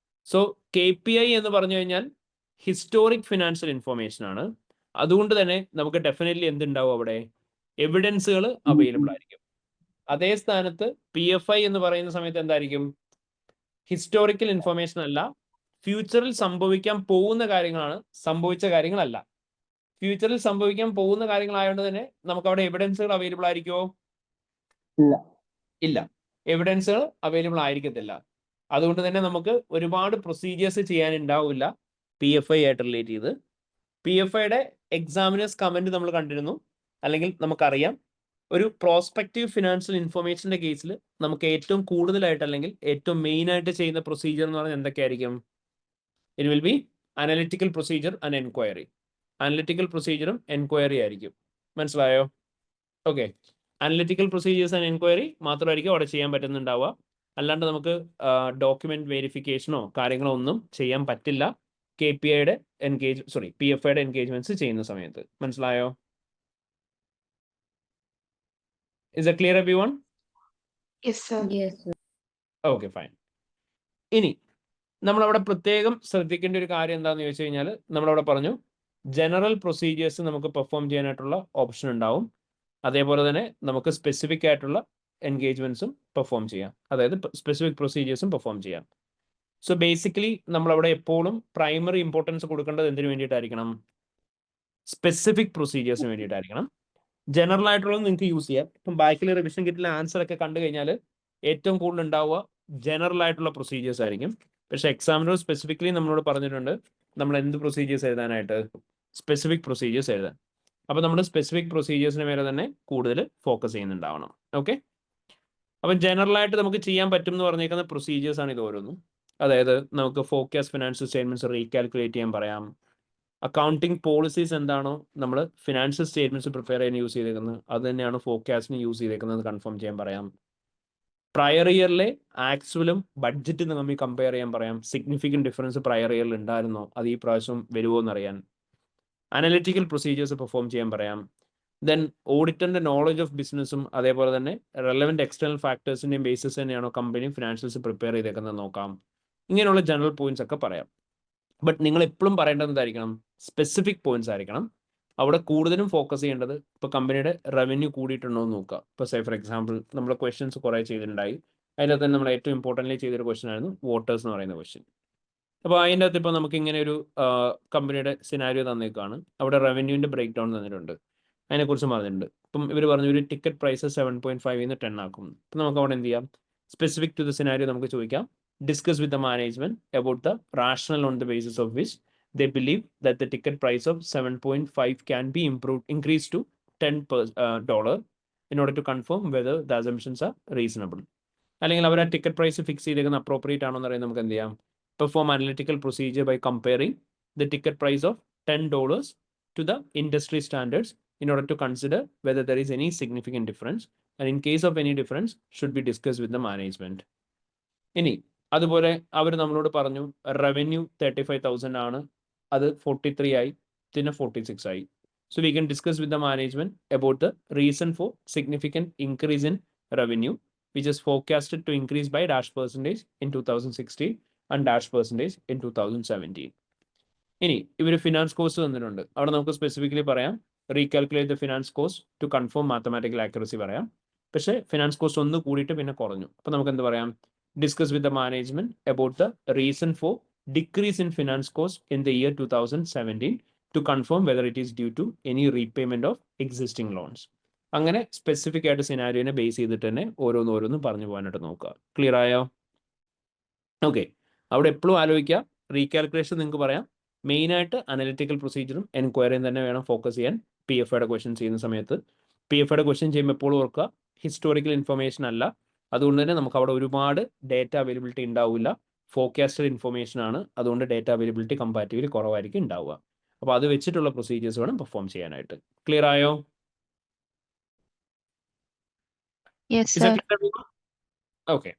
So KPI എന്ന് പറഞ്ഞു കഴിഞ്ഞാൽ ഹിസ്റ്റോറിക് ഫിനാൻഷ്യൽ ഇൻഫർമേഷൻ ആണ്. അതുകൊണ്ട് തന്നെ നമുക്ക് ഡെഫിനറ്റ്ലി എന്തുണ്ടാവും അവിടെ? എവിഡൻസുകൾ അവൈലബിൾ ആയിരിക്കും. അതേ സ്ഥാനത്ത് PFI എന്ന് പറയുന്ന സമയത്ത് എന്തായിരിക്കും? ഹിസ്റ്റോറിക്കൽ ഇൻഫർമേഷൻ അല്ല, ഫ്യൂച്ചറിൽ സംഭവിക്കാൻ പോകുന്ന കാര്യങ്ങളാണ്, സംഭവിച്ച കാര്യങ്ങളല്ല. ഫ്യൂച്ചറിൽ സംഭവിക്കാൻ പോകുന്ന കാര്യങ്ങളായതുകൊണ്ട് തന്നെ നമുക്ക് അവിടെ എവിഡൻസുകൾ അവൈലബിൾ ആയിരിക്കുമോ? ഇല്ല, എവിഡൻസുകൾ അവൈലബിൾ ആയിരിക്കത്തില്ല. അതുകൊണ്ട് തന്നെ നമുക്ക് ഒരുപാട് പ്രൊസീജിയേഴ്സ് ചെയ്യാനുണ്ടാവില്ല PFI ആയിട്ട് റിലേറ്റ് ചെയ്ത്. PFIയുടെ എക്സാമിനേഴ്സ് കമന്റ് നമ്മൾ കണ്ടിരുന്നു, അല്ലെങ്കിൽ നമുക്കറിയാം ഒരു പ്രോസ്പെക്റ്റീവ് ഫിനാൻഷ്യൽ ഇൻഫർമേഷന്റെ കേസിൽ നമുക്ക് ഏറ്റവും കൂടുതലായിട്ട് അല്ലെങ്കിൽ ഏറ്റവും മെയിൻ ആയിട്ട് ചെയ്യുന്ന പ്രൊസീജിയർ എന്ന് പറഞ്ഞാൽ എന്തൊക്കെയായിരിക്കും? It will be analytical procedure and enquiry. Analytical പ്രൊസീജിയറും എൻക്വയറി ആയിരിക്കും. മനസ്സിലായോ? Okay, analytical procedures and enquiry മാത്രമായിരിക്കും അവിടെ ചെയ്യാൻ പറ്റുന്നുണ്ടാവുക. അല്ലാണ്ട് നമുക്ക് ഡോക്യുമെന്റ് വെരിഫിക്കേഷനോ കാര്യങ്ങളോ ഒന്നും ചെയ്യാൻ പറ്റില്ല PFIയുടെ എൻഗേജ്മെന്റ്സ് ചെയ്യുന്ന സമയത്ത്. മനസ്സിലായോ? Is it clear everyone? Yes, sir. Yes, sir. Okay, fine. ഇനി നമ്മളവിടെ പ്രത്യേകം ശ്രദ്ധിക്കേണ്ട ഒരു കാര്യം എന്താണെന്ന് ചോദിച്ചു കഴിഞ്ഞാൽ, നമ്മളവിടെ പറഞ്ഞു ജനറൽ പ്രൊസീജിയേഴ്സ് നമുക്ക് പെർഫോം ചെയ്യാനായിട്ടുള്ള ഓപ്ഷൻ ഉണ്ടാവും. അതേപോലെ തന്നെ നമുക്ക് സ്പെസിഫിക് ആയിട്ടുള്ള എൻഗേജ്മെന്റ്സും പെർഫോം ചെയ്യാം, അതായത് സ്പെസിഫിക് പ്രൊസീജിയേഴ്സും പെർഫോം ചെയ്യാം. സോ ബേസിക്കലി നമ്മളവിടെ എപ്പോഴും പ്രൈമറി ഇമ്പോർട്ടൻസ് കൊടുക്കേണ്ടത് എന്തിനു വേണ്ടിയിട്ടായിരിക്കണം? സ്പെസിഫിക് പ്രൊസീജിയേഴ്സിന് വേണ്ടിയിട്ടായിരിക്കണം. ജനറൽ ആയിട്ടുള്ളത് നിങ്ങൾക്ക് യൂസ് ചെയ്യാം. ഇപ്പം ബാക്കിൽ റിവിഷൻ കിറ്റിലെ ആൻസർ ഒക്കെ കണ്ടു കഴിഞ്ഞാൽ ഏറ്റവും കൂടുതൽ ഉണ്ടാവുക ജനറൽ ആയിട്ടുള്ള പ്രൊസീജിയേഴ്സ് ആയിരിക്കും. പക്ഷെ എക്സാമിനർ സ്പെസിഫിക്കലി നമ്മളോട് പറഞ്ഞിട്ടുണ്ട് നമ്മൾ എന്ത് പ്രൊസീജിയേഴ്സ് എഴുതാനായിട്ട്? സ്പെസിഫിക് പ്രൊസീജിയേഴ്സ് എഴുതാൻ. അപ്പോൾ നമ്മൾ സ്പെസിഫിക് പ്രൊസീജിയേഴ്സിന് മേലെ തന്നെ കൂടുതൽ ഫോക്കസ് ചെയ്യുന്നുണ്ടാവണം. ഓക്കെ, അപ്പം ജനറലായിട്ട് നമുക്ക് ചെയ്യാൻ പറ്റും എന്ന് പറഞ്ഞേക്കുന്ന പ്രൊസീജിയേഴ്സ് ആണ് ഇത് ഓരോന്നും. അതായത് നമുക്ക് ഫോർകാസ്റ്റ് ഫിനാൻഷ്യൽ സ്റ്റേറ്റ്മെന്റ്സ് റീകാൽക്കുലേറ്റ് ചെയ്യാൻ പറയാം. അക്കൗണ്ടിങ് പോളിസീസ് എന്താണോ നമ്മൾ ഫിനാൻഷ്യൽ സ്റ്റേറ്റ്മെന്റ്സ് പ്രിപ്പയർ ചെയ്യാൻ യൂസ് ചെയ്തേക്കുന്നത് അത് തന്നെയാണ് ഫോർകാസ്റ്റിന് യൂസ് ചെയ്തേക്കുന്നത് കൺഫേം ചെയ്യാൻ പറയാം. പ്രയർ ഇയറിലെ ആക്ച്വലും ബഡ്ജറ്റും തമ്മിൽ കമ്പയർ ചെയ്യാൻ പറയാം. സിഗ്നിഫിക്കൻറ്റ് ഡിഫറൻസ് പ്രയർ ഇയറിൽ ഉണ്ടായിരുന്നോ, അത് ഈ പ്രാവശ്യം വരുമോ എന്നറിയാൻ. അനലിറ്റിക്കൽ പ്രൊസീജിയേഴ്സ് പെർഫോം ചെയ്യാൻ പറയാം. ദെൻ ഓഡിറ്ററിന്റെ നോളജ് ഓഫ് ബിസിനസ്സും അതേപോലെ തന്നെ റെലവെന്റ് എക്സ്റ്റേണൽ ഫാക്ടേഴ്സിന്റെയും ബേസിസ് തന്നെയാണോ കമ്പനി ഫിനാൻഷ്യൽസ് പ്രിപ്പയർ ചെയ്തേക്കുന്നത് നോക്കാം. ഇങ്ങനെയുള്ള ജനറൽ പോയിന്റ്സ് ഒക്കെ പറയാം. ബട്ട് നിങ്ങൾ എപ്പോഴും പറയേണ്ടത് എന്തായിരിക്കണം? സ്പെസിഫിക് പോയിന്റ്സ് ആയിരിക്കണം. അവിടെ കൂടുതലും ഫോക്കസ് ചെയ്യേണ്ടത് ഇപ്പോൾ കമ്പനിയുടെ റവന്യൂ കൂടിയിട്ടുണ്ടോ എന്ന് നോക്കുക. ഇപ്പോൾ സേ ഫോർ എക്സാമ്പിൾ നമ്മൾ ക്വസ്റ്റ്യൻസ് കുറേ ചെയ്തിട്ടുണ്ടായി. അതിൻ്റെ അകത്ത് തന്നെ നമ്മൾ ഏറ്റവും ഇമ്പോർട്ടൻ്റ്ലി ചെയ്തൊരു ക്വസ്റ്റ്യൻ ആയിരുന്നു വോട്ടേഴ്സ് എന്ന് പറയുന്ന ക്വസ്റ്റ്യൻ. അപ്പോൾ അതിൻ്റെ അകത്ത് ഇപ്പോൾ നമുക്ക് ഇങ്ങനെ ഒരു കമ്പനിയുടെ സിനാരിയോ തന്നേക്കാണ്. അവിടെ റവന്യൂവിൻ്റെ ബ്രേക്ക് ഡൗൺ തന്നിട്ടുണ്ട്, അതിനെക്കുറിച്ച് പറഞ്ഞിട്ടുണ്ട്. ഇപ്പം ഇവർ പറഞ്ഞു ഒരു ടിക്കറ്റ് പ്രൈസ് 7.5 10 ആക്കും. അപ്പം നമുക്ക് അവിടെ എന്ത് ചെയ്യാം? സ്പെസിഫിക് ടു ദ സിനാരിയോ നമുക്ക് ചോദിക്കാം, discuss with the management about the rationale on the basis of which they believe that the ticket price of 7.5 can be increased to $10 in order to confirm whether the assumptions are reasonable. അല്ലെങ്കിൽ അവർ ആ ticket price fix ചെയ്തേക്കുന്ന appropriate ആണോ എന്ന് അറിയാൻ നമുക്ക് എന്ത് ചെയ്യാം? Perform analytical procedure by comparing the ticket price of $10 to the industry standards in order to consider whether there is any significant difference, and in case of any difference should be discussed with the management. ഇനി അതുപോലെ അവർ നമ്മളോട് പറഞ്ഞു revenue 35,000 ആണ്, അത് 43 ആയി, പിന്നെ 46 ആയി. So we can discuss with the management about the reason for significant increase in revenue, which is forecasted to increase by -% in 2016 and -% in 2017. ഇനി ഇവർ ഫിനാൻസ് കോസ്റ്റ് തന്നിട്ടുണ്ട്. അവിടെ നമുക്ക് സ്പെസിഫിക്കലി പറയാം recalculate the finance cost to confirm mathematical accuracy പറയാം. പക്ഷേ finance cost ഒന്ന് കൂടിയിട്ട് പിന്നെ കുറഞ്ഞു. അപ്പോൾ നമുക്ക് എന്ത് പറയാം? Discuss with the management about the reason for decrease in finance cost in the year 2017 to confirm whether it is due to any repayment of existing loans. അങ്ങനെ സ്പെസിഫിക് ആയിട്ട് സിനാരിയോനെ ബേസ് ചെയ്തിട്ട് തന്നെ ഓരോന്നും പറഞ്ഞു പോകാനായിട്ട് നോക്കുക. ക്ലിയർ ആയോ? ഓക്കെ, അവിടെ എപ്പോഴും ആലോചിക്കുക, റീകാൽക്കുലേഷൻ നിങ്ങൾക്ക് പറയാം. മെയിനായിട്ട് അനലിറ്റിക്കൽ പ്രൊസീജിയറും എൻക്വയറിയും തന്നെ വേണം ഫോക്കസ് ചെയ്യാൻ PFIയുടെ ക്വസ്റ്റ്യൻ ചെയ്യുന്ന സമയത്ത്. PFIയുടെ ക്വസ്റ്റ്യൻ ചെയ്യുമ്പോൾ എപ്പോഴും ഓർക്കുക ഹിസ്റ്റോറിക്കൽ ഇൻഫർമേഷൻ അല്ല, അതുകൊണ്ട് തന്നെ നമുക്ക് അവിടെ ഒരുപാട് ഡേറ്റ അവൈലബിലിറ്റി ഉണ്ടാവില്ല. ഫോർകാസ്റ്റഡ് ഇൻഫർമേഷൻ ആണ്, അതുകൊണ്ട് ഡേറ്റ അവൈലബിലിറ്റി കമ്പാരിറ്റീവ്ലി കുറവായിരിക്കും ഉണ്ടാവുക. അപ്പോൾ അത് വെച്ചിട്ടുള്ള പ്രൊസീജിയേഴ്സ് വേണം പെർഫോം ചെയ്യാനായിട്ട്. ക്ലിയർ ആയോ? Yes, sir. ഓക്കെ,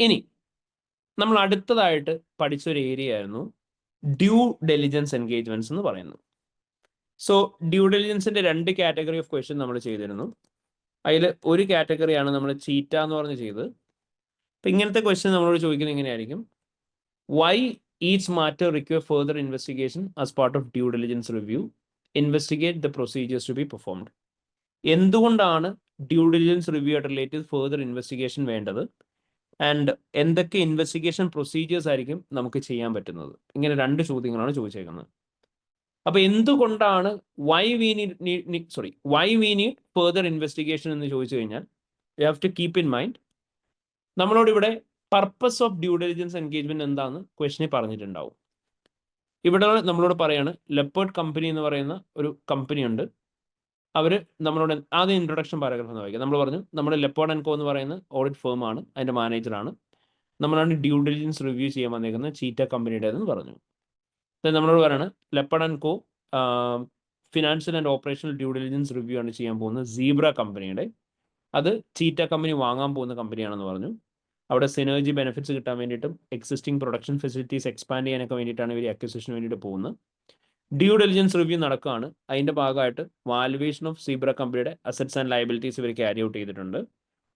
ഇനി നമ്മൾ അടുത്തതായിട്ട് പഠിച്ചൊരു ഏരിയ ആയിരുന്നു ഡ്യൂ ഡെലിജൻസ് എൻഗേജ്മെന്റ്സ് എന്ന് പറയുന്നത്. സോ ഡ്യൂ ഡെലിജൻസിന്റെ 2 കാറ്റഗറി ഓഫ് ക്വസ്റ്റ്യൻ നമ്മൾ ചെയ്തിരുന്നു. അതിൽ ഒരു കാറ്റഗറിയാണ് നമ്മൾ ചീറ്റ എന്ന് പറഞ്ഞ് ചെയ്തത്. അപ്പം ഇങ്ങനത്തെ ക്വസ്റ്റ്യൻ നമ്മളോട് ചോദിക്കുന്നത് എങ്ങനെയായിരിക്കും? Why each matter require further investigation as part of due diligence review, investigate the procedures to be performed. എന്തുകൊണ്ടാണ് ഡ്യൂ ഡെലിജൻസ് റിവ്യൂ ആയിട്ട് റിലേറ്റഡ് ഫർദർ ഇൻവെസ്റ്റിഗേഷൻ വേണ്ടത്, ആൻഡ് എന്തൊക്കെ ഇൻവെസ്റ്റിഗേഷൻ പ്രൊസീജിയേഴ്സ് ആയിരിക്കും നമുക്ക് ചെയ്യാൻ പറ്റുന്നത്? ഇങ്ങനെ 2 ചോദ്യങ്ങളാണ് ചോദിച്ചേക്കുന്നത്. അപ്പോൾ എന്തുകൊണ്ടാണ് why we need further investigation എന്ന് ചോദിച്ചു കഴിഞ്ഞാൽ you have to keep in mind നമ്മളോട് ഇവിടെ purpose of due diligence engagement എന്താണെന്ന് ക്വസ്റ്റനിൽ പറഞ്ഞിട്ടുണ്ടാവും. ഇവിടെ നമ്മളോട് പറയാണ് ലെപ്പേർഡ് കമ്പനി എന്ന് പറയുന്ന ഒരു കമ്പനി ഉണ്ട്. അവർ നമ്മളോട് ആദ്യം ഇൻട്രൊഡക്ഷൻ പാരഗ്രാഫ് എന്ന് വായിക്കാം. നമ്മൾ പറഞ്ഞു നമ്മുടെ ലെപ്പേർഡ് ആൻഡ് കോ എന്ന് പറയുന്ന ഓഡിറ്റ് ഫേം ആണ്, അതിൻ്റെ മാനേജറാണ്. നമ്മളാണ് ഡ്യൂ ഡെലിജൻസ് റിവ്യൂ ചെയ്യാൻ വന്നേക്കുന്നത് ചീറ്റ കമ്പനിയുടേതെന്ന് പറഞ്ഞു. നമ്മളോട് പറയാണ് leopard and co financial and operational due diligence review ആണ് ചെയ്യാൻ പോകുന്നത് സീബ്ര കമ്പനിയുടെ. അത് ചീറ്റ കമ്പനി വാങ്ങാൻ പോകുന്ന കമ്പനിയാണെന്ന് പറഞ്ഞു. അവിടെ സിനർജി ബെനിഫിറ്റ്സ് കിട്ടാൻ വേണ്ടിയിട്ടും എക്സിസ്റ്റിംഗ് പ്രൊഡക്ഷൻ ഫെസിലിറ്റീസ് എക്സ്പാൻഡ് ചെയ്യാനൊക്കെ വേണ്ടിയിട്ടാണ് ഇവർ അക്വിസിഷന് വേണ്ടിയിട്ട് പോകുന്നത്. ഡ്യൂ ഡെലിജൻസ് റിവ്യൂ നടക്കുകയാണ്. അതിൻ്റെ ഭാഗമായിട്ട് വാലുവേഷൻ ഓഫ് സീബ്ര കമ്പനിയുടെ അസറ്റ്സ് ആൻഡ് ലയബിലിറ്റീസ് ഇവർ ക്യാരി ഔട്ട് ചെയ്തിട്ടുണ്ട്.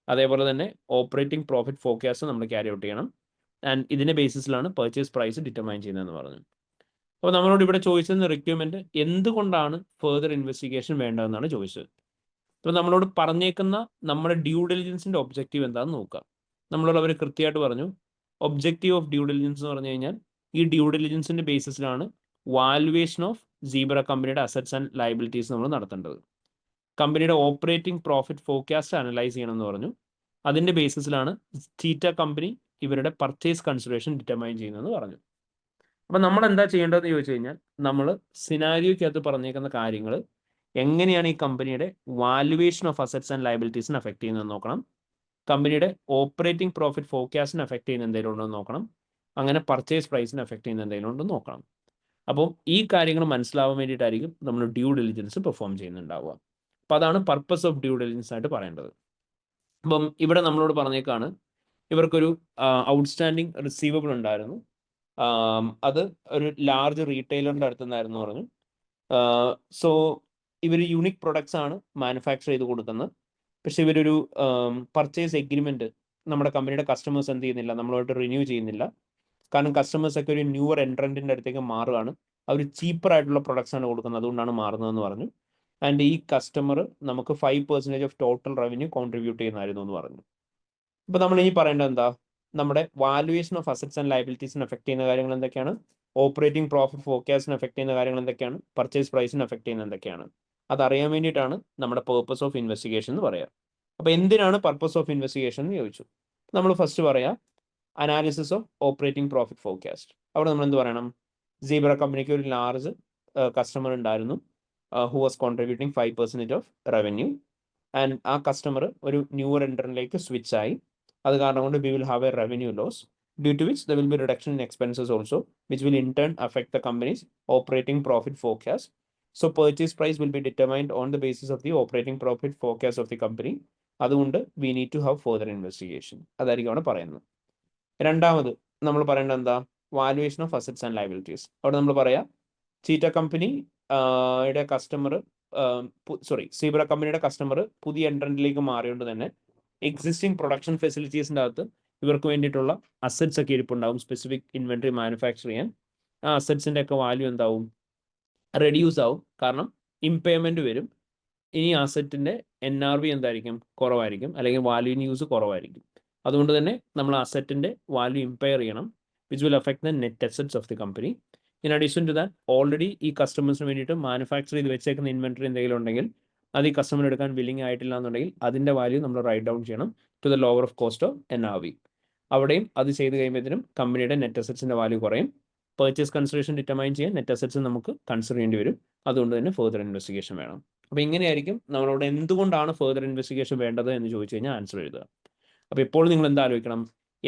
അതേപോലെ തന്നെ ഓപ്പറേറ്റിംഗ് പ്രോഫിറ്റ് ഫോർകാസ്റ്റ് നമ്മൾ ക്യാരി ഔട്ട് ചെയ്യണം. ആൻഡ് ഇതിൻ്റെ ബേസിസിലാണ് പർച്ചേസ് പ്രൈസ് ഡിറ്റർമൈൻ ചെയ്യുന്നതെന്ന് പറഞ്ഞു. അപ്പോൾ നമ്മളോട് ഇവിടെ ചോദിച്ചത് റിക്വയർമെൻറ്റ് എന്തുകൊണ്ടാണ് ഫർദർ ഇൻവെസ്റ്റിഗേഷൻ വേണ്ടതെന്നാണ് ചോദിച്ചത്. അപ്പോൾ നമ്മളോട് പറഞ്ഞേക്കുന്ന നമ്മുടെ ഡ്യൂ ഡെലിജൻസിൻ്റെ ഒബ്ജക്റ്റീവ് എന്താണെന്ന് നോക്കുക. നമ്മളോട് അവർ കൃത്യമായിട്ട് പറഞ്ഞു ഒബ്ജക്റ്റീവ് ഓഫ് ഡ്യൂ ഡെലിജൻസ് എന്ന് പറഞ്ഞു കഴിഞ്ഞാൽ ഈ ഡ്യൂ ഡെലിജൻസിൻ്റെ ബേസിസിലാണ് വാലുവേഷൻ ഓഫ് സീബ്ര കമ്പനിയുടെ അസറ്റ്സ് ആൻഡ് ലയബിലിറ്റീസ് നമ്മൾ നടത്തേണ്ടത്. കമ്പനിയുടെ ഓപ്പറേറ്റിംഗ് പ്രോഫിറ്റ് ഫോർകാസ്റ്റ് അനലൈസ് ചെയ്യണമെന്ന് പറഞ്ഞു. അതിൻ്റെ ബേസിസിലാണ് ചീറ്റ കമ്പനി ഇവരുടെ പർച്ചേസ് കൺസിഡറേഷൻ ഡിറ്റർമൈൻ ചെയ്യുന്നതെന്ന് പറഞ്ഞു. അപ്പം നമ്മൾ എന്താ ചെയ്യേണ്ടതെന്ന് ചോദിച്ചു കഴിഞ്ഞാൽ നമ്മൾ സിനാരിയോയ്ക്കകത്ത് പറഞ്ഞേക്കുന്ന കാര്യങ്ങൾ എങ്ങനെയാണ് ഈ കമ്പനിയുടെ വാലുവേഷൻ ഓഫ് അസറ്റ്സ് ആൻഡ് ലയബിലിറ്റീസിന് അഫക്റ്റ് ചെയ്യുന്നതെന്ന് നോക്കണം. കമ്പനിയുടെ ഓപ്പറേറ്റിംഗ് പ്രോഫിറ്റ് ഫോർകാസ്റ്റിന് അഫക്റ്റ് ചെയ്യുന്ന എന്തെങ്കിലും ഉണ്ടോ എന്ന് നോക്കണം. അങ്ങനെ പർച്ചേസ് പ്രൈസിന് അഫക്റ്റ് ചെയ്യുന്ന എന്തെങ്കിലും ഉണ്ടോ എന്ന് നോക്കണം. അപ്പം ഈ കാര്യങ്ങൾ മനസ്സിലാവാൻ വേണ്ടിയിട്ടായിരിക്കും നമ്മൾ ഡ്യൂ ഡെലിജൻസ് പെർഫോം ചെയ്യുന്നുണ്ടാവുക. അപ്പോൾ അതാണ് പർപ്പസ് ഓഫ് ഡ്യൂ ഡെലിജൻസ് ആയിട്ട് പറയേണ്ടത്. അപ്പം ഇവിടെ നമ്മളോട് പറഞ്ഞേക്കാണ് ഇവർക്കൊരു ഔട്ട്സ്റ്റാൻഡിങ് റിസീവബിൾ ഉണ്ടായിരുന്നു. അത് ഒരു ലാർജ് റീറ്റെയിലറിൻ്റെ അടുത്ത് നിന്നായിരുന്നു പറഞ്ഞു. സോ ഇവർ യൂണിക് പ്രൊഡക്ട്സ് ആണ് മാനുഫാക്ചർ ചെയ്ത് കൊടുക്കുന്നത്. പക്ഷെ ഇവരൊരു പർച്ചേസ് എഗ്രിമെൻറ്റ് നമ്മുടെ കമ്പനിയുടെ കസ്റ്റമേഴ്സ് എന്ത് ചെയ്യുന്നില്ല, നമ്മളോട്ട് റിന്യൂ ചെയ്യുന്നില്ല. കാരണം കസ്റ്റമേഴ്സൊക്കെ ഒരു ന്യൂവർ എൻട്രൻറ്റിൻ്റെ അടുത്തേക്ക് മാറുകയാണ്. അവർ ചീപ്പറായിട്ടുള്ള പ്രൊഡക്ട്സ് ആണ് കൊടുക്കുന്നത്, അതുകൊണ്ടാണ് മാറുന്നതെന്ന് പറഞ്ഞു. ആൻഡ് ഈ കസ്റ്റമർ നമുക്ക് 5% ഓഫ് ടോട്ടൽ റവന്യൂ കോൺട്രിബ്യൂട്ട് ചെയ്യുന്നതായിരുന്നു എന്ന് പറഞ്ഞു. ഇപ്പോൾ നമ്മൾ ഇനി പറയേണ്ടത് എന്താ, നമ്മുടെ വാലുവേഷൻ ഓഫ് അസറ്റ്സ് ആൻഡ് ലയബിലിറ്റീസിന് എഫക്ട് ചെയ്യുന്ന കാര്യങ്ങൾ എന്തൊക്കെയാണ്, ഓപ്പറേറ്റിംഗ് പ്രോഫിറ്റ് ഫോർകാസ്റ്റിന് എഫക്ട് ചെയ്യുന്ന കാര്യങ്ങൾ എന്തൊക്കെയാണ്, പർച്ചേസ് പ്രൈസിന് എഫക്ട് ചെയ്യുന്ന എന്തൊക്കെയാണ്, അതറിയാൻ വേണ്ടിയിട്ടാണ് നമ്മുടെ പർപ്പസ് ഓഫ് ഇൻവെസ്റ്റിഗേഷൻ എന്ന് പറയുക. അപ്പോൾ എന്തിനാണ് പർപ്പസ് ഓഫ് ഇൻവെസ്റ്റിഗേഷൻ എന്ന് ചോദിച്ചു. നമ്മൾ ഫസ്റ്റ് പറയാം analysis of operating profit forecast. അവിടെ നമ്മൾ എന്ത് പറയണം, സീബ്ര കമ്പനിക്ക് ഒരു ലാർജ് കസ്റ്റമർ ഉണ്ടായിരുന്നു who was contributing 5% of revenue. And ആ കസ്റ്റമർ ഒരു ന്യൂവർ എൻട്രനിലേക്ക് സ്വിച്ച് ആയി. അത് കാരണം കൊണ്ട് we will have a revenue loss, due to which there will be reduction in expenses also, which will in turn affect the company's operating profit forecast. So purchase price will be determined on the basis of the operating profit forecast of the company. അതുകൊണ്ട് we need to have further investigation. അതായിരിക്കും അവിടെ പറയുന്നത്. രണ്ടാമത് നമ്മൾ പറയേണ്ടത് എന്താ? Valuation of assets and liabilities. അവിടെ നമ്മൾ പറയാം ചീറ്റ കമ്പനി കസ്റ്റമർ സീബ്ര കമ്പനിയുടെ കസ്റ്റമർ പുതിയ എൻട്രൻറ്റിലേക്ക് മാറിയോണ്ട് തന്നെ എക്സിസ്റ്റിംഗ് പ്രൊഡക്ഷൻ ഫെസിലിറ്റീസിൻ്റെ അകത്ത് ഇവർക്ക് വേണ്ടിയിട്ടുള്ള അസറ്റ്സ് ഒക്കെ ഇരിപ്പുണ്ടാവും, സ്പെസിഫിക് ഇൻവെന്ററി മാനുഫാക്ചർ ചെയ്യാൻ. ആ അസറ്റ്സിൻ്റെ ഒക്കെ വാല്യൂ എന്താവും? റെഡ്യൂസ് ആവും, കാരണം ഇംപേയ്മെന്റ് വരും. ഇനി അസറ്റിന്റെ NRV എന്തായിരിക്കും? കുറവായിരിക്കും, അല്ലെങ്കിൽ വാല്യൂ ഇൻ യൂസ് കുറവായിരിക്കും. അതുകൊണ്ട് തന്നെ നമ്മൾ അസറ്റിന്റെ വാല്യൂ ഇമ്പയർ ചെയ്യണം, which will affect the net assets of the company. In addition to that, already ഈ കസ്റ്റമേഴ്സിന് വേണ്ടിയിട്ട് മാനുഫാക്ചർ ചെയ്ത് വെച്ചേക്കുന്ന ഇൻവെന്ററി എന്തെങ്കിലും ഉണ്ടെങ്കിൽ അത് ഈ കസ്റ്റമർ എടുക്കാൻ വില്ലിംഗ് ആയിട്ടില്ല എന്നുണ്ടെങ്കിൽ അതിന്റെ വാല്യൂ നമ്മൾ റൈറ്റ് ഡൗൺ ചെയ്യണം to the lower of cost of NRV. അവിടെയും അത് ചെയ്ത് കഴിയുമ്പോഴത്തേനും കമ്പനിയുടെ നെറ്റ് അസറ്റ്സിന്റെ വാല്യൂ കുറയും. പർച്ചേസ് കൺസിഡറേഷൻ ഡിറ്റർമൈൻ ചെയ്യാൻ നെറ്റ് അസറ്റ്സ് നമുക്ക് കൺസിഡർ ചെയ്യേണ്ടി വരും. അതുകൊണ്ട് തന്നെ ഫെർദർ ഇൻവെസ്റ്റിഗേഷൻ വേണം. അപ്പോൾ ഇങ്ങനെയായിരിക്കും നമ്മളോട് എന്തുകൊണ്ടാണ് ഫെർദർ ഇൻവെസ്റ്റിഗേഷൻ വേണ്ടത് എന്ന് ചോദിച്ചു കഴിഞ്ഞാൽ ആൻസർ എഴുതുക. അപ്പോൾ ഇപ്പോൾ നിങ്ങൾ എന്താ ആലോചിക്കണം?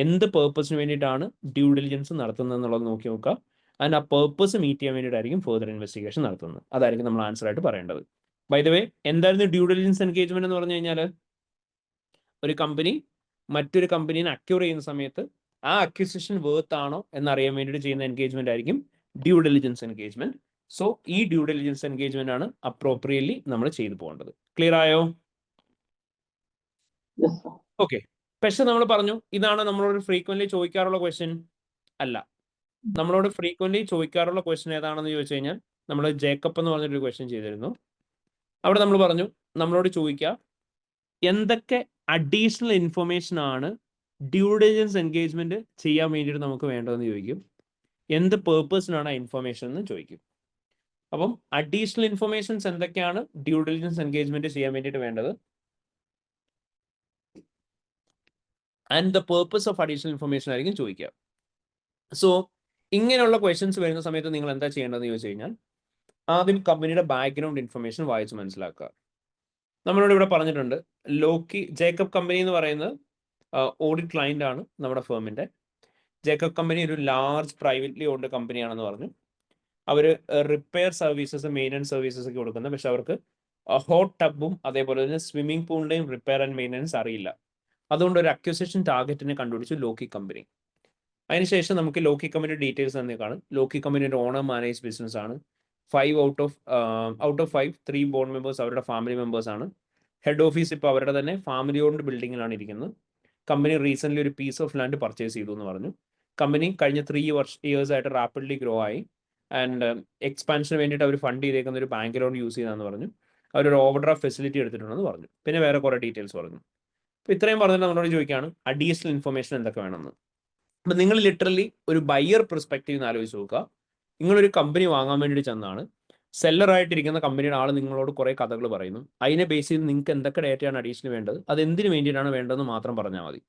എന്ത് പേർപ്പസിന് വേണ്ടിയിട്ടാണ് ഡ്യൂ ഡിലിജൻസ് നടത്തുന്നത് എന്നുള്ളത് നോക്കി നോക്കുക. ആൻഡ് ആ പേർപ്പസ് മീറ്റ് ചെയ്യാൻ വേണ്ടിയിട്ടായിരിക്കും ഫെർദർ ഇൻവെസ്റ്റിഗേഷൻ നടത്തുന്നത്. അതായിരിക്കും നമ്മൾ ആൻസർ ആയിട്ട് പറയേണ്ടത്. ബൈ ദ വേ, എന്തായിരുന്നു ഡ്യൂ ഡിലിജൻസ് എൻഗേജ്മെന്റ് എന്ന് പറഞ്ഞു കഴിഞ്ഞാൽ? ഒരു കമ്പനി മറ്റൊരു കമ്പനീനെ അക്യൂർ ചെയ്യുന്ന സമയത്ത് ആ അക്വിസിഷൻ വേർത്ത് ആണോ എന്നറിയാൻ വേണ്ടിയിട്ട് ചെയ്യുന്ന എൻഗേജ്മെന്റ് ആയിരിക്കും ഡ്യൂ ഡിലിജൻസ് എൻഗേജ്മെന്റ്. സോ ഈ ഡ്യൂ ഡിലിജൻസ് എൻഗേജ്മെന്റ് ആണ് അപ്രോപ്രിയറ്റ്ലി നമ്മൾ ചെയ്തു പോകേണ്ടത്. ക്ലിയർ ആയോ? Yes, sir. ഓക്കെ. പക്ഷെ നമ്മൾ പറഞ്ഞു ഇതാണ് നമ്മളോട് ഫ്രീക്വന്റ്ലി ചോദിക്കാറുള്ള ക്വസ്റ്റ്യൻ അല്ല. നമ്മളോട് ഫ്രീക്വന്റ്ലി ചോദിക്കാറുള്ള ക്വസ്റ്റ്യൻ ഏതാണെന്ന് ചോദിച്ചു കഴിഞ്ഞാൽ നമ്മൾ ജേക്കബ് എന്ന് പറഞ്ഞൊരു ക്വസ്റ്റ്യൻ ചെയ്തിരുന്നു. അവിടെ നമ്മൾ പറഞ്ഞു നമ്മളോട് ചോദിക്കുക എന്തൊക്കെ അഡീഷണൽ ഇൻഫർമേഷൻ ആണ് ഡ്യൂ ഡിലിജൻസ് എൻഗേജ്മെന്റ് ചെയ്യാൻ വേണ്ടിയിട്ട് നമുക്ക് വേണ്ടതെന്ന് ചോദിക്കും. എന്ത് പേർപ്പസിനാണ് ആ ഇൻഫർമേഷൻ എന്ന് ചോദിക്കും. അപ്പം അഡീഷണൽ ഇൻഫർമേഷൻസ് എന്തൊക്കെയാണ് ഡ്യൂ ഡിലിജൻസ് എൻഗേജ്മെന്റ് ചെയ്യാൻ വേണ്ടിയിട്ട് വേണ്ടത്, and the purpose of additional information ആയിരിക്കും ചോദിക്കുക. സോ ഇങ്ങനെയുള്ള ക്വസ്റ്റ്യൻസ് വരുന്ന സമയത്ത് നിങ്ങൾ എന്താ ചെയ്യേണ്ടതെന്ന് ചോദിച്ചു കഴിഞ്ഞാൽ ആദ്യം കമ്പനിയുടെ ബാക്ക്ഗ്രൗണ്ട് ഇൻഫർമേഷൻ വായിച്ച് മനസ്സിലാക്കുക. നമ്മളോട് ഇവിടെ പറഞ്ഞിട്ടുണ്ട് ജേക്കബ് കമ്പനി എന്ന് പറയുന്നത് ഓഡിറ്റ് ക്ലയന്റ് ആണ് നമ്മുടെ ഫേമിന്റെ. ജേക്കബ് കമ്പനി ഒരു ലാർജ് പ്രൈവറ്റ്ലി ഓൺഡ് കമ്പനിയാണെന്ന് പറഞ്ഞു. അവർ റിപ്പയർ സർവീസസ്, മെയിൻ്റനൻസ് സർവീസസ് ഒക്കെ കൊടുക്കുന്നത്. പക്ഷെ അവർക്ക് ഹോട്ട് ടബും അതേപോലെ തന്നെ സ്വിമ്മിംഗ് പൂളിന്റെയും റിപ്പയർ ആൻഡ് മെയിൻ്റനൻസ് അറിയില്ല. അതുകൊണ്ട് ഒരു അക്വിസിഷൻ ടാർഗറ്റിനെ കണ്ടുപിടിച്ചു ലോക്കി കമ്പനി. അതിനുശേഷം നമുക്ക് ലോക്കി കമ്പനിയുടെ ഡീറ്റെയിൽസ് തന്നെ കാണും. ലോക്കി കമ്പനിയുടെ ഓണർ മാനേജ് ബിസിനസ് ആണ്. 5 ഔട്ട് ഓഫ് 5 3 ബോർഡ് മെമ്പേഴ്സ് അവരുടെ ഫാമിലി മെമ്പേഴ്സ് ആണ്. ഹെഡ് ഓഫീസ് ഇപ്പോൾ അവരുടെ തന്നെ ഫാമിലി ഓൺഡ് ബിൽഡിങ്ങിലാണ് ഇരിക്കുന്നത്. കമ്പനി റീസെന്റ് ഒരു പീസ് ഓഫ് ലാൻഡ് പർച്ചേസ് ചെയ്തു എന്ന് പറഞ്ഞു. കമ്പനി കഴിഞ്ഞ 3 ഇയേഴ്സ് ആയിട്ട് റാപ്പിഡ്ലി ഗ്രോ ആയി. ആൻഡ് എക്സ്പാൻഷന് വേണ്ടിയിട്ട് അവർ ഫണ്ട് ചെയ്തേക്കുന്ന ഒരു ബാങ്ക് ലോൺ യൂസ് ചെയ്താന്ന് പറഞ്ഞു. അവരൊരു ഓവർഡ്രാഫ്റ്റ് ഫെസിലിറ്റി എടുത്തിട്ടുണ്ടെന്ന് പറഞ്ഞു. പിന്നെ വേറെ കുറേ ഡീറ്റെയിൽസ് പറഞ്ഞു. അപ്പോൾ ഇത്രയും പറഞ്ഞിട്ട് നമ്മളോട് ചോദിക്കുകയാണ് അഡീഷണൽ ഇൻഫർമേഷൻ എന്തൊക്കെ വേണമെന്ന്. അപ്പം നിങ്ങൾ ലിറ്ററലി ഒരു ബയ്യർ പെർസ്പെക്റ്റീവ് എന്ന് ആലോചിച്ച് നോക്കുക. നിങ്ങളൊരു കമ്പനി വാങ്ങാൻ വേണ്ടിയിട്ട് ചെന്നാണ്. സെല്ലറായിട്ടിരിക്കുന്ന കമ്പനിയുടെ ആൾ നിങ്ങളോട് കുറേ കഥകൾ പറയുന്നു. അതിനെ ബേസ് ചെയ്ത് നിങ്ങൾക്ക് എന്തൊക്കെ ഡേറ്റയാണ് അഡീഷണൽ വേണ്ടത്, അത് എന്തിനു വേണ്ടിയിട്ടാണ് വേണ്ടതെന്ന് മാത്രം പറഞ്ഞാൽ മതി.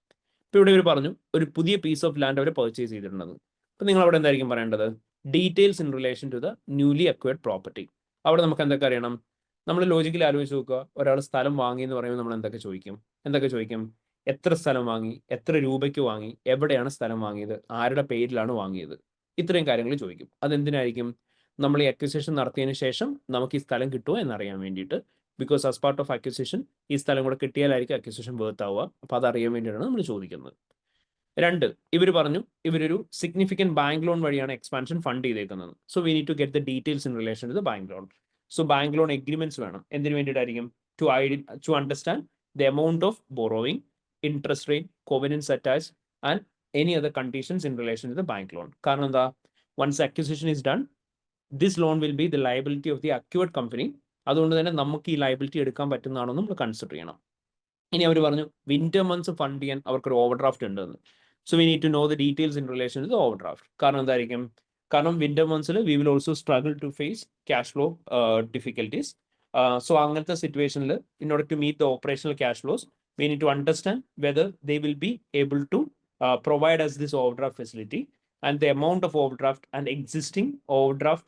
ഇപ്പോൾ ഇവിടെ ഇവർ പറഞ്ഞു ഒരു പുതിയ പീസ് ഓഫ് ലാൻഡ് അവർ പർച്ചേസ് ചെയ്തിട്ടുണ്ടെന്ന്. അപ്പോൾ നിങ്ങൾ അവിടെ എന്തായിരിക്കും പറയേണ്ടത്? Details in relation to the newly acquired property. അവിടെ നമുക്ക് എന്തൊക്കെ അറിയണം? നമ്മൾ ലോജിക്കലി ആലോചിച്ച് നോക്കുക. ഒരാൾ സ്ഥലം വാങ്ങി എന്ന് പറയുമ്പോൾ നമ്മൾ എന്തൊക്കെ ചോദിക്കും? എത്ര സ്ഥലം വാങ്ങി, എത്ര രൂപയ്ക്ക് വാങ്ങി, എവിടെയാണ് സ്ഥലം വാങ്ങിയത്, ആരുടെ പേരിലാണ് വാങ്ങിയത്, ഇത്രയും കാര്യങ്ങൾ ചോദിക്കും. അതെന്തിനായിരിക്കും? നമ്മൾ ഈ അക്വിസിഷൻ നടത്തിയതിന് ശേഷം നമുക്ക് ഈ സ്ഥലം കിട്ടുമോ എന്നറിയാൻ വേണ്ടിയിട്ട്. Because as part of acquisition ഈ സ്ഥലം കൂടെ കിട്ടിയാലായിരിക്കും അക്വിസിഷൻ വേർത്ത് ആവുക. അപ്പോൾ അതറിയാൻ വേണ്ടിയിട്ടാണ് നമ്മൾ ചോദിക്കുന്നത്. 2, ഇവർ പറഞ്ഞു ഇവരൊരു സിഗ്നിഫിക്കൻറ്റ് ബാങ്ക് ലോൺ വഴിയാണ് എക്സ്പാൻഷൻ ഫണ്ട് ചെയ്തേക്കുന്നത്. So we need to get the details in relation to the bank loan. So bank loan agreements വേണം. എന്തിനു വേണ്ടിയിട്ടായിരിക്കും? To understand the amount of borrowing, interest rate, covenants attached, and any other conditions in relation to the bank loan. കാരണം എന്താ? once acquisition is done, this loan will be the liability of the acquired company. അതുകൊണ്ട് തന്നെ നമുക്ക് ഈ liability എടുക്കാൻ പറ്റുന്നതാണോ നമ്മൾ consider ചെയ്യണം. ഇനി അവർ പറഞ്ഞു വിന്റർ മന്ത്സ് ഫണ്ട് ചെയ്യാൻ അവർക്കൊരു ഓവർ ഡ്രാഫ്റ്റ് ഉണ്ടെന്ന്. So we need to know the details in relation to the overdraft. കാരണം എന്തായിരിക്കും? കാരണം വിന്റർ മന്ത്സിൽ we will also struggle to face cash flow difficulties. So അങ്ങനത്തെ സിറ്റുവേഷനിൽ in order to meet the operational cash flows we need to understand whether they will be able to provide us this overdraft facility, and the amount of overdraft and existing overdraft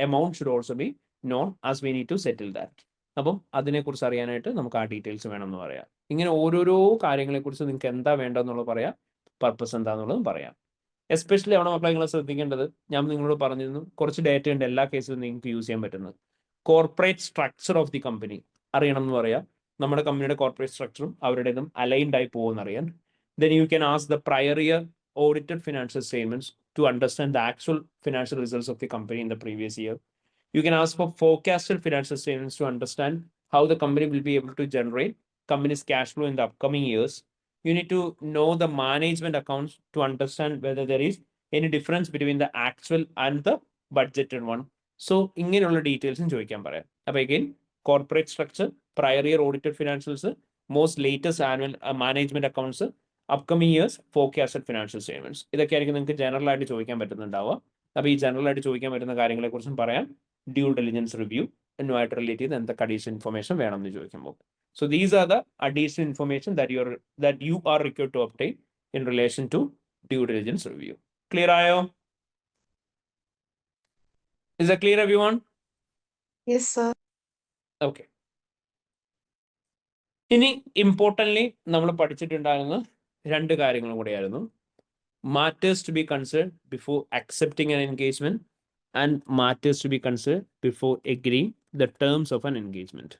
amount should also be known, as we need to settle that. അപ്പം അതിനെക്കുറിച്ച് അറിയാനായിട്ട് നമുക്ക് ആ details വേണമെന്ന് പറയാം. ഇങ്ങനെ ഓരോരോ കാര്യങ്ങളെക്കുറിച്ച് നിങ്ങൾക്ക് എന്താ വേണ്ടതെന്നുള്ളത് പറയാം, പർപ്പസ് എന്താണെന്നുള്ളതും പറയാം. എസ്പെഷ്യലി അവിടെ മക്കളെ നിങ്ങൾ ശ്രദ്ധിക്കേണ്ടത്, ഞാൻ നിങ്ങളോട് പറഞ്ഞിരുന്നു കുറച്ച് ഡേറ്റ ഉണ്ട് എല്ലാ കേസിലും നിങ്ങൾക്ക് യൂസ് ചെയ്യാൻ പറ്റുന്നത്. Corporate structure of the company അറിയണം എന്ന് പറയാം. നമ്മുടെ കമ്പനിയുടെ കോർപ്പറേറ്റ് സ്ട്രക്ചറും അവരുടേതും അലൈൻഡ് ആയി പോകുമെന്ന് അറിയാൻ. Then you can ask the prior year audited financial statements to understand the actual financial results of the company in the previous year. You can ask for forecasted financial statements to understand how the company will be able to generate company's cash flow in the upcoming years. You need to know the management accounts to understand whether there is any difference between the actual and the budgeted one. So, ഇങ്ങനെയുള്ള ഡീറ്റെയിൽസും ചോദിക്കാൻ പറയാം. അപ്പോൾ again, corporate structure, prior year audited financials, most latest annual management accounts, upcoming years forecasted financial statements, ഇതൊക്കെയായിരിക്കും നിങ്ങൾക്ക് general ആയിട്ട് ചോദിക്കാൻ പറ്റുന്നുണ്ടാവുക. അപ്പോൾ ഈ ജനറൽ ആയിട്ട് ചോദിക്കാൻ പറ്റുന്ന കാര്യങ്ങളെക്കുറിച്ചും പറയാം. ഡ്യൂ ഡെലിജൻസ് റിവ്യൂ എന്നുമായിട്ട് റിലേറ്റ് ചെയ്ത് എന്തൊക്കെ അഡീഷണൽ ഇൻഫർമേഷൻ വേണം എന്ന് ചോദിക്കുമ്പോൾ. So these are the additional information that you are required to obtain in relation to due diligence review. Clear ആയോ? Is that clear everyone? Yes, sir. Okay. ഇനി importantly നമ്മൾ പഠിച്ചിട്ടുണ്ടായിരുന്ന രണ്ട് കാര്യങ്ങളും കൂടെയായിരുന്നു. Matters to be considered before accepting an engagement and matters to be considered before agreeing the terms of an engagement.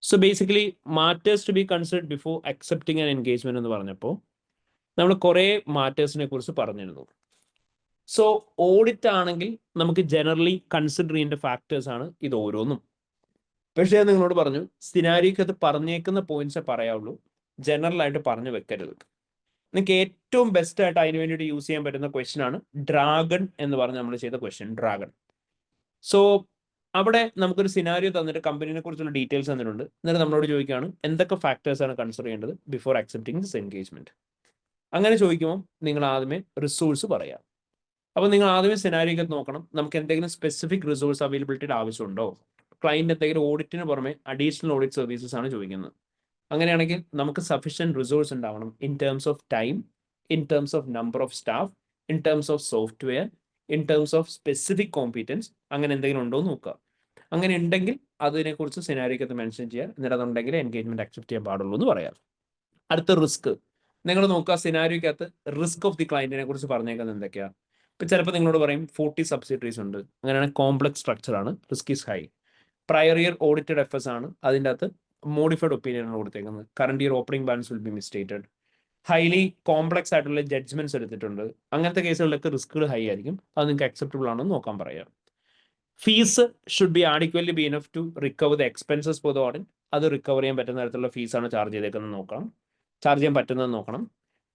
So basically matters to be considered before accepting an engagement എന്ന് പറഞ്ഞപ്പോൾ നമ്മൾ കുറേ മാറ്റേഴ്സിനെ കുറിച്ച് പറഞ്ഞിരുന്നു. സോ ഓഡിറ്റ് ആണെങ്കിൽ നമുക്ക് generally consider ചെയ്യേണ്ട factors ആണ് ഇത് ഓരോന്നും. പക്ഷേ ഞാൻ നിങ്ങളോട് പറഞ്ഞു സിനാരിയോക്കകത്ത് പറഞ്ഞേക്കുന്ന പോയിന്റ്സേ പറയാവുള്ളൂ, ജനറൽ ആയിട്ട് പറഞ്ഞു വെക്കരുത്. നിങ്ങൾക്ക് ഏറ്റവും ബെസ്റ്റ് ആയിട്ട് അതിന് വേണ്ടിയിട്ട് യൂസ് ചെയ്യാൻ പറ്റുന്ന ക്വസ്റ്റ്യൻ ആണ് ഡ്രാഗൺ എന്ന് പറഞ്ഞ് നമ്മൾ ചെയ്ത ക്വസ്റ്റ്യൻ, ഡ്രാഗൺ. സോ അവിടെ നമുക്കൊരു സിനാരിയോ തന്നിട്ട് കമ്പനിയെ കുറിച്ചുള്ള ഡീറ്റെയിൽസ് തന്നിട്ടുണ്ട്. എന്നിട്ട് നമ്മളോട് ചോദിക്കുകയാണ് എന്തൊക്കെ ഫാക്ടേഴ്സ് ആണ് കൺസിഡർ ചെയ്യേണ്ടത് ബിഫോർ അക്സെപ്റ്റിംഗ് ദിസ് എൻഗേജ്മെന്റ്. അങ്ങനെ ചോദിക്കുമ്പോൾ നിങ്ങൾ ആദ്യമേ റിസോഴ്സ് പറയാം. അപ്പോൾ നിങ്ങൾ ആദ്യമേ സിനാരിയോക്കകത്ത് നോക്കണം, നമുക്ക് എന്തെങ്കിലും സ്പെസിഫിക് റിസോഴ്സ് അവൈലബിലിറ്റിയുടെ ആവശ്യമുണ്ടോ, ക്ലയന്റ് എന്തെങ്കിലും ഓഡിറ്റിന് പുറമെ അഡീഷണൽ ഓഡിറ്റ് സർവീസസ് ആണ് ചോദിക്കുന്നത്. അങ്ങനെയാണെങ്കിൽ നമുക്ക് സഫീഷ്യൻറ്റ് റിസോഴ്സ് ഉണ്ടാവണം in terms of time, in terms of number of staff, in terms of software, in terms of specific competence, അങ്ങനെ എന്തെങ്കിലും ഉണ്ടോ എന്ന് നോക്കുക. അങ്ങനെ ഉണ്ടെങ്കിൽ അതിനെക്കുറിച്ച് സിനാരിയോക്കകത്ത് മെൻഷൻ ചെയ്യുക. എന്നിട്ട് അതുണ്ടെങ്കിൽ എൻഗേജ്മെന്റ് അക്സെപ്റ്റ് ചെയ്യാൻ പാടുള്ളൂ എന്ന് പറയാം. അടുത്ത റിസ്ക് നിങ്ങൾ നോക്കുക, സിനാരിയോക്കകത്ത് റിസ്ക് ഓഫ് ദി ക്ലയന്റിനെ കുറിച്ച് പറഞ്ഞേക്കുന്നത് എന്തൊക്കെയാണ്. ഇപ്പം ചിലപ്പോൾ നിങ്ങളോട് പറയും 40 സബ്സിഡറീസ് ഉണ്ട്, അങ്ങനെയാണെങ്കിൽ കോംപ്ലക്സ് സ്ട്രക്ചറാണ്, risk is high. Prior year audited FS ആണ്, അതിൻ്റെ അകത്ത് മോഡിഫൈഡ് ഒപ്പീനിയൻ ആണ് കൊടുത്തേക്കുന്നത്. Current year opening balance will be misstated. Highly complex ആയിട്ടുള്ള ജഡ്ജ്മെന്റ്സ് എടുത്തിട്ടുണ്ട്. അങ്ങനത്തെ കേസുകളിലൊക്കെ റിസ്കുകൾ ഹൈ ആയിരിക്കും. അത് നിങ്ങൾക്ക് അക്സെപ്റ്റബിൾ ആണെന്ന് നോക്കാൻ പറയാം. Fees should be adequately be enough to recover the expenses for the audit. അത് റിക്കവർ ചെയ്യാൻ പറ്റുന്ന തരത്തിലുള്ള ഫീസാണ് ചാർജ് ചെയ്തേക്കുന്നത് നോക്കണം, ചാർജ് ചെയ്യാൻ പറ്റുന്നത് നോക്കണം.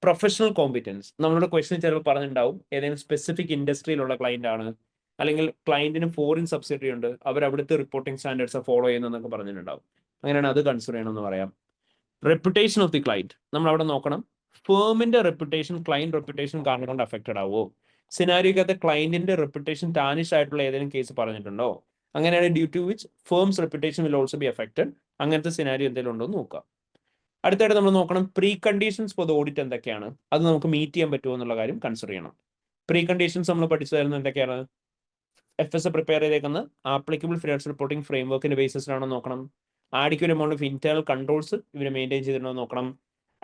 പ്രൊഫഷണൽ കോമ്പറ്റൻസ്, നമ്മളുടെ ക്വസ്റ്റ്യൻ ചിലപ്പോൾ പറഞ്ഞിട്ടുണ്ടാവും ഏതെങ്കിലും സ്പെസിഫിക് ഇൻഡസ്ട്രിയിലുള്ള ക്ലയന്റ് ആണ്, അല്ലെങ്കിൽ ക്ലയന്റിന് ഫോറിൻ സബ്സിഡറി ഉണ്ട്, അവർ അവിടുത്തെ റിപ്പോർട്ടിംഗ് സ്റ്റാൻഡേർഡ്സ് ഫോളോ ചെയ്യുന്നതെന്നൊക്കെ പറഞ്ഞിട്ടുണ്ടാവും. അങ്ങനെയാണ് അത് കൺസിഡർ ചെയ്യണമെന്ന് പറയാം. റെപ്യൂട്ടേഷൻ ഓഫ് ദി ക്ലയന്റ് നമ്മൾ അവിടെ നോക്കണം. ഫേമിന്റെ റെപ്യൂട്ടേഷൻ ക്ലയന്റ് റെപ്യൂട്ടേഷൻ കാരണം കൊണ്ട് അഫക്റ്റഡ് ആവുമോ? സിനാരിയോക്കകത്ത് ക്ലയന്റിന്റെ റെപ്യൂട്ടേഷൻ ടാനിഷ് ആയിട്ടുള്ള ഏതെങ്കിലും കേസ് പറഞ്ഞിട്ടുണ്ടോ? അങ്ങനെയാണ് due to which firms reputation will also be affected. അങ്ങനത്തെ സിനാരിയോ എന്തെങ്കിലും ഉണ്ടോ എന്ന് നോക്കുക. അടുത്തായിട്ട് നമ്മൾ നോക്കണം preconditions for the audit എന്തൊക്കെയാണ്, അത് നമുക്ക് മീറ്റ് ചെയ്യാൻ പറ്റുമോ എന്നുള്ള കാര്യം കൺസിഡർ ചെയ്യണം. പ്രീ കണ്ടീഷൻസ് നമ്മൾ പഠിച്ചു തരുന്നത് എന്തൊക്കെയാണ്? FS പ്രിപ്പയർ ചെയ്തേക്കുന്നത് ആപ്ലിക്കബിൾ ഫിനാൻഷ്യൽ റിപ്പോർട്ടിംഗ് ഫ്രെയിംവർക്കിന്റെ ബേസിസിലാണോ നോക്കണം. Adequate amount of internal controls ഇവരെ മെയിൻറ്റെയിൻ ചെയ്തിട്ടുണ്ടോ നോക്കണം.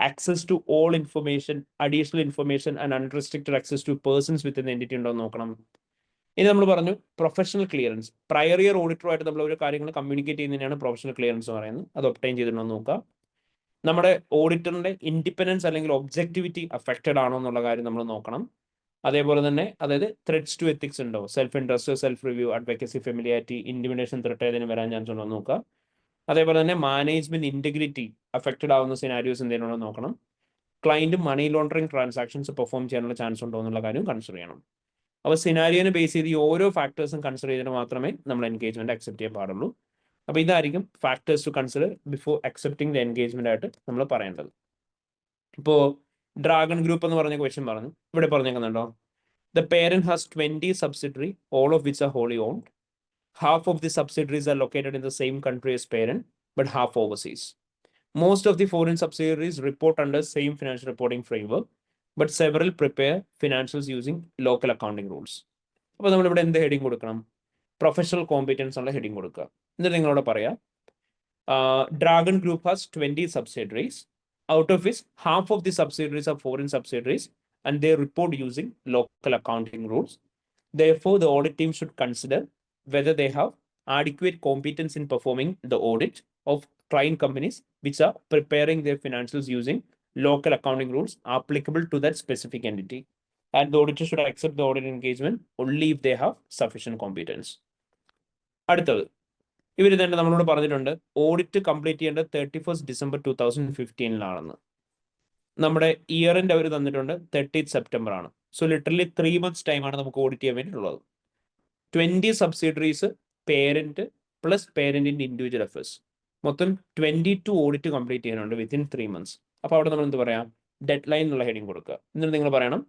Access to all information, additional information and unrestricted access to persons within entity ഉണ്ടോ നോക്കണം. ഇനി നമ്മൾ പറഞ്ഞു പ്രൊഫഷണൽ ക്ലിയറൻസ്. പ്രയർ ഇയർ ഓഡിറ്ററുമായിട്ട് നമ്മൾ ഒരു കാര്യങ്ങൾ കമ്മ്യൂണിക്കേറ്റ് ചെയ്യുന്നതിനാണ് പ്രൊഫഷണൽ ക്ലിയറൻസ് പറയുന്നത്. അത് ഒബ്റ്റൈൻ ചെയ്തിട്ടുണ്ടോ നോക്കുക. നമ്മുടെ ഓഡിറ്ററിന്റെ ഇൻഡിപെൻഡൻസ് അല്ലെങ്കിൽ ഒബ്ജക്ടിവിറ്റി അഫക്റ്റഡ് ആണോ എന്നുള്ള കാര്യം നമ്മൾ നോക്കണം. അതേപോലെ തന്നെ അതായത് ത്രെഡ്സ് ടു എത്തിക്സ് ഉണ്ടോ, self interest, self review, advocacy, familiarity, intimidation threat ഏതിന് വരാൻ ചാൻസ് ഉണ്ടോ നോക്കുക. അതേപോലെ തന്നെ മാനേജ്മെന്റ് ഇന്റഗ്രിറ്റി അഫക്റ്റഡ് ആവുന്ന സിനാരിയോസ് എന്തെങ്കിലും ഉണ്ടോ നോക്കണം. Client money laundering transactions perform ചെയ്യാനുള്ള ചാൻസ് ഉണ്ടോ എന്നുള്ള കാര്യം കൺസിഡർ ചെയ്യണം. അപ്പോൾ സിനാരിയോനെ ബേസ് ചെയ്ത് ഈ ഓരോ ഫാക്ടേഴ്സും കൺസിഡർ ചെയ്തിട്ട് മാത്രമേ നമ്മൾ എൻഗേജ്മെന്റ് അക്സെപ്റ്റ് ചെയ്യാൻ പാടുള്ളൂ. അപ്പോൾ ഇതായിരിക്കും factors to consider before accepting the engagement ആയിട്ട് നമ്മൾ പറയേണ്ടത്. ഇപ്പോൾ ഡ്രാഗൺ ഗ്രൂപ്പ് എന്ന് പറഞ്ഞ ക്വസ്റ്റ്യൻ പറഞ്ഞു, ഇവിടെ പറഞ്ഞേക്കുന്നുണ്ടോ? The parent has 20 subsidiary, all of which are wholly owned. Half of the subsidiaries are located in the same country as parent, but half overseas. Most of the foreign subsidiaries report under same financial reporting framework, but several prepare financials using local accounting rules. അപ്പോൾ നമ്മളിവിടെ എന്ത് heading കൊടുക്കണം? Professional competence ഉള്ള heading കൊടുക്കുക. എന്നിട്ട് നിങ്ങളോട് പറയാം Dragon Group has 20 subsidiaries, out of which half of the subsidiaries are foreign subsidiaries and they report using local accounting rules. Therefore, the audit team should consider whether they have adequate competence in performing the audit of client companies which are preparing their financials using local accounting rules applicable to that specific entity. And the auditor should accept the audit engagement only if they have sufficient competence. അടുത്തത് ഇവർ തന്നെ നമ്മളോട് പറഞ്ഞിട്ടുണ്ട് audit complete ചെയ്യേണ്ടത് 31st December 2015 നമ്മുടെ year end അവർ തന്നിട്ടുണ്ട് 30th September ആണ്. So literally 3 months ടൈമാണ് നമുക്ക് ഓഡിറ്റ് ചെയ്യാൻ വേണ്ടിയിട്ടുള്ളത്. 20 സബ്സിഡറീസ് പേരന്റ് പ്ലസ് പേരന്റിന്റെ ഇൻഡിവിജ്വൽ അഫേഴ്സ് മൊത്തം 22 ഓഡിറ്റ് കംപ്ലീറ്റ് ചെയ്യാനുണ്ട് വിത്തിൻ 3 months. അപ്പോൾ അവിടെ നമ്മൾ എന്ത് പറയാം, ഡെഡ് ലൈൻ എന്നുള്ള ഹെഡിങ് കൊടുക്കുക. എന്നിട്ട് നിങ്ങൾ പറയണം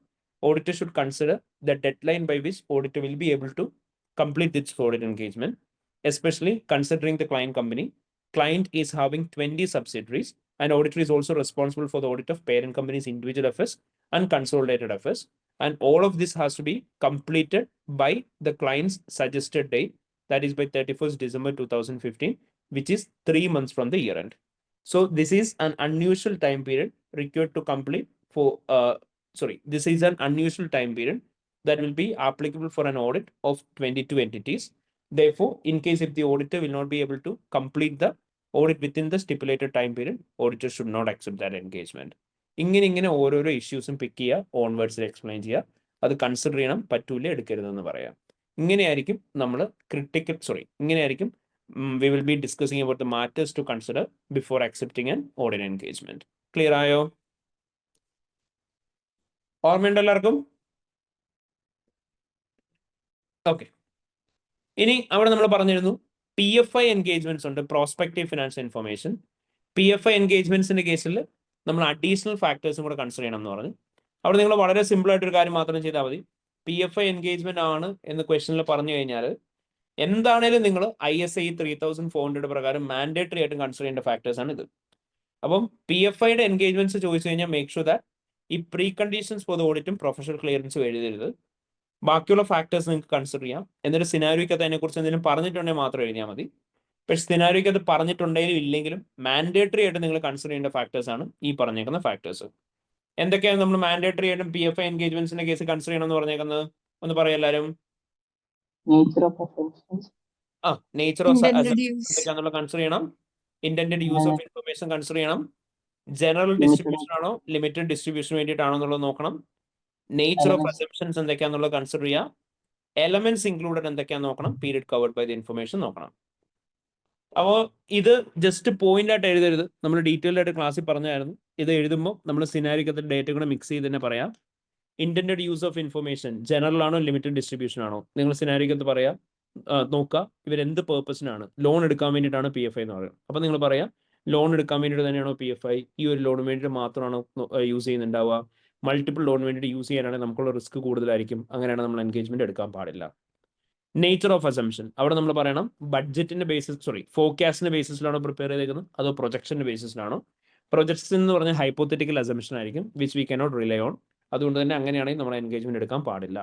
auditor should consider the deadline by which auditor will be able to complete its audit engagement, especially considering the client company. Client is having 20 subsidiaries and auditor is also responsible for the audit of parent company's individual affairs and consolidated affairs. And all of this has to be completed by the client's suggested date, that is by 31st December 2015, which is 3 months from the year end. So this is an unusual time period required to complete for this is an unusual time period that will be applicable for an audit of 22 entities. Therefore, in case if the auditor will not be able to complete the audit within the stipulated time period, auditor should not accept that engagement. ഇങ്ങനെ ഓരോരോ ഇഷ്യൂസും പിക്ക് ചെയ്യുക, ഓൺവേർഡ്സിൽ explain ചെയ്യുക, അത് consider ചെയ്യണം, പറ്റൂല എടുക്കരുതെന്ന് പറയാം. ഇങ്ങനെയായിരിക്കും നമ്മൾ ഇങ്ങനെയായിരിക്കും we will be discussing about the matters to consider before accepting an audit engagement. Clear ആയോ? ഓർമ്മയുണ്ട് എല്ലാവർക്കും? ഓക്കെ. ഇനി അവിടെ നമ്മൾ പറഞ്ഞിരുന്നു PFI എൻഗേജ്മെന്റ്സ് ഉണ്ട്, പ്രോസ്പെക്റ്റീവ് ഫിനാൻഷ്യൽ ഇൻഫർമേഷൻ. PFI എൻഗേജ്മെന്റ്സിന്റെ കേസിൽ നമ്മൾ അഡീഷണൽ ഫാക്ടേഴ്സും കൂടെ കൺസിഡർ ചെയ്യണം എന്ന് പറഞ്ഞു. അവിടെ നിങ്ങൾ വളരെ സിമ്പിൾ ആയിട്ടൊരു കാര്യം മാത്രം ചെയ്താൽ മതി. PFI എൻഗേജ്മെന്റ് ആണ് എന്ന് ക്വസ്റ്റനിൽ പറഞ്ഞു കഴിഞ്ഞാൽ എന്താണേലും നിങ്ങൾ ISA 3400 പ്രകാരം മാൻഡേറ്ററി ആയിട്ട് കൺസിഡർ ചെയ്യേണ്ട ഫാക്ടേഴ്സ് ആണ് ഇത്. അപ്പം PFIയുടെ എൻഗേജ്മെന്റ്സ് ചോദിച്ചു കഴിഞ്ഞാൽ മേക്ക് ഷുവർ ദാറ്റ് ഈ പ്രീ കണ്ടീഷൻസ് ഫോർ ദ ഓഡിറ്റും പ്രൊഫഷണൽ ക്ലിയറൻസും എഴുതരുത്. ബാക്കിയുള്ള ഫാക്ടേഴ്സ് നിങ്ങൾക്ക് കൺസിഡർ ചെയ്യാം. എന്നിട്ട് സിനാരിയോക്കകത്ത് അതിനെക്കുറിച്ച് എന്തെങ്കിലും പറഞ്ഞിട്ടുണ്ടെങ്കിൽ മാത്രം എഴുതിയാൽ മതി. പക്ഷെ സിനാരിയോക്കകത്ത് പറഞ്ഞിട്ടുണ്ടെങ്കിലും ഇല്ലെങ്കിലും മാൻഡേറ്ററി ആയിട്ട് നിങ്ങൾ കൺസിഡർ ചെയ്യേണ്ട ഫാക്ടേഴ്സ് ആണ് ഈ പറഞ്ഞേക്കുന്ന ഫാക്ടേഴ്സ്. എന്തൊക്കെയാണ് നമ്മൾ മാൻഡേറ്ററി ആയിട്ടും PFI എൻഗേജ്മെന്റ്സിന്റെ കേസ് കൺസിഡർ ചെയ്യണം എന്ന് പറഞ്ഞേക്കുന്നത്? ഒന്ന് പറയാം എല്ലാവരും. നേച്ചർ ഓഫ് എന്തൊക്കെയാണെന്നുള്ള കൺസിഡർ ചെയ്യണം. Intended use of information consider ചെയ്യണം. ജനറൽ ഡിസ്ട്രിബ്യൂഷൻ ആണോ ലിമിറ്റഡ് ഡിസ്ട്രിബ്യൂഷൻ വേണ്ടിയിട്ടാണോ എന്നുള്ളത് നോക്കണം. നേച്ചർ ഓഫ് അസംപ്ഷൻസ് എന്തൊക്കെയാണെന്നുള്ളത് കൺസിഡർ ചെയ്യാം. എലമെന്റ്സ് ഇൻക്ലൂഡഡ് എന്തൊക്കെയാണെന്ന് നോക്കണം. Period covered by the information നോക്കണം. അപ്പോൾ ഇത് ജസ്റ്റ് പോയിന്റ് ആയിട്ട് എഴുതരുത്, നമ്മൾ ഡീറ്റെയിൽഡ് ആയിട്ട് ക്ലാസ്സിൽ പറഞ്ഞായിരുന്നു. ഇത് എഴുതുമ്പോൾ നമ്മൾ സിനാരിക്കത്തെ ഡേറ്റ കൂടെ മിക്സ് ചെയ്ത് തന്നെ പറയാം. Intended use of information general ആണോ ലിമിറ്റഡ് ഡിസ്ട്രിബ്യൂഷൻ ആണോ നിങ്ങൾ സിനാരിക്കത്ത് പറയാം. നോക്കുക ഇവരെന്ത് പേർപ്പസിനാണ്. ലോൺ എടുക്കാൻ വേണ്ടിയിട്ടാണ് PFI എന്ന് പറയുന്നത്. അപ്പോൾ നിങ്ങൾ പറയാം ലോൺ എടുക്കാൻ വേണ്ടിയിട്ട് തന്നെയാണോ PFI, ഈ ഒരു ലോണിന് വേണ്ടിയിട്ട് മാത്രമാണോ യൂസ് ചെയ്യുന്നുണ്ടാവുക, മൾട്ടിപ്പിൾ ലോണിന് വേണ്ടിയിട്ട് യൂസ് ചെയ്യാനാണെങ്കിൽ നമുക്കുള്ള റിസ്ക് കൂടുതലായിരിക്കും, അങ്ങനെയാണ് നമ്മൾ എൻഗേജ്മെന്റ് എടുക്കാൻ പാടില്ല. നേച്ചർ ഓഫ് അസംഷൻ അവിടെ നമ്മൾ പറയണം ബഡ്ജറ്റിന്റെ ഫോർകാസ്റ്റിന്റെ ബേസിസിലാണോ പ്രിപ്പയർ ചെയ്തേക്കുന്നത് അതോ പ്രൊജക്ഷന്റെ ബേസിസിലാണോ. പ്രൊജക്ഷൻ എന്ന് പറഞ്ഞാൽ ഹൈപ്പോത്തറ്റിക്കൽ അസംഷൻ ആയിരിക്കും which we cannot rely on. അതുകൊണ്ട് തന്നെ അങ്ങനെയാണെങ്കിൽ നമ്മൾ എൻഗേജ്മെന്റ് എടുക്കാൻ പാടില്ല.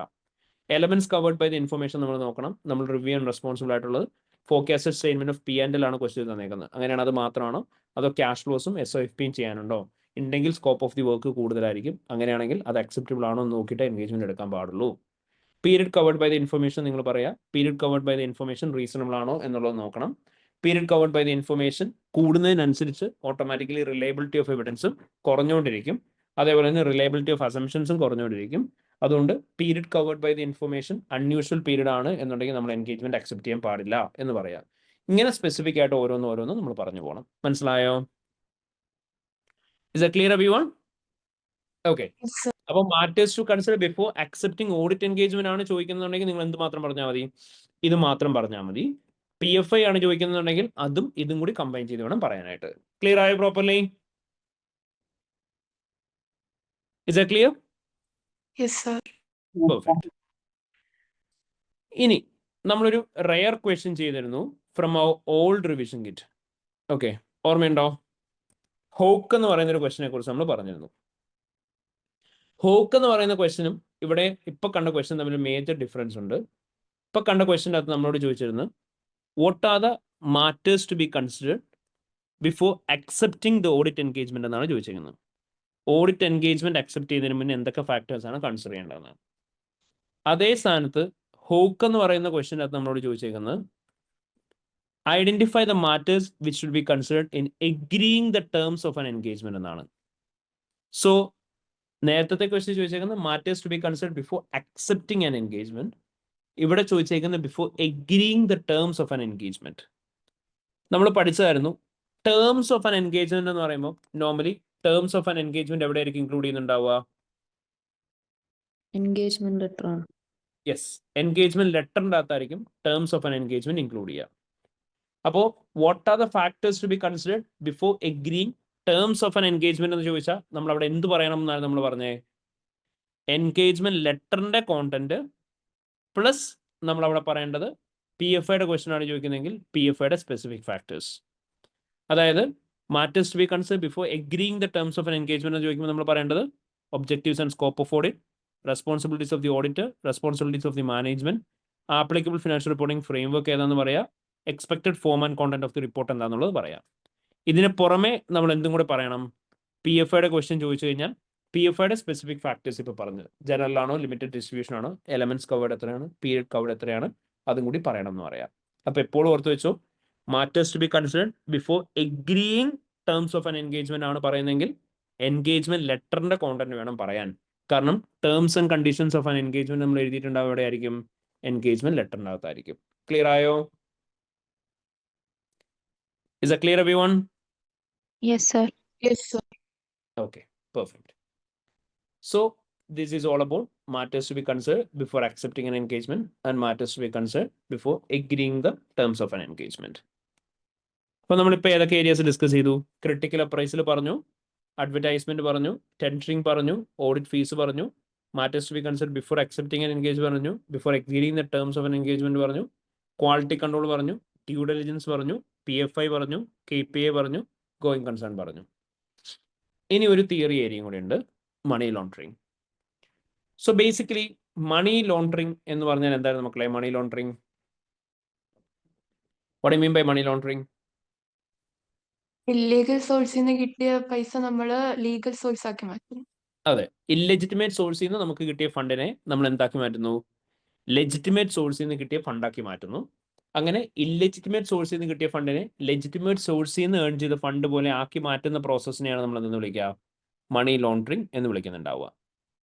Elements covered by the information നമ്മൾ നോക്കണം. നമ്മൾ റിവ്യൂ ആൻഡ് റെസ്പോൺസിബിൾ ആയിട്ടുള്ളത് ഫോർകാസ്റ്റഡ് സ്റ്റേറ്റ്മെന്റ് ഓഫ് P&L ആണ് ക്വസ്റ്റ്യൻ തന്നേക്കുന്നത്. അങ്ങനെയാണ് അത് മാത്രമാണോ അതോ ക്യാഷ് ഫ്ലോസും SOFPയും ചെയ്യാനുണ്ടോ? ഉണ്ടെങ്കിൽ സ്കോപ്പ് ഓഫ് ദി വർക്ക് കൂടുതലായിരിക്കും. അങ്ങനെയാണെങ്കിൽ അത് അക്സെപ്റ്റബിൾ ആണോ എന്ന് നോക്കിയിട്ട് എൻഗേജ്മെന്റ് എടുക്കാൻ പാടുള്ളൂ. Period covered by the information നിങ്ങൾ പറയാം. Period covered by the information reasonable ആണോ എന്നുള്ളത് നോക്കണം. Period covered by the information കൂടുന്നതിനനുസരിച്ച് ഓട്ടോമാറ്റിക്കലി റിലയബിലിറ്റി ഓഫ് എവിഡൻസും കുറഞ്ഞുകൊണ്ടിരിക്കും. അതേപോലെ തന്നെ റിലയബിലിറ്റി ഓഫ് അസംഷൻസും കുറഞ്ഞുകൊണ്ടിരിക്കും. അതുകൊണ്ട് period covered by the information unusual period ആണ് എന്നുണ്ടെങ്കിൽ നമ്മൾ എൻഗേജ്മെന്റ് അക്സെപ്റ്റ് ചെയ്യാൻ പാടില്ല എന്ന് പറയാം. ഇങ്ങനെ സ്പെസിഫിക് ആയിട്ട് ഓരോന്നും നമ്മൾ പറഞ്ഞു പോകണം. മനസ്സിലായോ? Is clear everyone? ഓക്കെ. അപ്പോൾ matters to consider before accepting audit engagement ആണ് ചോദിക്കുന്നുണ്ടെങ്കിൽ നിങ്ങൾ എന്ത് മാത്രം പറഞ്ഞാൽ മതി? ഇത് മാത്രം പറഞ്ഞാൽ മതി. PFI ആണ് ചോദിക്കുന്നുണ്ടെങ്കിൽ അതും ഇതും കൂടി കമ്പൈൻ ചെയ്ത് വേണം പറയാനായിട്ട്. ക്ലിയർ ആയോ properly? Is that clear? Yes, sir. Perfect. ഇനി നമ്മളൊരു റെയർ ക്വസ്റ്റ്യൻ ചെയ്തിരുന്നു from our old revision kit. Okay, ഓർമ്മയുണ്ടോ? ഹോക്ക് എന്ന് പറയുന്ന ഒരു ക്വസ്റ്റിനെ കുറിച്ച് നമ്മൾ പറഞ്ഞിരുന്നു. ഹോക്ക് എന്ന് പറയുന്ന ക്വസ്റ്റ്യനും ഇവിടെ ഇപ്പൊ കണ്ട ക്വസ്റ്റ്യൻ തമ്മിൽ മേജർ ഡിഫറൻസ് ഉണ്ട്. ഇപ്പൊ കണ്ട ക്വസ്റ്റ്യൻ്റെ അകത്ത് നമ്മളോട് ചോദിച്ചിരുന്നു what are the matters to be considered before accepting the audit engagement എന്നാണ് ചോദിച്ചിരിക്കുന്നത്. ഓഡിറ്റ് എൻഗേജ്മെന്റ് അക്സെപ്റ്റ് ചെയ്യുന്നതിന് മുന്നേ എന്തൊക്കെ ഫാക്ടേഴ്സ് ആണ് കൺസിഡർ ചെയ്യേണ്ടതെന്ന്. അതേ സ്ഥാനത്ത് ഹോക്ക് എന്ന് പറയുന്ന ക്വസ്റ്റ്യനകത്ത് നമ്മളോട് ചോദിച്ചേക്കുന്നത് identify the matters which should be considered in agreeing the terms of an engagement എന്നാണ്. സോ നേരത്തെ ക്വസ്റ്റ്യൻ ചോദിച്ചേക്കുന്നത് matters to be considered before accepting an engagement. ഇവിടെ ചോദിച്ചേക്കുന്നത് before agreeing the terms of an engagement. നമ്മൾ പഠിച്ചതായിരുന്നു ടേംസ് ഓഫ് ആൻ എൻഗേജ്മെന്റ് എന്ന് പറയുമ്പോൾ normally terms of an engagement എവിടെയായിരിക്കും ഇൻക്ലൂഡ് ചെയ്യുന്നുണ്ടാവുക? എൻഗേജ്മെന്റ് ലെറ്റർ ആണ്. യെസ്, എൻഗേജ്മെന്റ് ലെറ്ററിൻ്റെ അകത്തായിരിക്കും terms of an engagement include ചെയ്യുക. അപ്പോൾ what are the factors to be considered before agreeing terms of an engagement എന്ന് ചോദിച്ചാൽ നമ്മൾ അവിടെ എന്ത് പറയണം എന്നാണ് നമ്മൾ പറഞ്ഞത്? എൻഗേജ്മെന്റ് ലെറ്ററിന്റെ കോണ്ടന്റ് പ്ലസ് നമ്മൾ അവിടെ പറയേണ്ടത് PFIയുടെ ക്വസ്റ്റ്യൻ ആണ് ചോദിക്കുന്നതെങ്കിൽ PFIയുടെ സ്പെസിഫിക് ഫാക്ടേഴ്സ്. അതായത് matters to be considered before agreeing the terms of an engagement എന്ന് ചോദിക്കുമ്പോൾ നമ്മൾ പറയേണ്ടത് objectives and scope of audit, responsibilities of the auditor, responsibilities of the management, applicable financial reporting framework ഏതാണെന്ന് പറയാം, expected form and content of the report എന്താണെന്നുള്ളത് പറയാം. ഇതിന് പുറമെ നമ്മൾ എന്തും കൂടെ പറയണം? PFIയുടെ ക്വസ്റ്റ്യൻ ചോദിച്ചു കഴിഞ്ഞാൽ PFIയുടെ സ്പെസിഫിക് ഫാക്ടേഴ്സ് ഇപ്പോൾ പറഞ്ഞത് ജനറൽ ആണോ, ലിമിറ്റഡ് ഡിസ്ട്രിബ്യൂഷൻ ആണോ, എലമെന്റ്സ് കവേർഡ് എത്രയാണ്, പീരിയഡ് കവേർഡ് എത്രയാണ്, അതും കൂടി പറയണം എന്ന് പറയാം. അപ്പോൾ എപ്പോഴും ഓർത്ത് വെച്ചോ, matters to be considered before agreeing terms of an engagement ആണ് പറയുന്നതെങ്കിൽ എൻഗേജ്മെന്റ് ലെറ്ററിന്റെ കോണ്ടന്റ് വേണം പറയാൻ. കാരണം terms and conditions of an engagement നമ്മൾ എഴുതിയിട്ടുണ്ടാവും എവിടെ ആയിരിക്കും? എൻഗേജ്മെന്റ് ലെറ്ററിന്റെ അകത്തായിരിക്കും. ക്ലിയർ ആയോ? Is that clear, everyone? Yes, sir. Yes, sir. Okay, perfect. So this is all about matters to be considered before accepting an engagement and matters to be considered before agreeing the terms of an engagement. അപ്പോൾ നമ്മളിപ്പോൾ ഏതൊക്കെ areas discuss ചെയ്തു? Critical appraisal പറഞ്ഞു, advertisement പറഞ്ഞു, tendering പറഞ്ഞു, audit fees പറഞ്ഞു, matters to be considered before accepting an engage പറഞ്ഞു, before agreeing the terms of an engagement പറഞ്ഞു, ക്വാളിറ്റി കൺട്രോൾ പറഞ്ഞു, ഡ്യൂ ഡെലിജൻസ് പറഞ്ഞു, PFI പറഞ്ഞു, KPA പറഞ്ഞു, ഗോയിങ് കൺസേൺ പറഞ്ഞു. ഇനി ഒരു തിയറി ഏരിയയും കൂടെ ഉണ്ട്, money laundering. So basically money laundering എന്ന് പറഞ്ഞാൽ എന്തായിരുന്നു മക്കളെ? Money laundering, what you mean by money laundering? Illegal സോഴ്സിൽ നിന്ന് കിട്ടിയ പൈസ നമ്മള് ലീഗൽ സോഴ്സ് ആക്കി മാറ്റും. അതെ, ഇല്ലെജിറ്റിമേറ്റ് സോഴ്സിൽ നിന്ന് നമുക്ക് കിട്ടിയ ഫണ്ടിനെ നമ്മൾ എന്താക്കി മാറ്റുന്നു? ലെജിറ്റിമേറ്റ് സോഴ്സിൽ നിന്ന് കിട്ടിയ ഫണ്ടാക്കി മാറ്റുന്നു. അങ്ങനെ ഇല്ലെജിറ്റിമേറ്റ് സോഴ്സിൽ നിന്ന് കിട്ടിയ ഫണ്ടിനെ ലെജിറ്റിമേറ്റ് സോഴ്സിൽ നിന്ന് ഏൺ ചെയ്ത ഫണ്ട് പോലെ ആക്കി മാറ്റുന്ന പ്രോസസ്സിനെയാണ് നമ്മൾ എന്ന് വിളിക്കുക? മണി ലോണ്ടറിങ് എന്ന് വിളിക്കുന്നുണ്ടാവുക.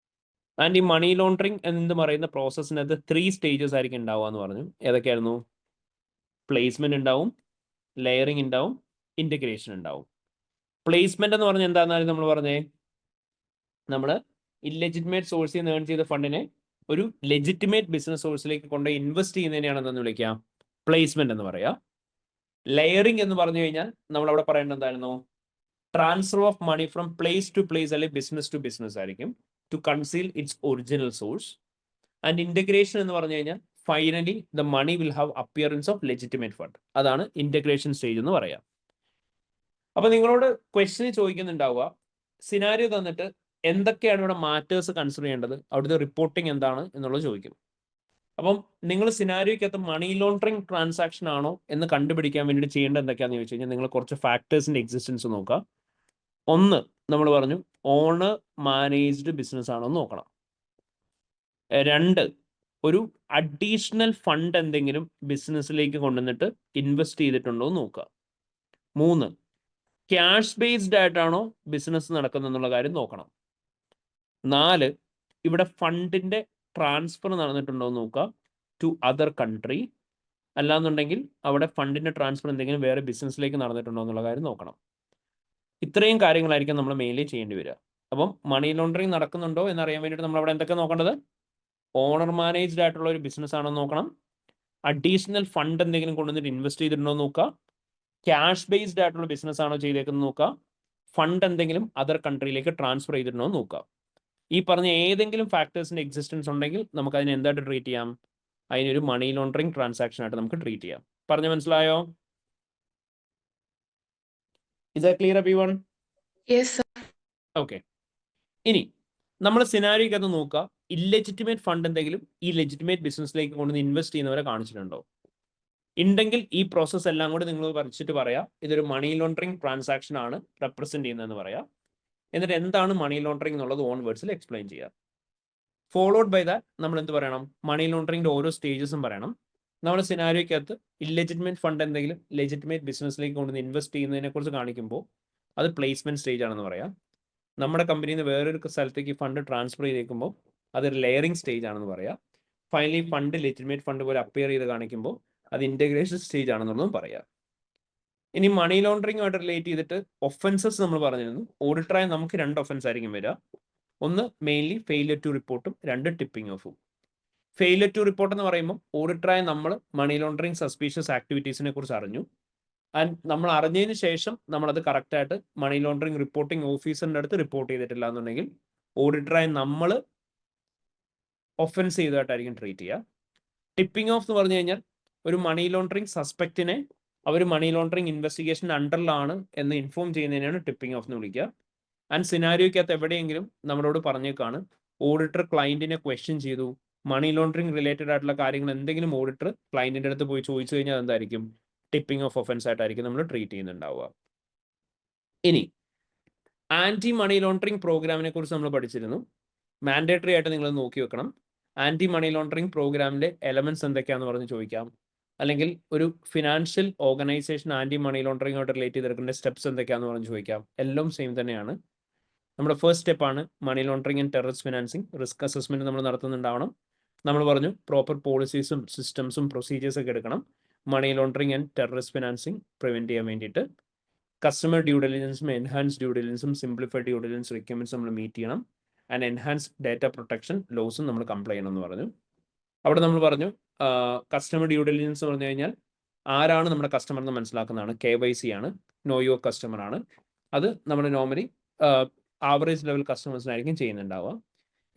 ആൻഡ് ഈ മണി ലോണ്ടറിങ് എന്ന് പറയുന്ന പ്രോസസ്സിനകത്ത് 3 സ്റ്റേജസ് ആയിരിക്കും ഉണ്ടാവുക എന്ന് പറഞ്ഞു. ഏതൊക്കെയായിരുന്നു? പ്ലേസ്മെന്റ് ഉണ്ടാവും, ലെയറിംഗ് ഉണ്ടാവും, ഇന്റഗ്രേഷൻ ഉണ്ടാവും. പ്ലേസ്മെന്റ് എന്ന് പറഞ്ഞാൽ എന്താണെന്നാലും നമ്മൾ പറഞ്ഞേ, നമ്മൾ ഇല്ലെജിറ്റിമേറ്റ് സോഴ്സിൽ നിന്ന് ഏൺ ചെയ്ത ഫണ്ടിനെ ഒരു ലെജിറ്റിമേറ്റ് ബിസിനസ് സോഴ്സിലേക്ക് കൊണ്ട് ഇൻവെസ്റ്റ് ചെയ്യുന്നതിനെയാണ് എന്തെന്ന് വിളിക്കുക? പ്ലേസ്മെന്റ് എന്ന് പറയാം. ലെയറിംഗ് എന്ന് പറഞ്ഞു കഴിഞ്ഞാൽ നമ്മൾ അവിടെ പറയേണ്ടത് എന്തായിരുന്നു? Transfer of money from place to place അല്ലെങ്കിൽ ബിസിനസ് ടു ബിസിനസ് ആയിരിക്കും, to conceal its original source. And integration എന്ന് പറഞ്ഞു കഴിഞ്ഞാൽ finally the money will have appearance of legitimate fund. അതാണ് ഇന്റഗ്രേഷൻ സ്റ്റേജ് എന്ന് പറയാം. അപ്പൊ നിങ്ങളോട് ക്വസ്റ്റ്യൻ ചോദിക്കുന്നുണ്ടാവുക, സിനാരിയോ തന്നിട്ട് എന്തൊക്കെയാണ് ഇവിടെ മാറ്റേഴ്സ് കൺസിഡർ ചെയ്യേണ്ടത്, അവിടുത്തെ റിപ്പോർട്ടിംഗ് എന്താണ് എന്നുള്ളത് ചോദിക്കും. അപ്പം നിങ്ങൾ സിനാരിയോക്കകത്ത് മണി ലോണ്ടറിങ് ട്രാൻസാക്ഷൻ ആണോ എന്ന് കണ്ടുപിടിക്കാൻ വേണ്ടിയിട്ട് ചെയ്യേണ്ടത് എന്തൊക്കെയാണെന്ന് ചോദിച്ചു കഴിഞ്ഞാൽ നിങ്ങൾ കുറച്ച് ഫാക്ടേഴ്സിന്റെ എക്സിസ്റ്റൻസ് നോക്കുക. ഒന്ന്, നമ്മൾ പറഞ്ഞു ഓണർ മാനേജ്ഡ് ബിസിനസ് ആണോ എന്ന് നോക്കണം. 2, ഒരു അഡീഷണൽ ഫണ്ട് എന്തെങ്കിലും ബിസിനസ്സിലേക്ക് കൊണ്ടുവന്നിട്ട് ഇൻവെസ്റ്റ് ചെയ്തിട്ടുണ്ടോ എന്ന് നോക്കുക. 3, ക്യാഷ് ബേസ്ഡ് ആയിട്ടാണോ ബിസിനസ് നടക്കുന്നത് എന്നുള്ള കാര്യം നോക്കണം. 4, ഇവിടെ ഫണ്ടിന്റെ ട്രാൻസ്ഫർ നടന്നിട്ടുണ്ടോ എന്ന് നോക്കുക ടു അതർ കൺട്രി. അല്ലാന്നുണ്ടെങ്കിൽ അവിടെ ഫണ്ടിന്റെ ട്രാൻസ്ഫർ എന്തെങ്കിലും വേറെ ബിസിനസ്സിലേക്ക് നടന്നിട്ടുണ്ടോ എന്നുള്ള കാര്യം നോക്കണം. ഇത്രയും കാര്യങ്ങളായിരിക്കും നമ്മൾ മെയിൻലി ചെയ്യേണ്ടി വരിക. അപ്പം മണി ലോണ്ടറിങ് നടക്കുന്നുണ്ടോ എന്നറിയാൻ വേണ്ടിയിട്ട് നമ്മൾ അവിടെ എന്തൊക്കെ നോക്കേണ്ടത്? ഓണർ മാനേജ്ഡ് ആയിട്ടുള്ള ഒരു ബിസിനസ് ആണോ നോക്കണം, അഡീഷണൽ ഫണ്ട് എന്തെങ്കിലും കൊണ്ടുവന്നിട്ട് ഇൻവെസ്റ്റ് ചെയ്തിട്ടുണ്ടോ നോക്കുക, ക്യാഷ് ബേസ്ഡ് ആയിട്ടുള്ള ബിസിനസ് ആണോ ചെയ്തേക്കുന്നത് നോക്കുക, ഫണ്ട് എന്തെങ്കിലും അതർ കൺട്രിയിലേക്ക് ട്രാൻസ്ഫർ ചെയ്തിട്ടുണ്ടോ നോക്കുക. ഈ പറഞ്ഞ ഏതെങ്കിലും ഫാക്ടേഴ്സിന്റെ എക്സിസ്റ്റൻസ് ഉണ്ടെങ്കിൽ നമുക്ക് അതിനെ എന്തായിട്ട് ട്രീറ്റ് ചെയ്യാം? അതിനൊരു മണി ലോണ്ടറിങ് ട്രാൻസാക്ഷൻ ആയിട്ട് നമുക്ക് ട്രീറ്റ് ചെയ്യാം. പറഞ്ഞു മനസ്സിലായോ? Is that clear, everyone? Yes, sir. Okay. ഇനി നമ്മൾ സിനാരിയോക്കകത്ത് നോക്കുക, ഇല്ലെജിറ്റിമേറ്റ് ഫണ്ട് എന്തെങ്കിലും ഈ ലെജിറ്റിമേറ്റ് ബിസിനസ്സിലേക്ക് കൊണ്ടുവന്ന് ഇൻവെസ്റ്റ് ചെയ്യുന്നവരെ കാണിച്ചിട്ടുണ്ടോ? ഉണ്ടെങ്കിൽ ഈ പ്രോസസ്സ് എല്ലാം കൂടി നിങ്ങൾ വരച്ചിട്ട് പറയാം ഇതൊരു മണി ലോണ്ടറിങ് ട്രാൻസാക്ഷൻ ആണ് റെപ്രസെന്റ് ചെയ്യുന്നതെന്ന് പറയാം. എന്നിട്ട് എന്താണ് മണി ലോണ്ടറിങ് എന്നുള്ളത് ഓൺ വേർഡ്സിൽ എക്സ്പ്ലെയിൻ ചെയ്യാം. ഫോളോഡ് ബൈ ദാറ്റ് നമ്മൾ എന്ത് പറയണം, മണി ലോണ്ടറിങ്ങിന്റെ ഓരോ സ്റ്റേജസും പറയണം. നമ്മുടെ സിനാരിയോക്കകത്ത് ഇല്ലെജിറ്റിമേറ്റ് ഫണ്ട് എന്തെങ്കിലും ലെജിറ്റിമേറ്റ് ബിസിനസ്സിലേക്ക് കൊണ്ടുവന്ന് ഇൻവെസ്റ്റ് ചെയ്യുന്നതിനെ കുറിച്ച് കാണിക്കുമ്പോൾ അത് പ്ലേസ്മെന്റ് സ്റ്റേജ് ആണെന്ന് പറയാം. നമ്മുടെ കമ്പനിയിൽ നിന്ന് വേറൊരു സ്ഥലത്തേക്ക് ഫണ്ട് ട്രാൻസ്ഫർ ചെയ്തേക്കുമ്പോൾ അതൊരു ലെയറിംഗ് സ്റ്റേജ് ആണെന്ന് പറയാം. ഫൈനലി ഫണ്ട് ലെജിറ്റിമേറ്റ് ഫണ്ട് പോലെ അപ്പിയർ ചെയ്ത് കാണിക്കുമ്പോൾ അത് ഇന്റഗ്രേഷൻ സ്റ്റേജ് ആണെന്നുള്ളതും പറയാം. ഇനി മണി ലോണ്ടറിങ്ങുമായിട്ട് റിലേറ്റ് ചെയ്തിട്ട് ഒഫൻസസ് നമ്മൾ പറഞ്ഞിരുന്നു. ഓഡിറ്ററായി നമുക്ക് 2 ഒഫൻസ് ആയിരിക്കും വരിക. ഒന്ന് മെയിൻലി ഫെയിലിയർ ടു റിപ്പോർട്ടും, 2 ടിപ്പിംഗ് ഓഫും. ഫെയിലിയർ ടു റിപ്പോർട്ട് എന്ന് പറയുമ്പോൾ ഓഡിറ്ററായി നമ്മൾ മണി ലോണ്ടറിങ് സസ്പീഷ്യസ് ആക്ടിവിറ്റീസിനെ കുറിച്ച് അറിഞ്ഞു. ആൻഡ് നമ്മൾ അറിഞ്ഞതിന് ശേഷം നമ്മളത് കറക്റ്റായിട്ട് മണി ലോണ്ടറിങ് റിപ്പോർട്ടിംഗ് ഓഫീസറിൻ്റെ അടുത്ത് റിപ്പോർട്ട് ചെയ്തിട്ടില്ല എന്നുണ്ടെങ്കിൽ ഓഡിറ്ററായി നമ്മൾ ഒഫൻസ് ചെയ്തതായിട്ടായിരിക്കും ട്രീറ്റ് ചെയ്യുക. ടിപ്പിംഗ് ഓഫ് എന്ന് പറഞ്ഞു കഴിഞ്ഞാൽ ഒരു മണി ലോണ്ടറിങ് സസ്പെക്റ്റിനെ അവർ മണി ലോണ്ടറിങ് ഇൻവെസ്റ്റിഗേഷൻ അണ്ടറിലാണ് എന്ന് ഇൻഫോം ചെയ്യുന്നതിനാണ് ടിപ്പിംഗ് ഓഫ് എന്ന് വിളിക്കുക. ആൻഡ് സിനാരിയോക്കകത്ത് എവിടെയെങ്കിലും നമ്മളോട് പറഞ്ഞേക്കാണ് ഓഡിറ്റർ ക്ലയന്റിനെ ക്വസ്റ്റ്യൻ ചെയ്തു, മണി ലോണ്ടറിങ് റിലേറ്റഡ് ആയിട്ടുള്ള കാര്യങ്ങൾ എന്തെങ്കിലും ഓഡിറ്റർ ക്ലയന്റിന്റെ അടുത്ത് പോയി ചോദിച്ചു കഴിഞ്ഞാൽ എന്തായിരിക്കും, ടിപ്പിംഗ് ഓഫ് ഒഫൻസ് ആയിട്ടായിരിക്കും നമ്മൾ ട്രീറ്റ് ചെയ്യുന്നുണ്ടാവുക. ഇനി ആന്റി മണി ലോണ്ടറിങ് പ്രോഗ്രാമിനെ കുറിച്ച് നമ്മൾ പഠിച്ചിരുന്നു. മാൻഡേറ്ററി ആയിട്ട് നിങ്ങൾ നോക്കി വെക്കണം. ആന്റി മണി ലോണ്ടറിങ് പ്രോഗ്രാമിന്റെ എലമെന്റ്സ് എന്തൊക്കെയാണെന്ന് പറഞ്ഞ് ചോദിക്കാം. അല്ലെങ്കിൽ ഒരു ഫിനാൻഷ്യൽ ഓർഗനൈസേഷൻ ആന്റി മണി ലോണ്ടറിങ്ങോട്ട് റിലേറ്റ് ചെയ്തെടുക്കേണ്ട സ്റ്റെപ്സ് എന്തൊക്കെയാണെന്ന് പറഞ്ഞ് ചോദിക്കാം. എല്ലാം സെയിം തന്നെയാണ്. നമ്മുടെ ഫസ്റ്റ് സ്റ്റെപ്പാണ് money laundering and terrorist financing. Risk assessment നമ്മൾ നടത്തുന്നുണ്ടാവണം. നമ്മൾ പറഞ്ഞു പ്രോപ്പർ പോളിസീസും സിസ്റ്റംസും പ്രൊസീജിയേഴ്സൊക്കെ എടുക്കണം money laundering and terrorist financing prevent ചെയ്യാൻ വേണ്ടിയിട്ട്. കസ്റ്റമർ ഡ്യൂ ഡെലിജൻസും എൻഹാൻസ് ഡ്യൂ ഡെലിജൻസും സിംപ്ലിഫൈഡ് ഡ്യൂ ഡെലിജൻസ് റിക്വയർമെന്റ്സ് നമ്മൾ മീറ്റ് ചെയ്യണം. ആൻഡ് എൻഹാൻസ് ഡാറ്റ പ്രൊട്ടക്ഷൻ ലോസും നമ്മൾ കംപ്ലൈ ചെയ്യണം എന്ന് പറഞ്ഞു. അവിടെ നമ്മൾ പറഞ്ഞു കസ്റ്റമർ ഡ്യൂ ഡെലിജൻസ് പറഞ്ഞു കഴിഞ്ഞാൽ ആരാണ് നമ്മുടെ കസ്റ്റമർ എന്ന് മനസ്സിലാക്കുന്നതാണ്. KYC ആണ്, നോ യുവർ കസ്റ്റമർ ആണ്. അത് നമ്മൾ നോർമലി ആവറേജ് ലെവൽ കസ്റ്റമേഴ്സിനായിരിക്കും ചെയ്യുന്നുണ്ടാവുക.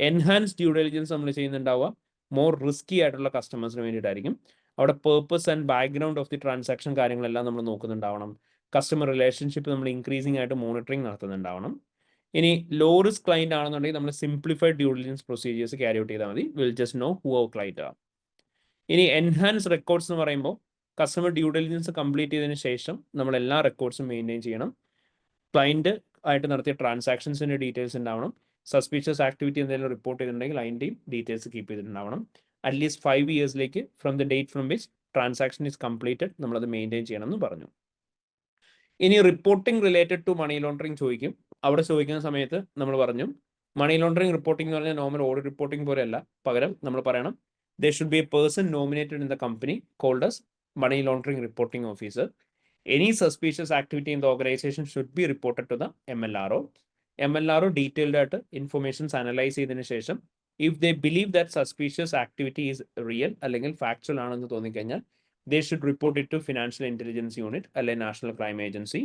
എൻഹാൻസ് ഡ്യൂ ഡെലിജൻസ് നമ്മൾ ചെയ്യുന്നുണ്ടാവുക മോർ റിസ്കി ആയിട്ടുള്ള കസ്റ്റമേഴ്സിന് വേണ്ടിയിട്ടായിരിക്കും. അവിടെ purpose and background of the transaction കാര്യങ്ങളെല്ലാം നമ്മൾ നോക്കുന്നുണ്ടാവണം. കസ്റ്റമർ റിലേഷൻഷിപ്പ് നമ്മൾ ഇൻക്രീസിംഗ് ആയിട്ട് മോണിറ്ററിങ് നടത്തുന്നുണ്ടാവണം. ഇനി ലോ റിസ്ക് ക്ലയന്റ് ആണെന്നുണ്ടെങ്കിൽ നമ്മൾ simplified due diligence procedures carry out ചെയ്താൽ മതി. Will just know who our client ആണ്. ഇനി എൻഹാൻസ് റെക്കോർഡ്സ് എന്ന് പറയുമ്പോൾ കസ്റ്റമർ ഡ്യൂ ഡിലിജൻസ് കംപ്ലീറ്റ് ചെയ്തതിന് ശേഷം നമ്മൾ എല്ലാ റെക്കോർഡ്സും മെയിൻറ്റെയിൻ ചെയ്യണം. ക്ലയന്റ് ആയിട്ട് നടത്തിയ ട്രാൻസാക്ഷൻസിന്റെ ഡീറ്റെയിൽസ് ഉണ്ടാവണം. സസ്പീഷ്യസ് ആക്ടിവിറ്റി എന്തെങ്കിലും റിപ്പോർട്ട് ചെയ്തിട്ടുണ്ടെങ്കിൽ അതിൻ്റെയും ഡീറ്റെയിൽസ് കീപ്പ് ചെയ്തിട്ടുണ്ടാവണം. അറ്റ്ലീസ്റ്റ് 5 ഇയേഴ്സിലേക്ക് from the date from which transaction is completed നമ്മളത് മെയിൻറ്റെയിൻ ചെയ്യണം എന്ന് പറഞ്ഞു. ഇനി reporting related to money laundering ചോദിക്കും. അവിടെ ചോദിക്കുന്ന സമയത്ത് നമ്മൾ പറഞ്ഞു മണി ലോണ്ടറിങ് റിപ്പോർട്ടിംഗ് എന്ന് പറഞ്ഞാൽ നോർമൽ ഓഡിറ്റ് റിപ്പോർട്ടിംഗ് പോലെയല്ല. പകരം നമ്മൾ പറയണം there should be a person nominated in the company called as money laundering reporting officer. Any suspicious activity in the organization should be reported to the MLRO. MLRO detailed ആയിട്ട് informations analyse ചെയ്തതിനു ശേഷം if they believe that suspicious activity is real അല്ലെങ്കിൽ factual ആണെന്ന് തോന്നിക്കഴിഞ്ഞാൽ they should report it to Financial Intelligence Unit അല്ലെങ്കിൽ national crime agency.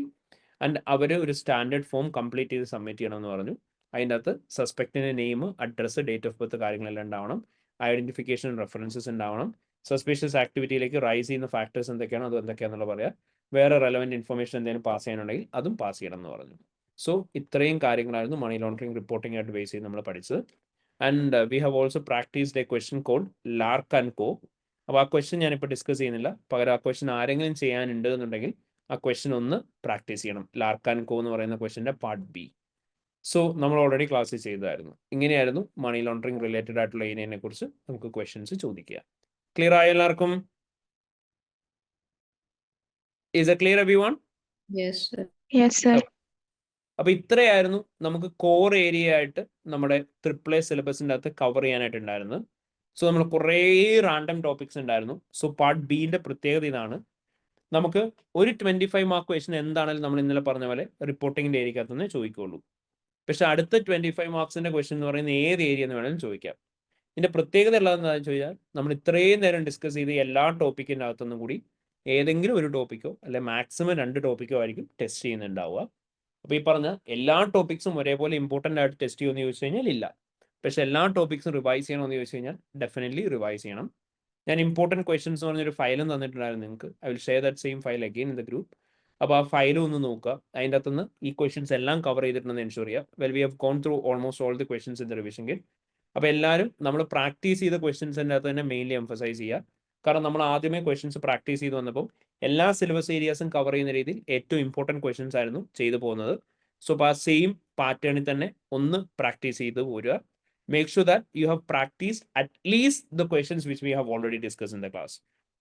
And അവർ ഒരു standard form complete ചെയ്ത് സബ്മിറ്റ് ചെയ്യണമെന്ന് പറഞ്ഞു. അതിൻ്റെ അകത്ത് സസ്പെക്റ്റിൻ്റെ name, address, date of birth കാര്യങ്ങളെല്ലാം ഉണ്ടാവണം. ഐഡന്റിഫിക്കേഷൻ റെഫറൻസസ് ഉണ്ടാവണം. സസ്പീഷ്യസ് ആക്ടിവിറ്റിയിലേക്ക് റൈസ് ചെയ്യുന്ന ഫാക്ടേഴ്സ് എന്തൊക്കെയാണോ അത് എന്തൊക്കെയാണെന്നുള്ള പറയാം. വേറെ റെലവൻറ്റ് ഇൻഫർമേഷൻ എന്തെങ്കിലും പാസ് ചെയ്യാനുണ്ടെങ്കിൽ അതും പാസ് ചെയ്യണം എന്ന് പറഞ്ഞു. സോ ഇത്രയും കാര്യങ്ങളായിരുന്നു മണി ലോണ്ടറിങ് റിപ്പോർട്ടിംഗ് ആയിട്ട് ബേസ് ചെയ്ത് നമ്മൾ പഠിച്ചത്. And we have also practised a question code Lark and കോ. അപ്പോൾ ആ ക്വസ്റ്റ്യൻ ഞാനിപ്പോൾ ഡിസ്കസ് ചെയ്യുന്നില്ല. പകരം ആ ക്വസ്റ്റ്യൻ ആരെങ്കിലും ചെയ്യാനുണ്ട് എന്നുണ്ടെങ്കിൽ ആ ക്വസ്റ്റ്യൻ ഒന്ന് പ്രാക്ടീസ് ചെയ്യണം. ലാർക്ക് ആൻഡ് കോ എന്ന് പറയുന്ന ക്വസ്റ്റ്യൻ്റെ പാർട്ട് ബി. സോ നമ്മൾ ഓൾറെഡി ക്ലാസ്സിൽ ചെയ്തതായിരുന്നു. ഇങ്ങനെയായിരുന്നു മണി ലോണ്ടറിങ് റിലേറ്റഡ് ആയിട്ടുള്ള ഏരിയനെ കുറിച്ച് നമുക്ക് ക്വസ്റ്റ്യൻസ് ചോദിക്കുക. ക്ലിയർ ആയോ എല്ലാവർക്കും? Is A clear everyone? Yes, sir. Yes, sir. അപ്പൊ ഇത്രയായിരുന്നു നമുക്ക് കോർ ഏരിയ ആയിട്ട് നമ്മുടെ AAA സിലബസിന്റെ അകത്ത് കവർ ചെയ്യാനായിട്ടുണ്ടായിരുന്നത്. സോ നമ്മൾ കുറേ റാൻഡം ടോപ്പിക്സ് ഉണ്ടായിരുന്നു. സോ പാർട്ട് ബിന്റെ പ്രത്യേകത ഇതാണ്, നമുക്ക് ഒരു 25 മാർക്ക് ക്വസ്റ്റ്യൻ എന്താണെങ്കിലും നമ്മൾ ഇന്നലെ പറഞ്ഞ പോലെ റിപ്പോർട്ടിങ്ങിന്റെ ഏരിയക്കകത്ത് നിന്ന് ചോദിക്കുള്ളൂ. പക്ഷെ അടുത്ത 25 മാർക്സിന്റെ ക്വസ്റ്റ്യൻ എന്ന് പറയുന്നത് ഏത് ഏരിയ എന്ന് വേണമെങ്കിലും ചോദിക്കാം. ഇതിന്റെ പ്രത്യേകത ഉള്ളതെന്ന് ചോദിച്ചാൽ നമ്മൾ ഇത്രയും നേരം ഡിസ്കസ് ചെയ്ത് എല്ലാ ടോപ്പിക്കിൻ്റെ അകത്തുനിന്നും കൂടി ഏതെങ്കിലും ഒരു ടോപ്പിക്കോ അല്ലെ മാക്സിമം 2 ടോപ്പിക്കോ ആയിരിക്കും ടെസ്റ്റ് ചെയ്യുന്നുണ്ടാവുക. അപ്പോൾ ഈ പറഞ്ഞ എല്ലാ ടോപ്പിക്സും ഒരേപോലെ ഇമ്പോർട്ടൻ്റ് ആയിട്ട് ടെസ്റ്റ് ചെയ്യുമെന്ന് ചോദിച്ചു കഴിഞ്ഞാൽ ഇല്ല. പക്ഷെ എല്ലാ ടോപ്പിക്സും റിവൈസ് ചെയ്യണമെന്ന് ചോദിച്ചു കഴിഞ്ഞാൽ ഡെഫിനറ്റ്ലി റിവൈസ് ചെയ്യണം. ഞാൻ ഇമ്പോർട്ടൻറ്റ് ക്വസ്റ്റ്യൻസ് പറഞ്ഞൊരു ഫയലും തന്നിട്ടുണ്ടായിരുന്നു നിങ്ങൾക്ക്. I will share that same file again in the group. അപ്പോൾ ആ ഫയലും ഒന്ന് നോക്കുക. അതിൻ്റെ അകത്തുനിന്ന് ഈ ക്വസ്റ്റ്യൻസ് എല്ലാം കവർ ചെയ്തിട്ടുണ്ടെന്ന് എൻഷുർ ചെയ്യുക. Well we have gone through almost all the questions in the revision kit. അപ്പോൾ എല്ലാവരും നമ്മൾ പ്രാക്ടീസ് ചെയ്ത ക്വസ്റ്റ്യൻസിൻ്റെ അകത്ത് തന്നെ മെയിൻലി എംഫസൈസ് ചെയ്യുക. കാരണം നമ്മൾ ആദ്യമേ ക്വസ്റ്റ്യൻസ് പ്രാക്ടീസ് ചെയ്ത് വന്നപ്പോൾ എല്ലാ സിലബസ് ഏരിയാസും കവർ ചെയ്യുന്ന രീതിയിൽ ഏറ്റവും ഇമ്പോർട്ടൻറ്റ് ക്വസ്റ്റ്യൻസ് ആയിരുന്നു ചെയ്തു പോകുന്നത്. സോ അപ്പോൾ ആ സെയിം പാറ്റേണിൽ തന്നെ ഒന്ന് പ്രാക്ടീസ് ചെയ്ത് പോരുക. Make sure that you have practice at least the questions which we have already discuss in the class,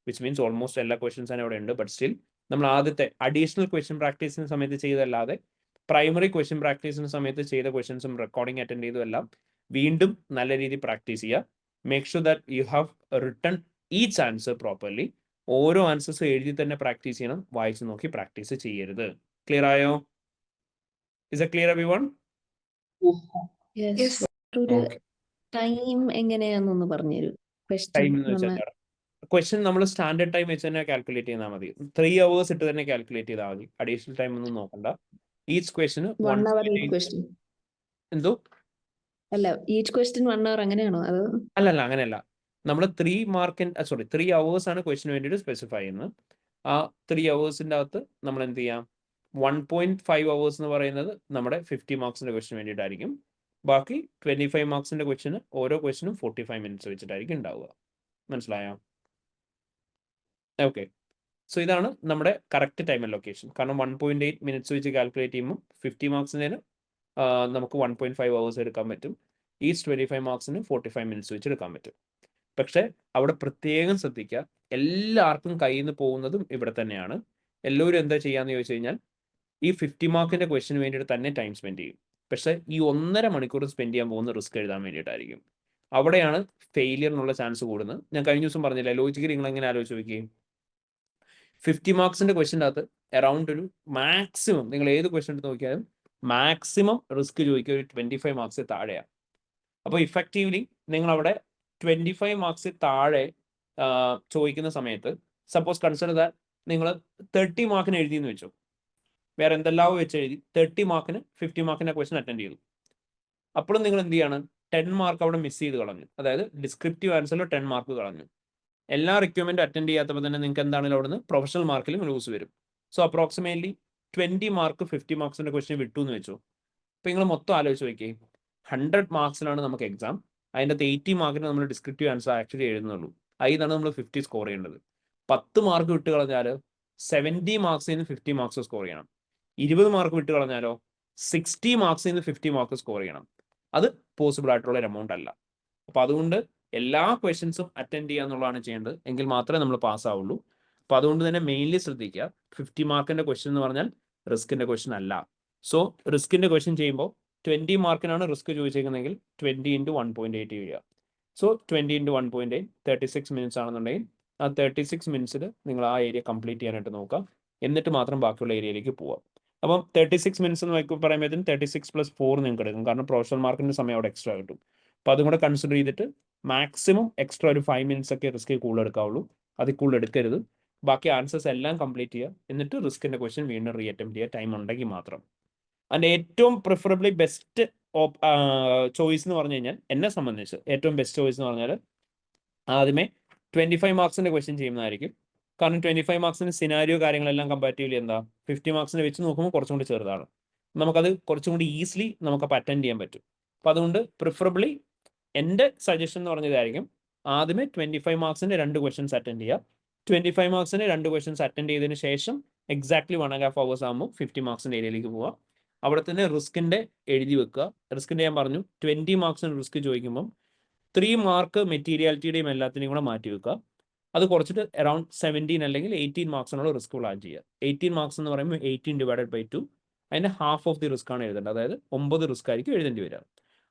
which means almost എല്ലാ ക്വസ്റ്റ്യൻസ് തന്നെ അവിടെ ഉണ്ട്. ബട്ട് സ്റ്റിൽ നമ്മൾ ആദ്യത്തെ അഡീഷണൽ ക്വസ്റ്റ്യൻ പ്രാക്ടീസിന് സമയത്ത് ചെയ്തല്ലാതെ പ്രൈമറി ക്വസ്റ്റ്യൻ പ്രാക്ടീസിന് സമയത്ത് ചെയ്ത ക്വസ്റ്റ്യൻസും റെക്കോർഡിംഗ് അറ്റൻഡ് ചെയ്തും എല്ലാം വീണ്ടും നല്ല രീതിയിൽ പ്രാക്ടീസ് ചെയ്യുക. Make sure that you have written each answer properly. ഓരോ ആൻസേഴ്സും എഴുതി തന്നെ പ്രാക്ടീസ് ചെയ്യണം, വായിച്ച് നോക്കി പ്രാക്ടീസ് ചെയ്യരുത്. ക്ലിയർ ആയോ? Is a clear everyone? Yes ഒരു ടൈം എങ്ങനെയാന്നൊന്ന് പറഞ്ഞുതരൂ. ടൈം എന്ന് വെച്ചാൽ ക്വസ്റ്റ്യൻ നമ്മൾ സ്റ്റാൻഡേർഡ് ടൈം വെച്ച് തന്നെ കാൽക്കുലേറ്റ് ചെയ്താൽ മതി. 3 hours ഇട്ട് തന്നെ കാൽക്കുലേറ്റ് ചെയ്താൽ മതി. അഡീഷണൽ ടൈം ഒന്നും നോക്കണ്ട. Each question 1 hour each question. എന്തോ അല്ല, ഈച്ച് ക്വസ്റ്റ്യൻ 1 hour അങ്ങനെയാണോ? അതോ അല്ലല്ല, അങ്ങനെയല്ല. നമ്മൾ 3 hours ആണ് ക്വസ്റ്റിന് വേണ്ടിയിട്ട് സ്പെസിഫൈ ചെയ്യുന്നത്. ആ 3 hoursന്റെ അകത്ത് നമ്മൾ എന്ത് ചെയ്യാം, 1.5 hours എന്ന് പറയുന്നത് നമ്മുടെ 50 മാർക്സിന്റെ ക്വസ്റ്റിന് വേണ്ടിയിട്ടായിരിക്കും. ബാക്കി 25 മാർക്സിന്റെ ക്വസ്റ്റിന് ഓരോ ക്വസ്റ്റിനും 45 minutes വെച്ചിട്ടായിരിക്കും ഉണ്ടാവുക. മനസ്സിലായോ? ഓക്കെ. സോ ഇതാണ് നമ്മുടെ കറക്റ്റ് ടൈം അലൊക്കേഷൻ. കാരണം 1.8 minutes വെച്ച് കാൽക്കുലേറ്റ് ചെയ്യുമ്പോൾ 50 മാർക്സിന് നമുക്ക് 1.5 hours എടുക്കാൻ പറ്റും. ഈച്ച് 25 മാർക്സിന് 45 minutes വെച്ച് എടുക്കാൻ പറ്റും. പക്ഷെ അവിടെ പ്രത്യേകം ശ്രദ്ധിക്കുക, എല്ലാവർക്കും കയ്യിൽ നിന്ന് പോകുന്നതും ഇവിടെ തന്നെയാണ്. എല്ലാവരും എന്താ ചെയ്യാന്ന് ചോദിച്ചു കഴിഞ്ഞാൽ ഈ 50 മാർക്കിന്റെ ക്വസ്റ്റിന് വേണ്ടിയിട്ട് തന്നെ ടൈം സ്പെൻഡ് ചെയ്യും. പക്ഷെ ഈ 1.5 മണിക്കൂർ സ്പെൻഡ് ചെയ്യാൻ പോകുന്ന റിസ്ക് എഴുതാൻ വേണ്ടിയിട്ടായിരിക്കും. അവിടെയാണ് ഫെയിലിയറിനുള്ള ചാൻസ് കൂടുന്നത്. ഞാൻ കഴിഞ്ഞ ദിവസം പറഞ്ഞില്ല, ലോജിക്കലി നിങ്ങൾ എങ്ങനെ ആലോചിച്ച് നോക്കുകയും 50 മാർക്സിന്റെ ക്വസ്റ്റിൻ്റെ അകത്ത് അറൗണ്ട് ഒരു മാക്സിമം, നിങ്ങൾ ഏത് ക്വസ്റ്റ്യൻ എടുത്ത് നോക്കിയാലും മാക്സിമം റിസ്ക് ചോദിക്കുക ഒരു 25 മാർക്സ് താഴെയാണ്. അപ്പോൾ ഇഫക്റ്റീവ്ലി നിങ്ങൾ അവിടെ 25 മാർക്സ് താഴെ ചോദിക്കുന്ന സമയത്ത് സപ്പോസ് കൺസിഡർ ദാറ്റ് നിങ്ങൾ 30 മാർക്കിന് എഴുതിയെന്ന് വെച്ചു, വേറെ എന്തെല്ലാം വെച്ച് എഴുതി 30 മാർക്കിന് 50 മാർക്കിന്റെ ക്വസ്റ്റ്യൻ അറ്റൻഡ് ചെയ്തു. അപ്പോഴും നിങ്ങൾ എന്ത് ചെയ്യാണ്, 10 മാർക്ക് അവിടെ മിസ് ചെയ്ത് കളഞ്ഞു. അതായത് ഡിസ്ക്രിപ്റ്റീവ് ആൻസറിൽ 10 മാർക്ക് കളഞ്ഞു. എല്ലാ റിക്വയർമെന്റ് അറ്റൻഡ് ചെയ്യാത്തപ്പോൾ തന്നെ നിങ്ങൾക്ക് എന്താണെങ്കിലും അവിടെ നിന്ന് പ്രൊഫഷണൽ മാർക്കിലും ലൂസ് വരും. സോ അപ്രോക്സിമേറ്റ്ലി 20 മാർക്ക് 50 മാർക്സിന്റെ ക്വസ്റ്റ്യൻ വിട്ടു എന്ന് വെച്ചു. അപ്പോൾ നിങ്ങൾ മൊത്തം ആലോചിച്ച് നോക്കിയേ, 100 മാർക്സിലാണ് നമുക്ക് എക്സാം. അതിൻ്റെ അകത്ത് 80 മാർക്കിന് നമ്മൾ ഡിസ്ക്രിപ്റ്റീവ് ആൻസർ ആക്ച്വലി എഴുതുന്നുള്ളൂ. അതിനാണ് നമ്മൾ 50 സ്കോർ ചെയ്യേണ്ടത്. 10 മാർക്ക് വിട്ട് കളഞ്ഞാൽ 70 മാർക്സിൽ നിന്ന് 50 മാർക്സ് സ്കോർ ചെയ്യണം. 20 മാർക്ക് വിട്ട് കളഞ്ഞാലോ 60 മാർക്സിൽ നിന്ന് 50 മാർക്ക് സ്കോർ ചെയ്യണം. അത് പോസിബിൾ ആയിട്ടുള്ള ഒരു എമൗണ്ട് അല്ല. അപ്പോൾ അതുകൊണ്ട് എല്ലാ ക്വസ്റ്റ്യൻസും അറ്റൻഡ് ചെയ്യുക എന്നുള്ളതാണ് ചെയ്യേണ്ടത്. എങ്കിൽ മാത്രമേ നമ്മൾ പാസ്സാവുള്ളൂ. അപ്പോൾ അതുകൊണ്ട് തന്നെ മെയിൻലി ശ്രദ്ധിക്കുക, 50 മാർക്കിന്റെ ക്വസ്റ്റ്യൻ എന്ന് പറഞ്ഞാൽ റിസ്കിന്റെ ക്വസ്റ്റ്യൻ അല്ല. സോ റിസ്കിന്റെ ക്വസ്റ്റ്യൻ ചെയ്യുമ്പോൾ 20 മാർക്കിനാണ് റിസ്ക് ചോദിച്ചേക്കുന്നതെങ്കിൽ 20 × 1.8 വരിക. സോ 20 × 1.8 36 minutes ആണെന്നുണ്ടെങ്കിൽ ആ 36 minutes നിങ്ങൾ ആ ഏരിയ കംപ്ലീറ്റ് ചെയ്യാനായിട്ട് നോക്കുക. എന്നിട്ട് മാത്രം ബാക്കിയുള്ള ഏരിയയിലേക്ക് പോവാം. അപ്പം 36 minutes എന്ന് പറയുമ്പോഴത്തേക്കും 36 + 4 നിങ്ങൾക്ക് എടുക്കും. കാരണം പ്രൊഫഷണൽ മാർക്കിന്റെ സമയം അവിടെ എക്സ്ട്രാ കിട്ടും. അപ്പോൾ അതും കൂടെ കൺസിഡർ ചെയ്തിട്ട് മാക്സിമം എക്സ്ട്രാ ഒരു 5 minutes ഒക്കെ റിസ്ക് കൂടുതൽ എടുക്കാവുള്ളൂ. അതിൽ കൂടുതൽ എടുക്കരുത്. ബാക്കി ആൻസേഴ്സ് എല്ലാം കംപ്ലീറ്റ് ചെയ്യുക. എന്നിട്ട് റിസ്കിന്റെ ക്വസ്റ്റ്യൻ വീണ്ടും റീ അറ്റംപ്റ്റ് ചെയ്യുക, ടൈം ഉണ്ടെങ്കിൽ മാത്രം. അതിൻ്റെ ഏറ്റവും പ്രിഫറബിളി ബെസ്റ്റ് ചോയ്സ് എന്ന് പറഞ്ഞു കഴിഞ്ഞാൽ, എന്നെ സംബന്ധിച്ച് ഏറ്റവും ബെസ്റ്റ് ചോയ്സ് എന്ന് പറഞ്ഞാൽ ആദ്യമേ 25 മാർക്സിന്റെ ക്വസ്റ്റ്യൻ ചെയ്യുന്നതായിരിക്കും. കാരണം 25 മാർക്സിന് സിനാരിയോ കാര്യങ്ങളെല്ലാം കമ്പാരിറ്റീവ്ലി എന്താ 50 മാർക്സിനെ വെച്ച് നോക്കുമ്പോൾ കുറച്ചും കൂടി ചെറുതാണ്. നമുക്കത് കുറച്ചും കൂടി ഈസിലി നമുക്കപ്പോൾ അറ്റൻഡ് ചെയ്യാൻ പറ്റും. അപ്പോൾ അതുകൊണ്ട് പ്രിഫറബിളി എൻ്റെ സജഷൻ എന്ന് പറഞ്ഞതായിരിക്കും, ആദ്യമേ 25 മാർക്സിന്റെ 2 ക്വസ്റ്റ്യൻസ് അറ്റൻഡ് ചെയ്യുക. 25 മാർക്സിന് 2 ക്വസ്റ്റ്യൻസ് അറ്റൻഡ് ചെയ്തതിന് ശേഷം എക്സാക്ട്ലി 1.5 hours ആകുമ്പോൾ 50 മാർക്സിന്റെ ഏരിയയിലേക്ക് പോവുക. അവിടെ തന്നെ റിസ്കിന്റെ എഴുതി വെക്കുക. റിസ്കിന്റെ ഞാൻ പറഞ്ഞു 20 മാർക്സിന് റിസ്ക് ചോദിക്കുമ്പം 3 മാർക്ക് മെറ്റീരിയാലിറ്റിയുടെയും എല്ലാത്തിനെയും കൂടെ മാറ്റി വെക്കുക. അത് കുറച്ചിട്ട് അറൗണ്ട് 17 അല്ലെങ്കിൽ 18 മാർക്സിനുള്ള റിസ്ക് പ്ലാൻ ചെയ്യുക. 18 മാർക്സ് എന്ന് പറയുമ്പോൾ 18 / 2 അതിൻ്റെ ഹാഫ് ഓഫ് ദി റിസ്ക് ആണ് എഴുതേണ്ടത്. അതായത് 9 റിസ്ക് ആയിരിക്കും എഴുതേണ്ടി വരിക.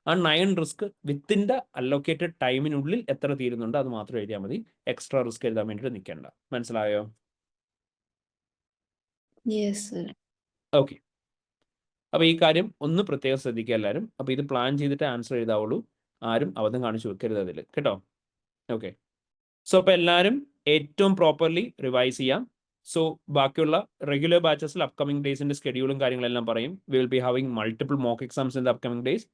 ആ 9 റിസ്ക് വിത്തിൻ്റെ അലോക്കേറ്റഡ് ടൈമിനുള്ളിൽ എത്ര തീരുന്നുണ്ട് അത് മാത്രം എഴുതിയാൽ മതി. എക്സ്ട്രാ റിസ്ക് എഴുതാൻ വേണ്ടിയിട്ട് നിൽക്കേണ്ട. മനസ്സിലായോ? Yes sir. ഓക്കെ. അപ്പോൾ ഈ കാര്യം ഒന്ന് പ്രത്യേകം ശ്രദ്ധിക്കുക എല്ലാവരും. അപ്പോൾ ഇത് പ്ലാൻ ചെയ്തിട്ട് ആൻസർ എഴുതാവുള്ളൂ. ആരും അബദ്ധം കാണിച്ചു വെക്കരുത് അതിൽ, കേട്ടോ? ഓക്കെ. സോ അപ്പോൾ എല്ലാവരും ഏറ്റവും പ്രോപ്പർലി റിവൈസ് ചെയ്യാം. സോ ബാക്കിയുള്ള റെഗുലർ ബാച്ചസിൽ അപ്കമിംഗ് ഡേയ്സിൻ്റെ സ്കെഡ്യൂളും കാര്യങ്ങളെല്ലാം പറയും. We will be having multiple mock exams in the upcoming days.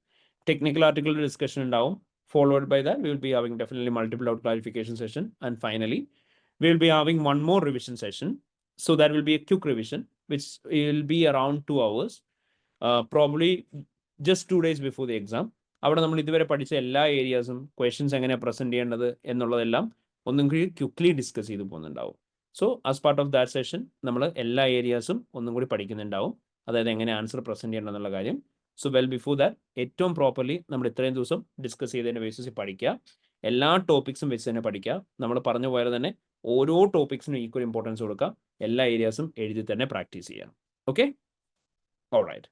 Technical ആർട്ടിക്കിളുടെ ഡിസ്കഷൻ ഉണ്ടാവും. Followed by that, we will be having definitely multiple doubt clarification session. And finally, we will be having one more revision session. So that will be a quick revision, which will be around 2 hours. Probably just 2 days before the exam. അവിടെ നമ്മൾ ഇതുവരെ പഠിച്ച എല്ലാ ഏരിയാസും questions എങ്ങനെയാണ് present ചെയ്യേണ്ടത് എന്നുള്ളതെല്ലാം ഒന്നും കൂടി quickly discuss ചെയ്ത് പോകുന്നുണ്ടാവും. So as part of that session നമ്മൾ എല്ലാ ഏരിയാസും ഒന്നും കൂടി പഠിക്കുന്നുണ്ടാവും. അതായത് എങ്ങനെ ആൻസർ പ്രസൻറ്റ് ചെയ്യണം എന്നുള്ള കാര്യം. സോ വെൽ ബിഫോർ ദാറ്റ് ഏറ്റവും പ്രോപ്പർലി നമ്മൾ ഇത്രയും ദിവസം ഡിസ്കസ് ചെയ്തതിൻ്റെ ബേസിസിൽ പഠിക്കുക. എല്ലാ ടോപ്പിക്സും വെച്ച് തന്നെ പഠിക്കുക. നമ്മൾ പറഞ്ഞു പോയത് തന്നെ ഓരോ ടോപ്പിക്സിനും ഈക്വൽ ഇമ്പോർട്ടൻസ് കൊടുക്കുക. എല്ലാ ഏരിയാസും എഴുതി തന്നെ പ്രാക്ടീസ് ചെയ്യാം. Okay, alright.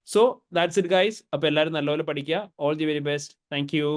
So that's it guys. അപ്പോൾ എല്ലാവരും നല്ലപോലെ പഠിക്കുക. All the very best. Thank U.